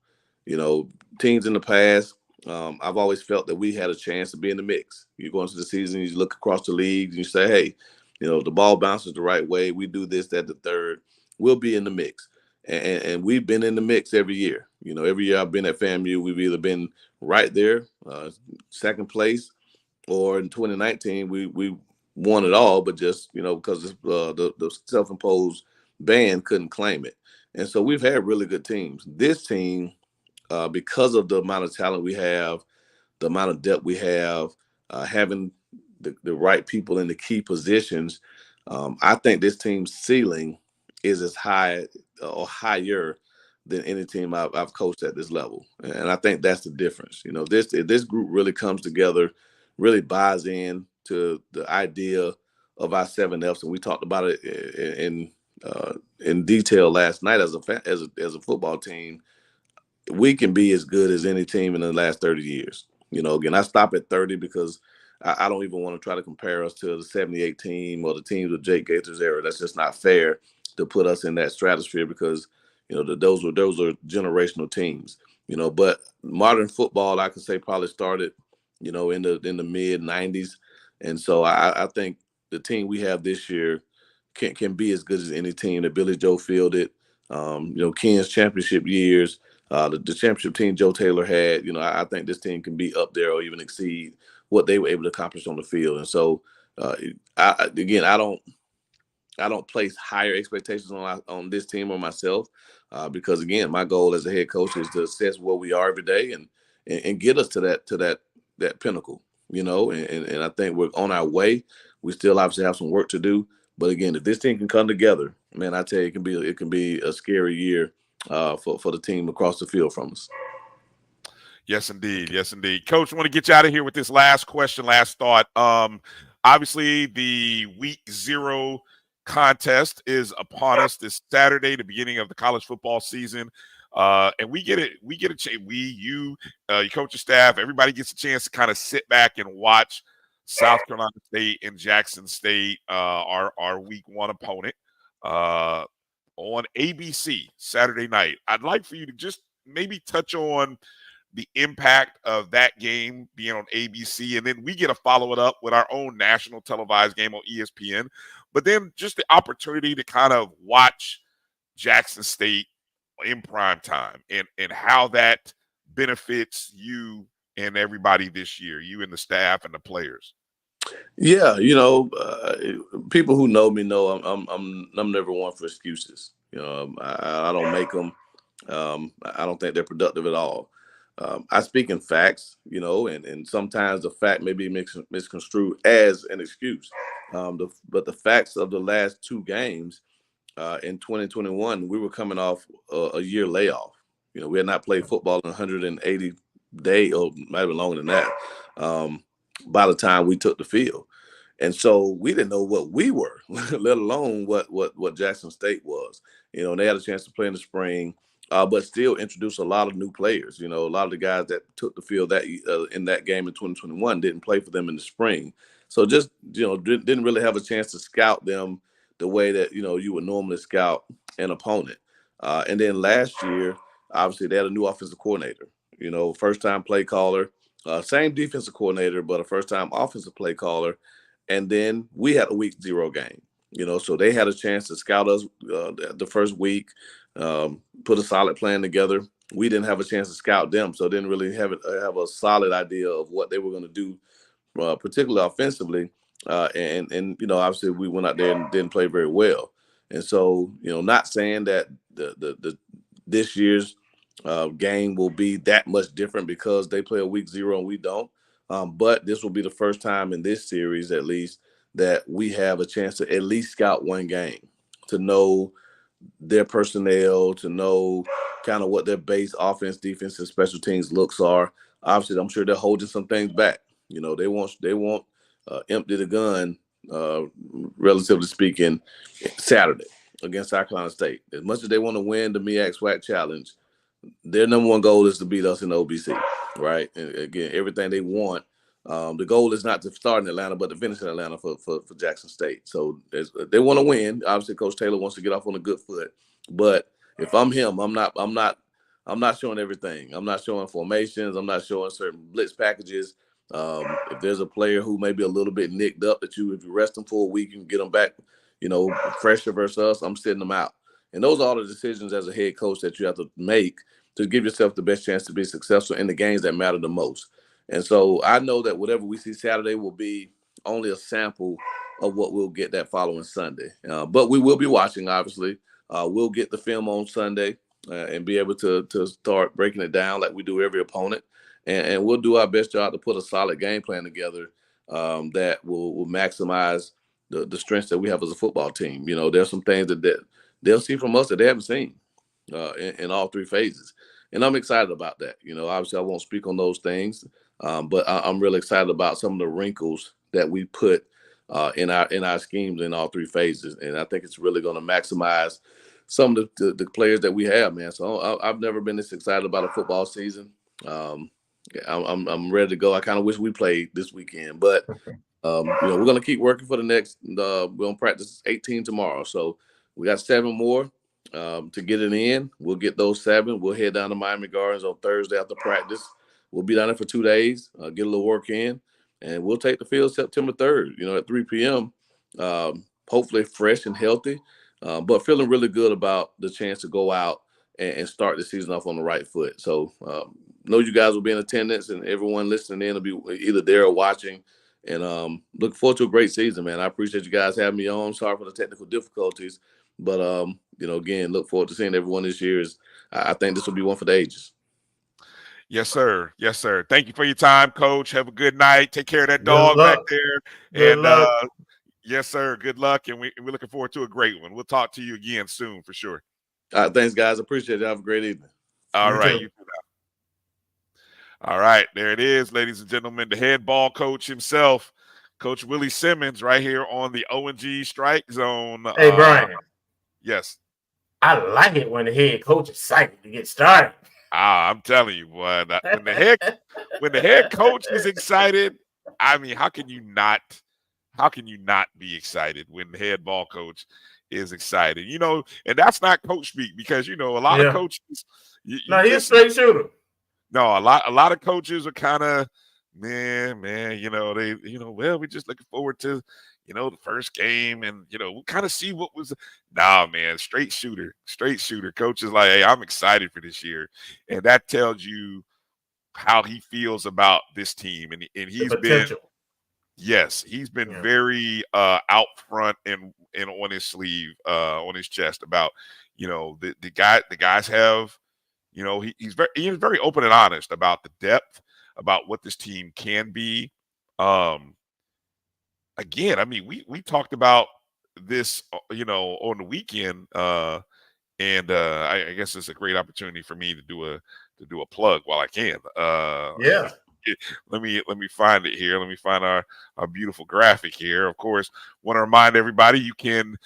Teams in the past, I've always felt that we had a chance to be in the mix. You go into the season, you look across the league, and you say, hey, the ball bounces the right way. We do this, that, the third. We'll be in the mix. And we've been in the mix every year. Every year I've been at FAMU, we've either been right there, second place, or in 2019, we won it all, but just, because the self-imposed ban couldn't claim it. And so we've had really good teams. This team, because of the amount of talent we have, the amount of depth we have, having the right people in the key positions, I think this team's ceiling is as high or higher than any team I've coached at this level. And I think that's the difference. You know, this group really comes together, really buys in to the idea of our 7 F's. And we talked about it in detail last night as a football team. We can be as good as any team in the last 30 years. You know, again, I stop at 30 because I don't even want to try to compare us to the 78 team or the teams of Jake Gaither's era. That's just not fair to put us in that stratosphere because, you know, those are generational teams, you know. But modern football, I could say, probably started, you know, in the mid 90s. And so I think the team we have this year can be as good as any team that Billy Joe fielded. You know, Ken's championship years, the championship team Joe Taylor had, you know, I think this team can be up there or even exceed what they were able to accomplish on the field. And so, I don't place higher expectations on this team or myself because, again, my goal as a head coach is to assess where we are every day and get us to that pinnacle, you know, and I think we're on our way. We still obviously have some work to do. But, again, if this team can come together, man, I tell you, it can be a scary year for the team across the field from us. Yes, indeed. Yes, indeed. Coach, I want to get you out of here with this last question, last thought. Obviously, the week 0 contest is upon us this Saturday, the beginning of the college football season. And we get a chance. You, your coaching staff, everybody gets a chance to kind of sit back and watch South Carolina State and Jackson State, our week 1 opponent, on ABC Saturday night. I'd like for you to just maybe touch on the impact of that game being on ABC, and then we get to follow it up with our own national televised game on ESPN. But then just the opportunity to kind of watch Jackson State in prime time and how that benefits you and everybody this year, you and the staff and the players. Yeah, you know, people who know me know I'm never one for excuses. You know, I don't make them. I don't think they're productive at all. I speak in facts, you know, and sometimes the fact may be misconstrued as an excuse. But the facts of the last 2 games in 2021, we were coming off a year layoff. You know, we had not played football in 180 days, or might have been longer than that, by the time we took the field. And so we didn't know what we were, let alone what Jackson State was. You know, and they had a chance to play in the spring. But still introduce a lot of new players. You know, a lot of the guys that took the field that in that game in 2021 didn't play for them in the spring. So just, you know, didn't really have a chance to scout them the way that, you know, you would normally scout an opponent. And then last year, obviously, they had a new offensive coordinator, you know, first-time play caller, same defensive coordinator, but a first-time offensive play caller. And then we had a week 0 game, you know, so they had a chance to scout us the first week, put a solid plan together. We didn't have a chance to scout them, so didn't really have a solid idea of what they were going to do, particularly offensively. And you know, obviously we went out there and didn't play very well. And so, you know, not saying that this year's game will be that much different because they play a week 0 and we don't. But this will be the first time in this series, at least, that we have a chance to at least scout one game, to know their personnel, to know kind of what their base offense, defense, and special teams looks are. Obviously, I'm sure they're holding some things back. You know, they won't empty the gun, relatively speaking, Saturday against South Carolina State. As much as they want to win the MEAC SWAC Challenge, their number one goal is to beat us in the OBC, right? And again, everything they want. The goal is not to start in Atlanta, but to finish in Atlanta for Jackson State. So they want to win. Obviously, Coach Taylor wants to get off on a good foot. But if I'm him, I'm not showing everything. I'm not showing formations. I'm not showing certain blitz packages. If there's a player who may be a little bit nicked up if you rest them for a week and get them back, you know, fresher versus us, I'm sitting them out. And those are all the decisions as a head coach that you have to make to give yourself the best chance to be successful in the games that matter the most. And so I know that whatever we see Saturday will be only a sample of what we'll get that following Sunday. But we will be watching, obviously. We'll get the film on Sunday and be able to start breaking it down like we do every opponent. And we'll do our best job to put a solid game plan together that will maximize the strengths that we have as a football team. You know, there's some things that they'll see from us that they haven't seen. in all three phases. And I'm excited about that. Obviously I won't speak on those things, but I'm really excited about some of the wrinkles that we put in our schemes in all three phases. And I think it's really going to maximize some of the players that we have, man. So I've never been this excited about a football season. I'm ready to go. I kind of wish we played this weekend, but we're going to keep working for the next. We're going to practice 18 tomorrow, so we got 7 more to get it in. We'll get those 7. We'll head down to Miami Gardens on Thursday after practice. We'll be down there for 2 days, get a little work in, and we'll take the field September 3rd. At 3 p.m. Hopefully fresh and healthy, but feeling really good about the chance to go out and start the season off on the right foot. So know you guys will be in attendance, and everyone listening in will be either there or watching. And look forward to a great season, man. I appreciate you guys having me on. Sorry for the technical difficulties, but again, look forward to seeing everyone this year. I think this will be one for the ages. Yes, sir. Yes, sir. Thank you for your time, Coach. Have a good night. Take care of that dog back there. Good luck. Yes, sir. Good luck, and we're looking forward to a great one. We'll talk to you again soon for sure. All right, thanks, guys. Appreciate it. Have a great evening. All right. You too now. All right, there it is, ladies and gentlemen. The head ball coach himself, Coach Willie Simmons, right here on the O&G Strike Zone. Hey, Bryan. Yes. I like it when the head coach is excited to get started. I'm telling you, boy, when the head coach is excited, I mean, how can you not be excited when the head ball coach is excited? And that's not coach speak, because a lot of coaches. He's a straight shooter. No, a lot of coaches are kind of man. Well, we're just looking forward to the first game, and we'll kind of see what was. Nah, man, straight shooter. Coach is like, hey, I'm excited for this year, and that tells you how he feels about this team, and he's been. Yes, he's been very out front and on his sleeve, on his chest about the guys have. He's very open and honest about the depth, about what this team can be. Again, I mean, we talked about this, on the weekend, and I guess it's a great opportunity for me to do a plug while I can. Let me find it here. Let me find our beautiful graphic here. Of course, want to remind everybody you can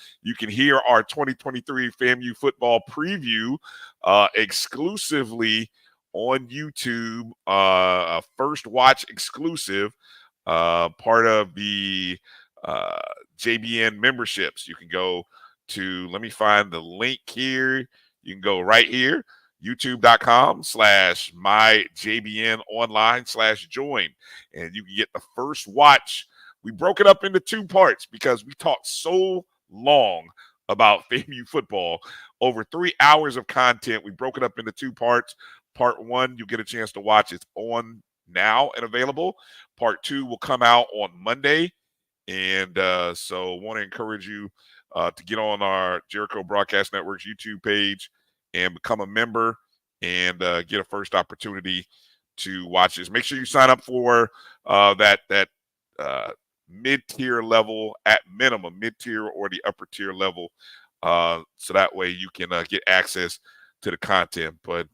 hear our 2023 FAMU football preview exclusively on YouTube, a first watch exclusive, part of the JBN memberships. You can go to, let me find the link here. You can go right here, youtube.com/myjbnonline/join, and you can get the first watch. We broke it up into 2 parts because we talked so long about FAMU football, over 3 hours of content. We broke it up into 2 parts. Part 1, you get a chance to watch. It's on now and available. Part 2 will come out on Monday, and so want to encourage you to get on our Jericho Broadcast Network's YouTube page and become a member and get a first opportunity to watch this. Make sure you sign up for that mid-tier level, at minimum, mid-tier or the upper-tier level, so that way you can get access to the content. But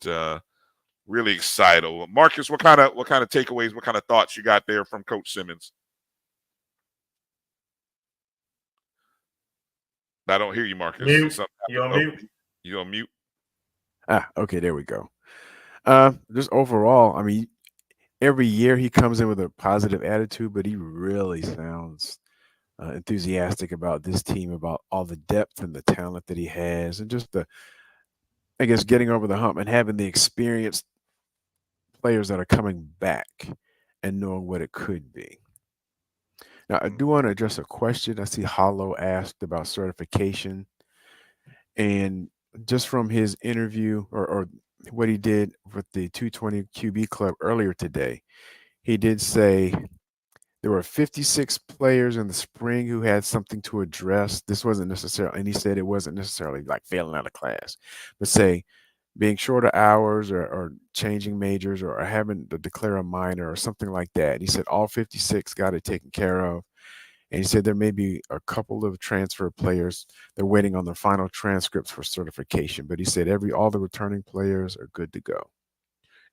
really excited. Marcus, what kind of takeaways, what kind of thoughts you got there from Coach Simmons? I don't hear you, Marcus. You on mute? You on mute? Okay, there we go. Just overall, I mean, every year he comes in with a positive attitude, but he really sounds enthusiastic about this team, about all the depth and the talent that he has, and just getting over the hump and having the experienced players that are coming back and knowing what it could be. Now, I do want to address a question. I see Hollow asked about certification, and just from his interview or what he did with the 220 QB club earlier today, he did say there were 56 players in the spring who had something to address. This wasn't necessarily, and he said it wasn't necessarily like failing out of class, but say being short of hours or changing majors or having to declare a minor or something like that. And he said all 56 got it taken care of. And he said there may be a couple of transfer players. They're waiting on the final transcripts for certification. But he said all the returning players are good to go.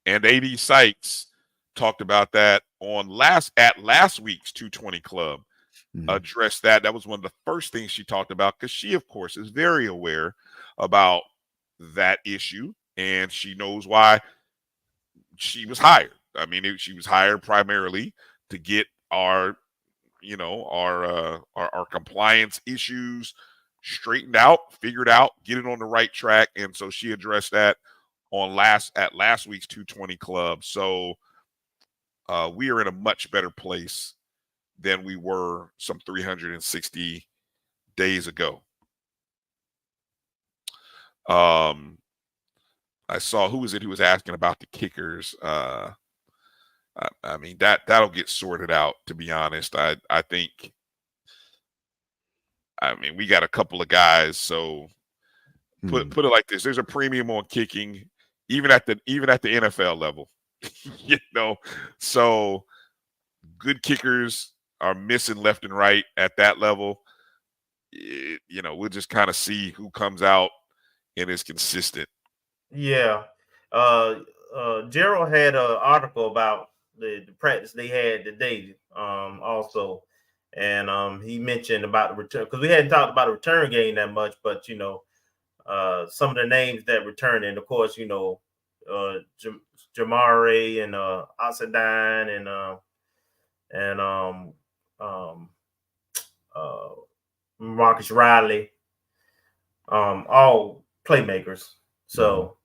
And A.D. Sykes talked about that on last week's 220 Club. Addressed that. That was one of the first things she talked about, because she, of course, is very aware about that issue, and she knows why she was hired. I mean, she was hired primarily to get our compliance issues straightened out, figured out, get it on the right track. And so she addressed that at last week's 220 Club. So we are in a much better place than we were some 360 days ago. I saw, who was it who was asking about the kickers? I mean, that'll get sorted out, to be honest. I think, we got a couple of guys, so put it like this. There's a premium on kicking, even at the NFL level. So good kickers are missing left and right at that level. We'll just kind of see who comes out and is consistent. Yeah. Gerald had an article about the practice they had today also. And he mentioned about the return, because we hadn't talked about a return game that much, but, some of the names that return, and of course, Jamare and Oxidine and Marcus Riley, all playmakers. So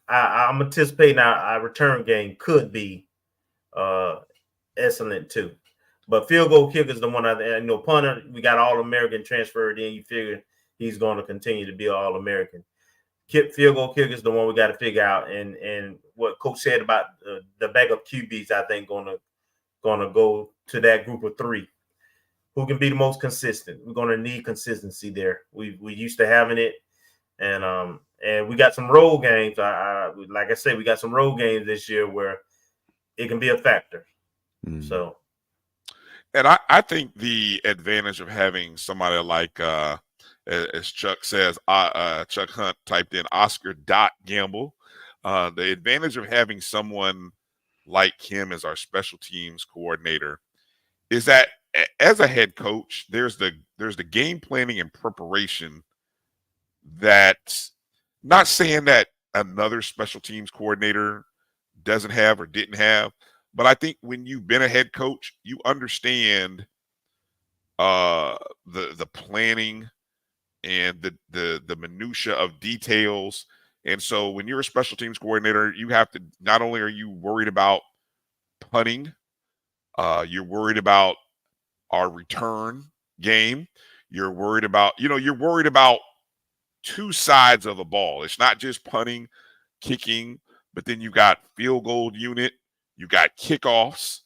I'm anticipating our return game could be excellent too. But field goal kicker is the one punter, we got All-American transferred in. You figure he's going to continue to be All-American. Field goal kicker is the one we got to figure out. And what Coach said about the backup QBs, I think going to go to that group of three. Who can be the most consistent? We're going to need consistency there. We used to having it, and we got some road games. Like I said, we got some road games this year where it can be a factor. So, and I think the advantage of having somebody like, as Chuck says, Chuck Hunt typed in Oscar Gamble. The advantage of having someone like him as our special teams coordinator is that, as a head coach, there's the game planning and preparation that, not saying that another special teams coordinator doesn't have or didn't have, but I think when you've been a head coach, you understand the planning and the minutia of details. And so when you're a special teams coordinator, you have to, not only are you worried about punting, you're worried about our return game. You're worried about, two sides of the ball. It's not just punting, kicking, but then you got field goal unit, you got kickoffs,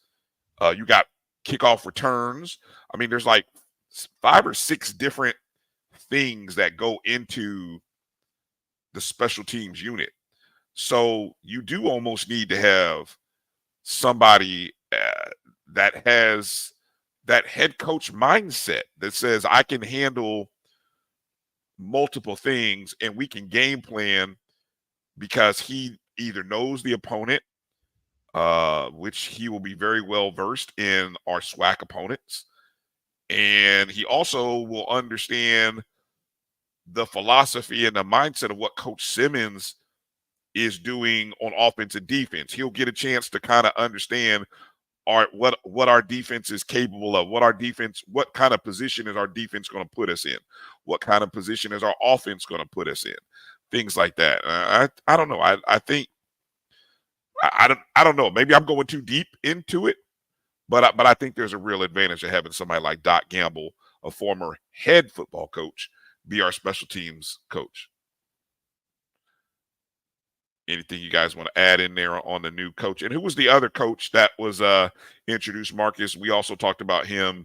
you got kickoff returns. I mean, there's like 5 or 6 different things that go into the special teams unit. So you do almost need to have somebody that has that head coach mindset that says, I can handle multiple things and we can game plan, because he either knows the opponent, which he will be very well versed in our SWAC opponents, and he also will understand the philosophy and the mindset of what Coach Simmons is doing on offense and defense. He'll get a chance to kind of understand what our defense is capable of, what kind of position is our defense going to put us in, what kind of position is our offense going to put us in, things like that. I don't know. I think I don't know. Maybe I'm going too deep into it, but I think there's a real advantage of having somebody like Doc Gamble, a former head football coach, be our special teams coach. Anything you guys want to add in there on the new coach? And who was the other coach that was introduced, Marcus? We also talked about him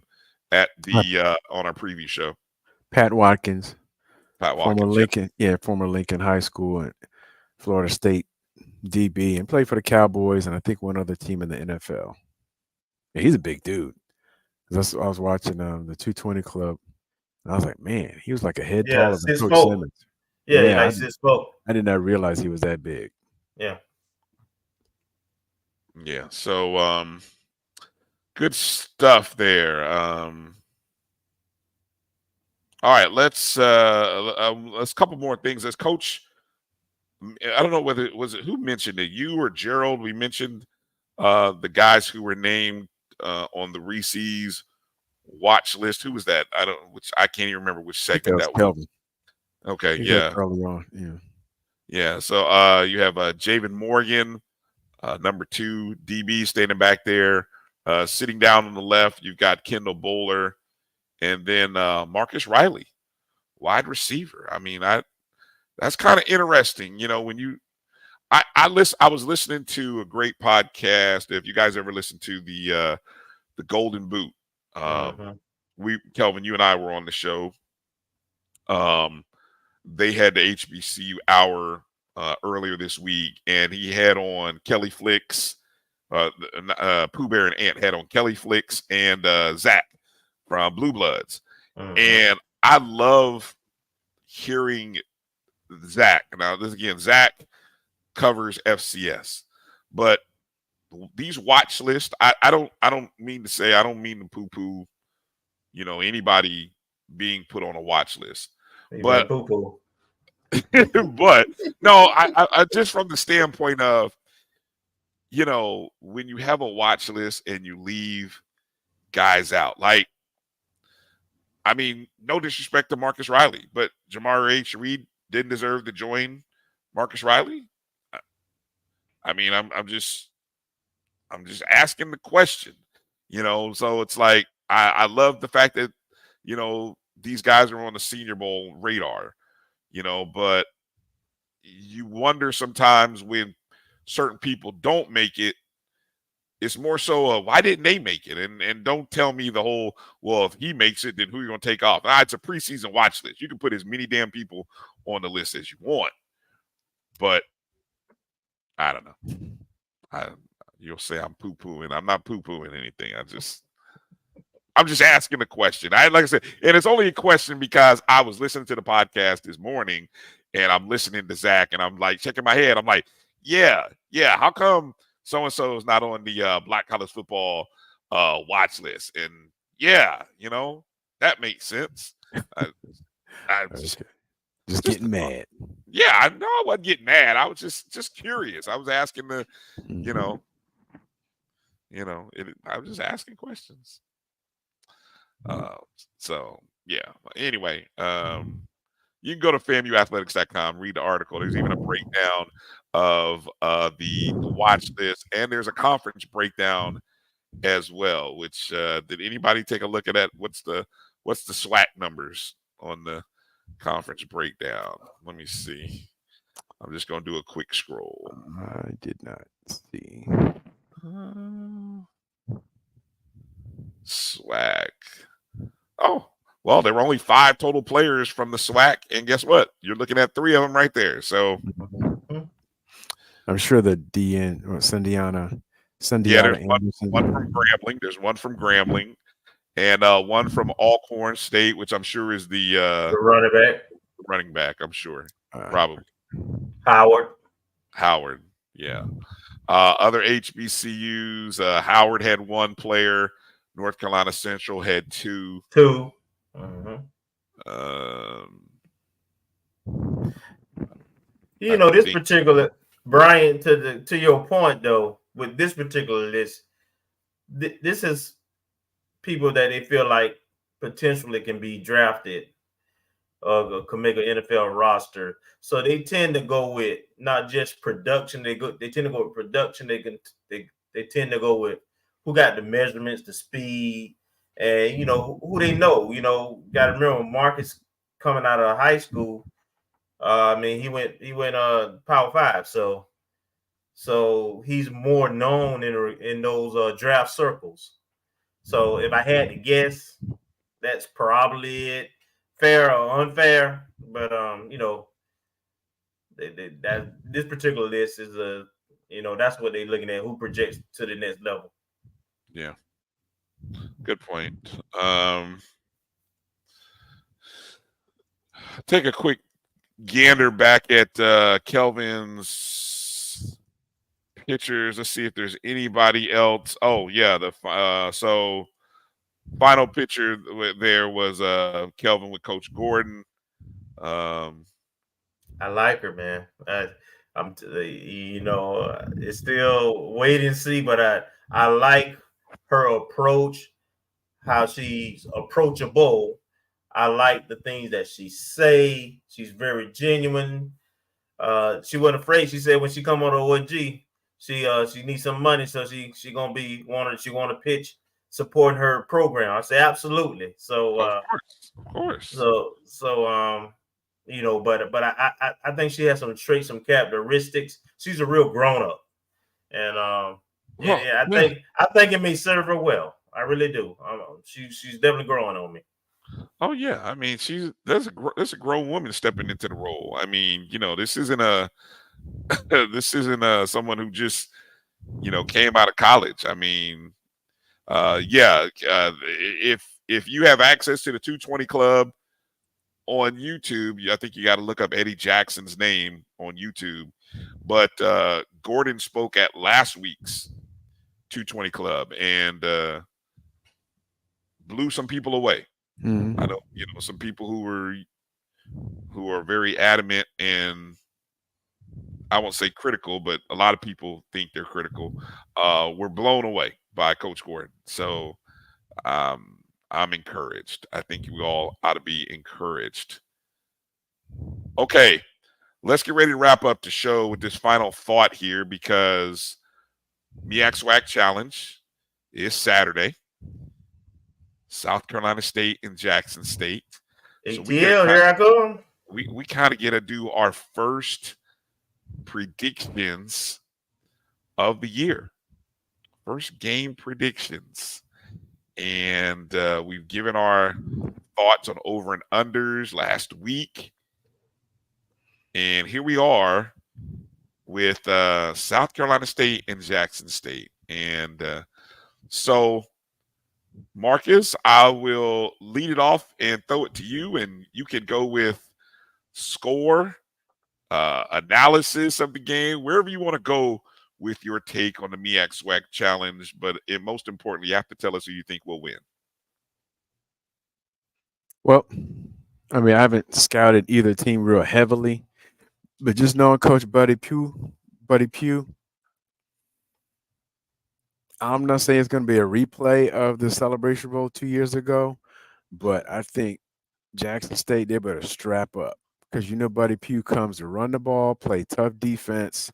at the on our preview show. Pat Watkins. Former Lincoln, former Lincoln High School and Florida State DB, and played for the Cowboys and I think one other team in the NFL. Yeah, he's a big dude. I was watching the 220 Club, and I was like, man, he was like a head Yeah, taller than Coach spoke. Simmons. Yeah, like Sid spoke. I did not realize he was that big. Yeah. Yeah. So good stuff there. All right, let's a couple more things. As Coach, I don't know whether it was who mentioned it, you or Gerald. We mentioned the guys who were named on the Reese's watch list. Who was that? I can't even remember which segment that was. Kelvin. Okay, yeah. Early on, yeah. Yeah, so you have Javen Morgan, number 2 DB standing back there. Sitting down on the left, you've got Kendall Bowler, and then Marcus Riley, wide receiver. I mean, that's kind of interesting. You know, when I was listening to a great podcast. If you guys ever listen to the Golden Boot, Kelvin, you and I were on the show. They had the HBCU hour earlier this week, and he had on Kelly Flicks, Pooh Bear and Ant had on Kelly Flicks and Zach from Blue Bloods. And I love hearing Zach. Now, this again, Zach covers FCS, but these watch lists, I don't mean to poo-poo, you know, anybody being put on a watch list. But but no, I just from the standpoint of, you know, when you have a watch list and you leave guys out, like, I mean, no disrespect to Marcus Riley, but Jamar H. Reed didn't deserve to join Marcus Riley. I mean, I'm just asking the question, you know. So it's like I love the fact that, you know, these guys are on the Senior Bowl radar, you know, but you wonder sometimes when certain people don't make it, it's more so why didn't they make it? And don't tell me the whole, well, if he makes it, then who are you going to take off? It's a preseason watch list. You can put as many damn people on the list as you want. But I don't know. You'll say I'm poo-pooing. I'm not poo-pooing anything. I'm just asking a question. Like I said, and it's only a question because I was listening to the podcast this morning, and I'm listening to Zach, and I'm like checking my head. I'm like, yeah. How come so-and-so is not on the Black College Football watch list? And yeah, you know, that makes sense. Just getting mad. Yeah, I know I wasn't getting mad. I was just curious. I was asking I was just asking questions. So yeah. Anyway, you can go to FAMUathletics.com, read the article. There's even a breakdown of the watch list, and there's a conference breakdown as well. Which did anybody take a look at that? What's the SWAC numbers on the conference breakdown? Let me see. I'm just going to do a quick scroll. I did not see. SWAC. Oh, well, there were only 5 total players from the SWAC, and guess what? You're looking at 3 of them right there. So I'm sure the DN or Sundiana. Yeah, there's one from Grambling. There's one from Grambling, and one from Alcorn State, which I'm sure is the running back. Running back, I'm sure, probably Howard. Yeah. Other HBCUs, Howard had 1 player. North Carolina Central had 2. You know, this particular Bryan, to your point though, with this particular list, this is people that they feel like potentially can be drafted or can make an NFL roster. So they tend to go with not just production. They tend to go with production. They tend to go with who got the measurements, the speed, and you know who they know. You know, got to remember Marcus coming out of high school. I mean, he went Power 5, so he's more known in those draft circles. So if I had to guess, that's probably it. Fair or unfair, but you know, that this particular list is that's what they're looking at, who projects to the next level. Yeah. Good point. Take a quick gander back at Kelvin's pictures. Let's see if there's anybody else. Oh yeah, so final picture there was Kelvin with Coach Gordon. I like her, man. It's still wait and see, but I like her approach, how she's approachable. I like the things that she say. She's very genuine. She wasn't afraid. She said when she come on the OG, she needs some money, so she gonna be she want to pitch supporting her program. I say absolutely. So of course. But I think she has some traits, some characteristics. She's a real grown up, and I think it may serve her well. I really do. She's definitely growing on me. Oh yeah, I mean there's a grown woman stepping into the role. I mean, this isn't someone who just came out of college. I mean, if you have access to the 220 Club on YouTube, I think you got to look up Eddie Jackson's name on YouTube. But Gordon spoke at last week's 220 Club and blew some people away. Mm-hmm. I know, some people who are very adamant and I won't say critical, but a lot of people think they're critical. Were blown away by Coach Gordon. So I'm encouraged. I think we all ought to be encouraged. Okay, let's get ready to wrap up the show with this final thought here because MEAC SWAC Challenge is Saturday. South Carolina State and Jackson State. So here I go. We kind of get to do our first predictions of the year. First game predictions. And we've given our thoughts on over and unders last week. And here we are with South Carolina State and Jackson State. And so, Marcus, I will lead it off and throw it to you, and you can go with score, analysis of the game, wherever you want to go with your take on the MEAC SWAC Challenge. But most importantly, you have to tell us who you think will win. Well, I mean, I haven't scouted either team real heavily, but just knowing Coach Buddy Pugh, I'm not saying it's going to be a replay of the Celebration Bowl 2 years ago, but I think Jackson State, they better strap up because Buddy Pugh comes to run the ball, play tough defense,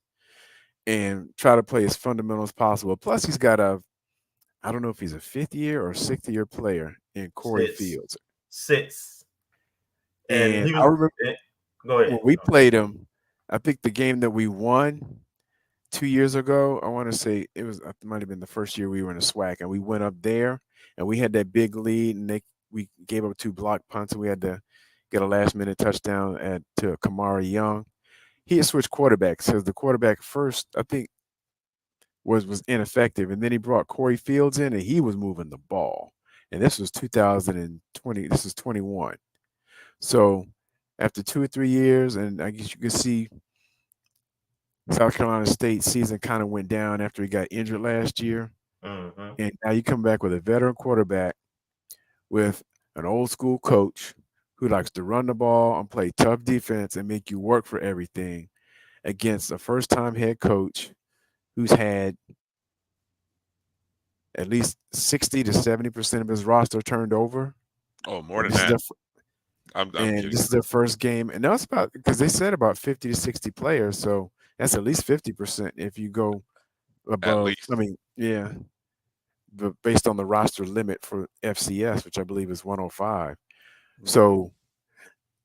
and try to play as fundamental as possible. Plus, he's got I don't know if he's a 5th year or 6th year player in Corey Fields. 6. And I remember go ahead. When we played him, I think the game that we won 2 years ago, I want to say it might have been the first year we were in a SWAC, and we went up there and we had that big lead, and we gave up 2 block punts, and we had to get a last-minute touchdown to Kamari Young. He had switched quarterbacks because the quarterback first, I think, was ineffective, and then he brought Corey Fields in, and he was moving the ball. And this was 2020. This is 21. So after 2 or 3 years, and I guess you could see South Carolina State season kind of went down after he got injured last year. Mm-hmm. And now you come back with a veteran quarterback with an old school coach who likes to run the ball and play tough defense and make you work for everything against a first-time head coach who's had at least 60 to 70% of his roster turned over. Oh, more than that. This is their first game. And that's about, because they said about 50 to 60 players. So that's at least 50% if you go above. I mean, yeah. But based on the roster limit for FCS, which I believe is 105. Mm-hmm. So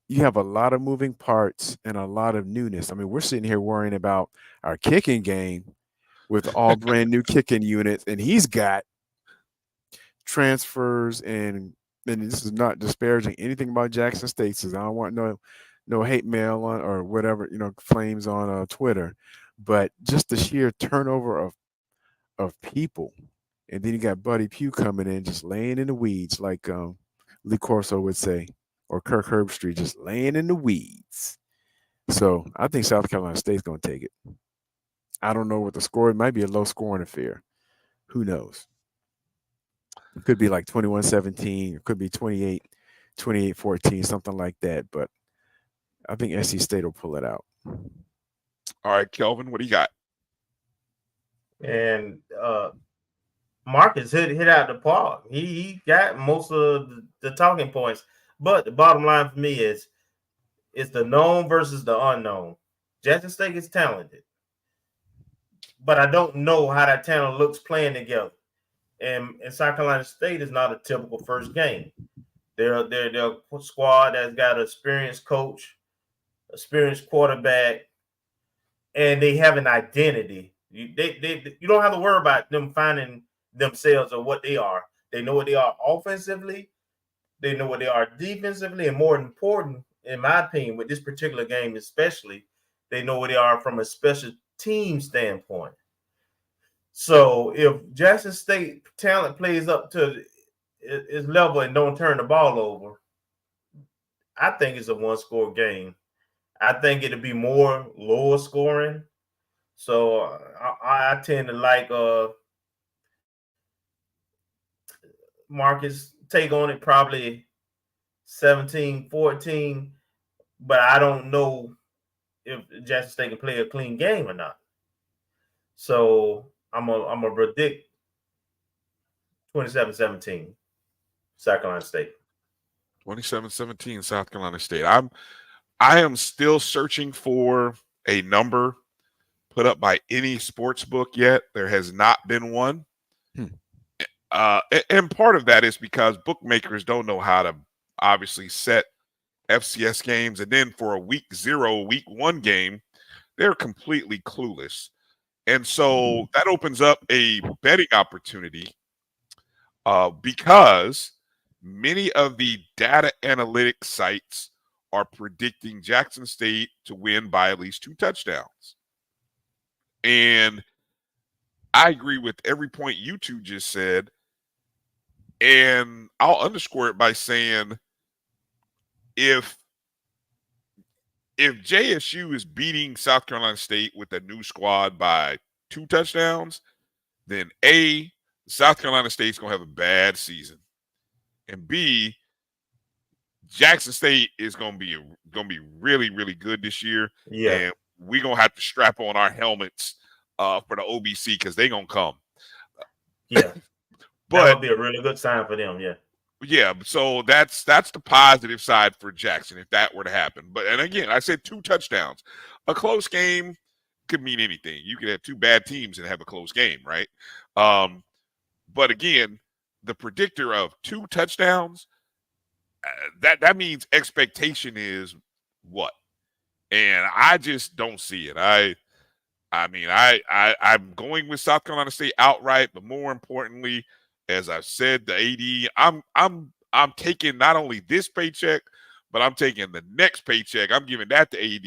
you have a lot of moving parts and a lot of newness. I mean, we're sitting here worrying about our kicking game with all brand new kicking units, and he's got transfers, and this is not disparaging anything about Jackson State. Says I don't want no hate mail on or whatever, flames on Twitter, but just the sheer turnover of people And then you got Buddy Pugh coming in, just laying in the weeds, like Lee Corso would say, or Kirk Herbstreit, just laying in the weeds. So I think South Carolina State's going to take it. I don't know what the score. It might be a low-scoring affair. Who knows? It could be like 21-17. It could be 28-14, something like that. But I think SC State will pull it out. All right, Kelvin, what do you got? And Marcus hit out the park. He got most of the talking points. But the bottom line for me is it's the known versus the unknown. Jackson State is talented, but I don't know how that talent looks playing together. And South Carolina State is not a typical first game. They're a squad that's got an experienced coach, experienced quarterback, and they have an identity. You don't have to worry about them finding themselves or what they are. They know what they are offensively. They know what they are defensively, and more important, in my opinion, with this particular game especially, they know what they are from a special team standpoint. So if Jackson State talent plays up to its level and don't turn the ball over, I think it's a one-score game. I think it'll be more lower scoring. So I tend to like Marcus take on it probably 17-14, but I don't know if Jackson State can play a clean game or not. So I'm gonna predict 27-17 South Carolina State. 27-17 South Carolina State. I am still searching for a number put up by any sports book yet. There has not been one. And part of that is because bookmakers don't know how to obviously set FCS games. And then for a week 0, week 1 game, they're completely clueless. And so that opens up a betting opportunity because many of the data analytics sites are predicting Jackson State to win by at least 2 touchdowns. And I agree with every point you two just said. And I'll underscore it by saying if JSU is beating South Carolina State with a new squad by 2 touchdowns, then A, South Carolina State's going to have a bad season. And B, Jackson State is going to be really, really good this year. Yeah. And we're going to have to strap on our helmets for the OBC because they're going to come. Yeah. But that would be a really good sign for them, yeah. Yeah, so that's the positive side for Jackson if that were to happen. But and again, I said 2 touchdowns. A close game could mean anything. You could have 2 bad teams and have a close game, right? But again, the predictor of 2 touchdowns, that means expectation is what? And I just don't see it. I'm going with South Carolina State outright, but more importantly, as I've said, the AD, I'm taking not only this paycheck, but I'm taking the next paycheck. I'm giving that to AD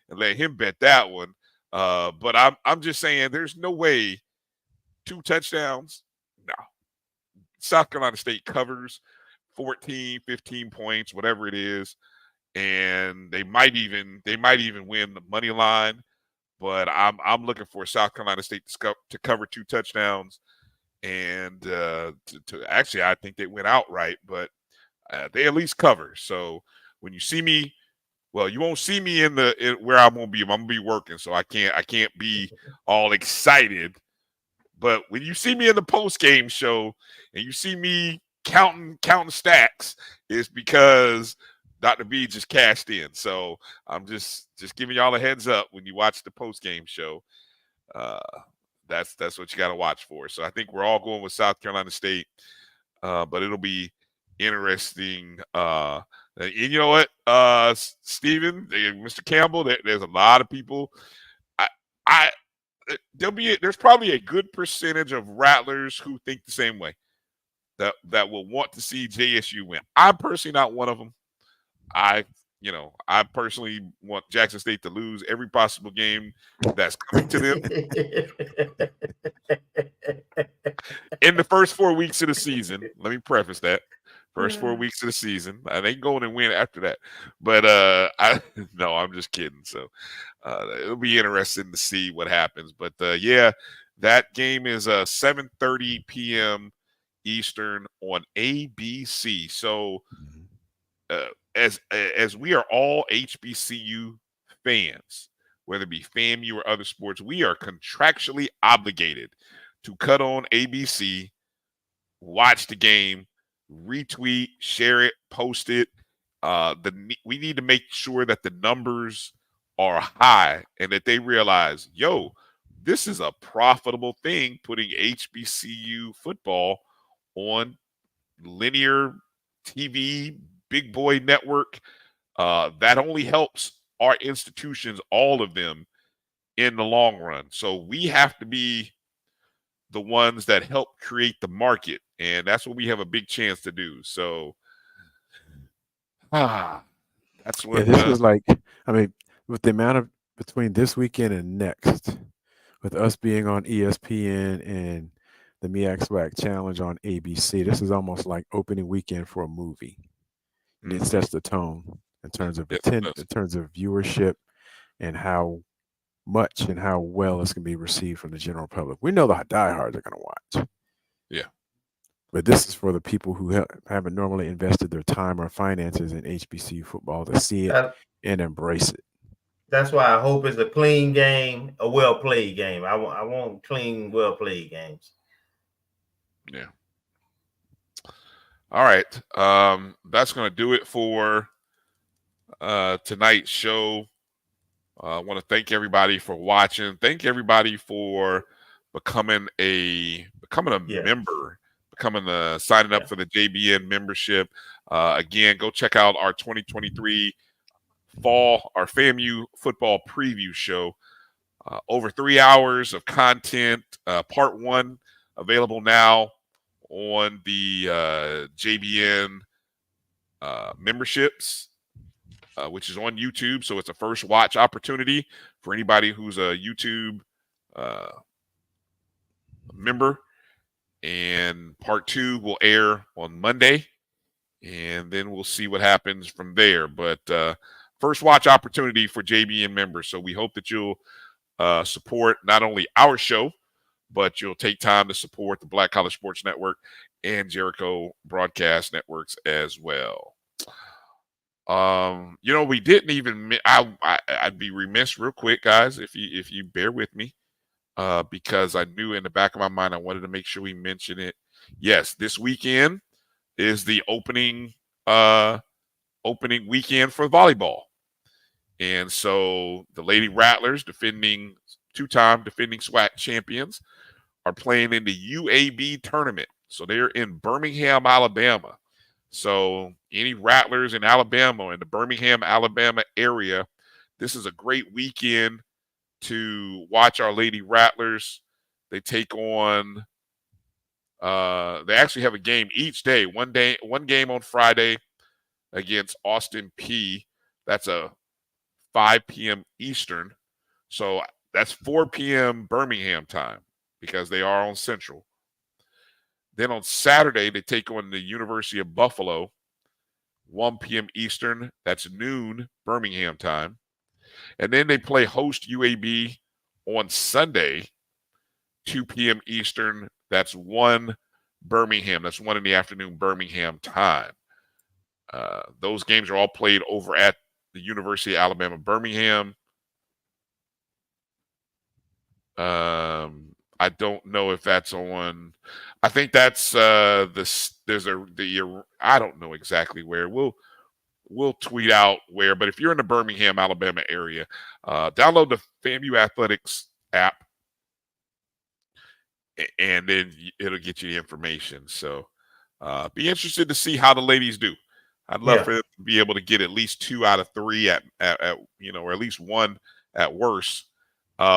and let him bet that one. But I'm just saying there's no way 2 touchdowns. No. South Carolina State covers 14, 15 points, whatever it is. And they might even win the money line. But I'm looking for South Carolina State to cover 2 touchdowns. And to actually, I think they went outright, but they at least cover. So when you see me, well, you won't see me in where I'm gonna be. I'm gonna be working, so I can't be all excited. But when you see me in the post game show and you see me counting stacks, it's because Dr. B just cashed in. So I'm just giving y'all a heads up when you watch the post game show. That's what you got to watch for. So I think we're all going with South Carolina State, but it'll be interesting. And you know what, Stephen, Mr. Campbell, there's a lot of people. There's probably a good percentage of Rattlers who think the same way, that will want to see JSU win. I'm personally not one of them. I personally want Jackson State to lose every possible game that's coming to them. in the first 4 weeks of the season. Let me preface that. First 4 weeks of the season. They go and win after that. But no, I'm just kidding. So it'll be interesting to see what happens. But yeah, that game is 7:30 p.m. Eastern on ABC. So as we are all HBCU fans, whether it be FAMU or other sports, we are contractually obligated to cut on ABC, watch the game, retweet, share it, post it. We need to make sure that the numbers are high and that they realize, yo, this is a profitable thing, putting HBCU football on linear TV, big boy network. That only helps our institutions, all of them, in the long run. So we have to be the ones that help create the market, and that's what we have a big chance to do. So that's what this was like. I mean, with the amount of between this weekend and next, with us being on ESPN and the MEAC SWAC Challenge on ABC, this is almost like opening weekend for a movie. And it sets the tone in terms of in terms of viewership and how much and how well it's going to be received from the general public. We know the diehards are going to watch. Yeah. But this is for the people who haven't normally invested their time or finances in HBCU football to see it and embrace it. That's why I hope it's a clean game, a well-played game. I want clean, well-played games. Yeah. All right. That's going to do it for tonight's show. I want to thank everybody for watching. Thank everybody for becoming a member, signing up for the JBN membership. Again, go check out our 2023 our FAMU football preview show. Over 3 hours of content. Part 1 available now on the JBN memberships, which is on YouTube. So it's a first watch opportunity for anybody who's a YouTube member. And part 2 will air on Monday, and then we'll see what happens from there. But first watch opportunity for JBN members. So we hope that you'll support not only our show, but you'll take time to support the Black College Sports Network and Jericho Broadcast Networks as well. We didn't even. I'd be remiss, real quick, guys, if you bear with me, because I knew in the back of my mind I wanted to make sure we mention it. Yes, this weekend is the opening weekend for volleyball, and so the Lady Rattlers, two-time defending SWAC champions, are playing in the UAB tournament. So they're in Birmingham, Alabama. So any Rattlers in Alabama, in the Birmingham, Alabama area, this is a great weekend to watch our Lady Rattlers. They take on they actually have a game each day. One game on Friday against Austin P. That's a 5 p.m. Eastern. So that's 4 p.m. Birmingham time, because they are on Central. Then on Saturday, they take on the University of Buffalo, 1 p.m. Eastern. That's noon Birmingham time. And then they play host UAB on Sunday, 2 p.m. Eastern. That's 1 Birmingham. That's 1 in the afternoon Birmingham time. Those games are all played over at the University of Alabama, Birmingham. I don't know if that's on. I think that's I don't know exactly where. We'll tweet out where. But if you're in the Birmingham, Alabama area, download the FAMU Athletics app, and then it'll get you the information. So be interested to see how the ladies do. I'd love for them to be able to get at least 2 out of 3 at or at least 1 at worst.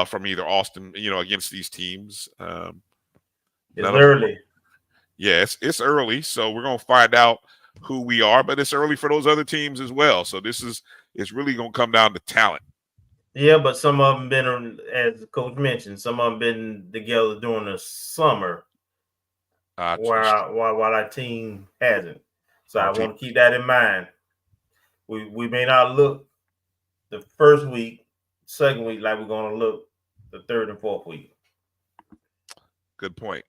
From either Austin, against these teams. It's early. It's early, so we're gonna find out who we are, but it's early for those other teams as well. So it's really gonna come down to talent. Yeah, but some of them been, as the coach mentioned, some of them been together during the summer, while our team hasn't. So I want to keep that in mind. We may not look the first week, second week like we're going to look the third and fourth week. Good point.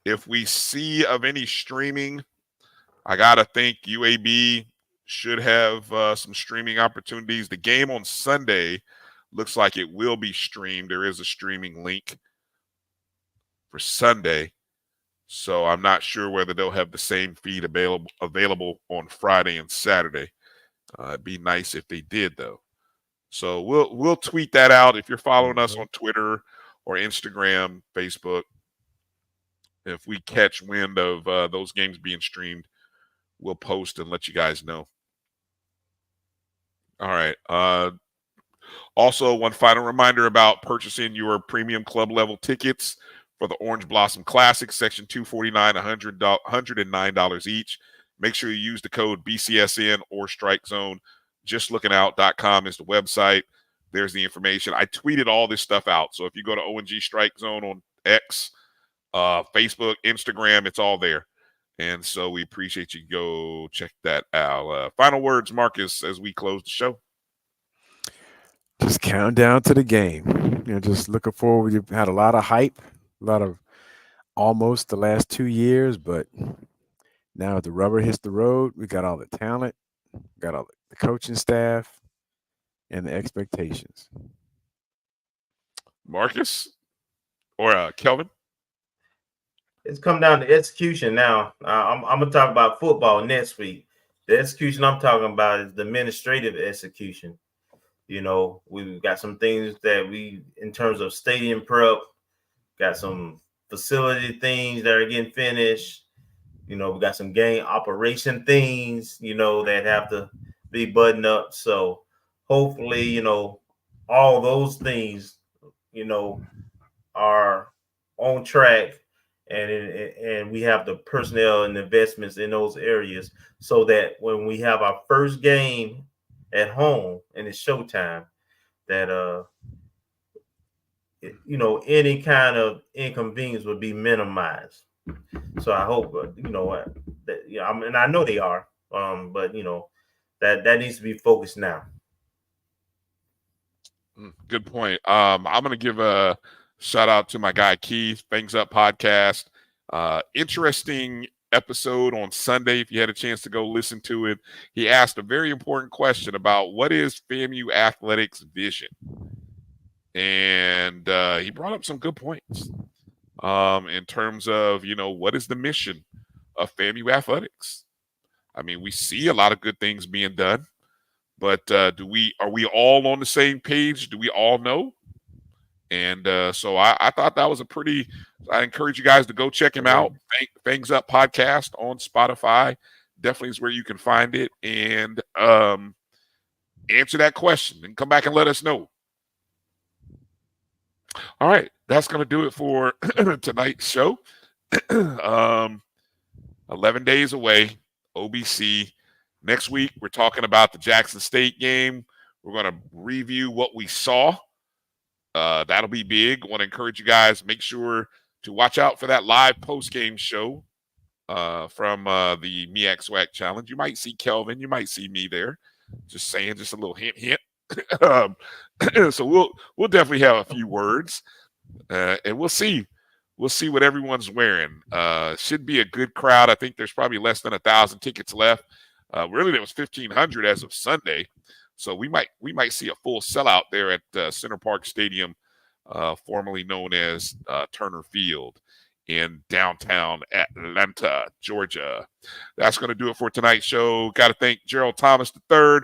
If we see of any streaming, I gotta think UAB should have some streaming opportunities. The game on Sunday looks like it will be streamed. There is a streaming link for Sunday, so I'm not sure whether they'll have the same feed available on Friday and Saturday. It'd be nice if they did, though. So we'll tweet that out. If you're following us on Twitter or Instagram, Facebook, if we catch wind of those games being streamed, we'll post and let you guys know. All right. Also, one final reminder about purchasing your premium club level tickets for the Orange Blossom Classic, Section 249, $109 each. Make sure you use the code BCSN or StrikeZone. JustLookingOut.com is the website. There's the information. I tweeted all this stuff out. So if you go to ONG StrikeZone on X, Facebook, Instagram, it's all there. And so we appreciate you. Go check that out. Final words, Marcus, as we close the show. Just count down to the game. Just looking forward. We've had a lot of hype, a lot of almost the last 2 years, but now the rubber hits the road. We got all the talent, got all the coaching staff, and the expectations. Marcus or Kelvin? It's come down to execution now. I'm going to talk about football next week. The execution I'm talking about is the administrative execution. We've got some things that in terms of stadium prep, got some facility things that are getting finished. We got some game operation things, that have to be buttoned up. So hopefully, all those things, are on track. And we have the personnel and investments in those areas so that when we have our first game at home and it's showtime, that any kind of inconvenience would be minimized. So I hope and I know they are, but that needs to be focused now. Good point. I'm going to give a shout out to my guy Keith, Things Up Podcast. Interesting episode on Sunday. If you had a chance to go listen to it, he asked a very important question about what is FAMU Athletics' vision, and he brought up some good points in terms of what is the mission of FAMU Athletics. I mean, we see a lot of good things being done, but are we all on the same page? Do we all know? And so I thought that was I encourage you guys to go check him out. Things Up Podcast on Spotify. Definitely is where you can find it. And answer that question and come back and let us know. All right. That's going to do it for tonight's show. 11 days away, OBC. Next week, we're talking about the Jackson State game. We're going to review what we saw. That'll be big. I want to encourage you guys, make sure to watch out for that live post-game show from the MEAC SWAC Challenge. You might see Kelvin. You might see me there. Just saying, just a little hint. So we'll definitely have a few words, and we'll see what everyone's wearing. Should be a good crowd. I think there's probably less than 1,000 tickets left. Really, there was 1,500 as of Sunday. So we might see a full sellout there at Center Park Stadium, formerly known as Turner Field in downtown Atlanta, Georgia. That's going to do it for tonight's show. Got to thank Gerald Thomas III,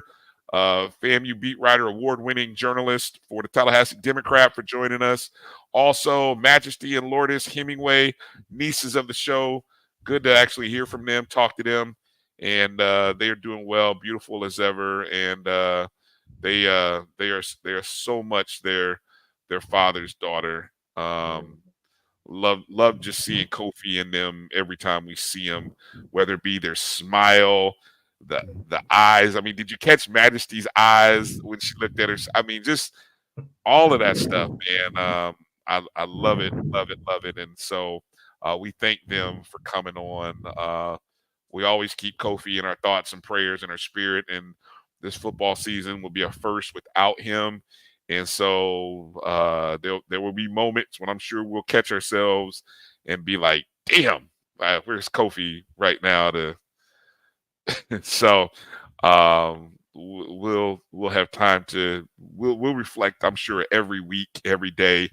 FAMU beat writer, award-winning journalist for the Tallahassee Democrat, for joining us. Also, Majesty and Lourdess Hemmingway, nieces of the show. Good to actually hear from them, talk to them. And they are doing well, beautiful as ever, and they are so much their father's daughter. Love just seeing Kofi in them every time we see them, whether it be their smile, the eyes. I mean, did you catch Majesty's eyes when she looked at her? I mean, just all of that stuff, man. I love it. And so We thank them for coming on. We always keep Kofi in our thoughts and prayers and our spirit, and this football season will be a first without him. And so there will be moments when I'm sure we'll catch ourselves and be like, damn, where's Kofi right now? So we'll have time to we'll reflect, I'm sure, every week, every day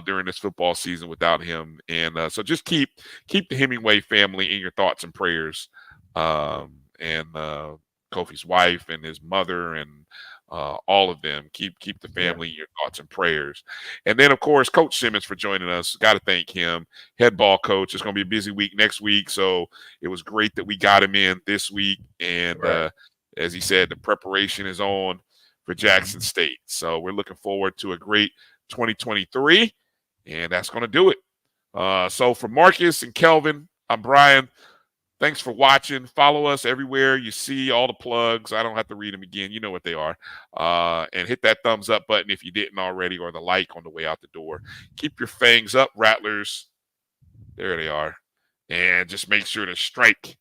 during this football season without him. And so just keep the Hemingway family in your thoughts and prayers, and Kofi's wife and his mother and all of them. Keep the family in your thoughts and prayers. And then, of course, Coach Simmons for joining us. Got to thank him. Head ball coach. It's going to be a busy week next week, so it was great that we got him in this week. And as he said, the preparation is on for Jackson State. So we're looking forward to a great 2023, and that's going to do it. So for Marcus and Kelvin, I'm Bryan. Thanks for watching. Follow us everywhere. You see all the plugs. I don't have to read them again. You know what they are. And hit that thumbs up button if you didn't already, or the like on the way out the door. Keep your fangs up, Rattlers. There they are. And just make sure to strike,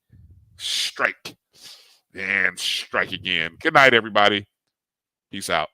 and strike again. Good night, everybody. Peace out.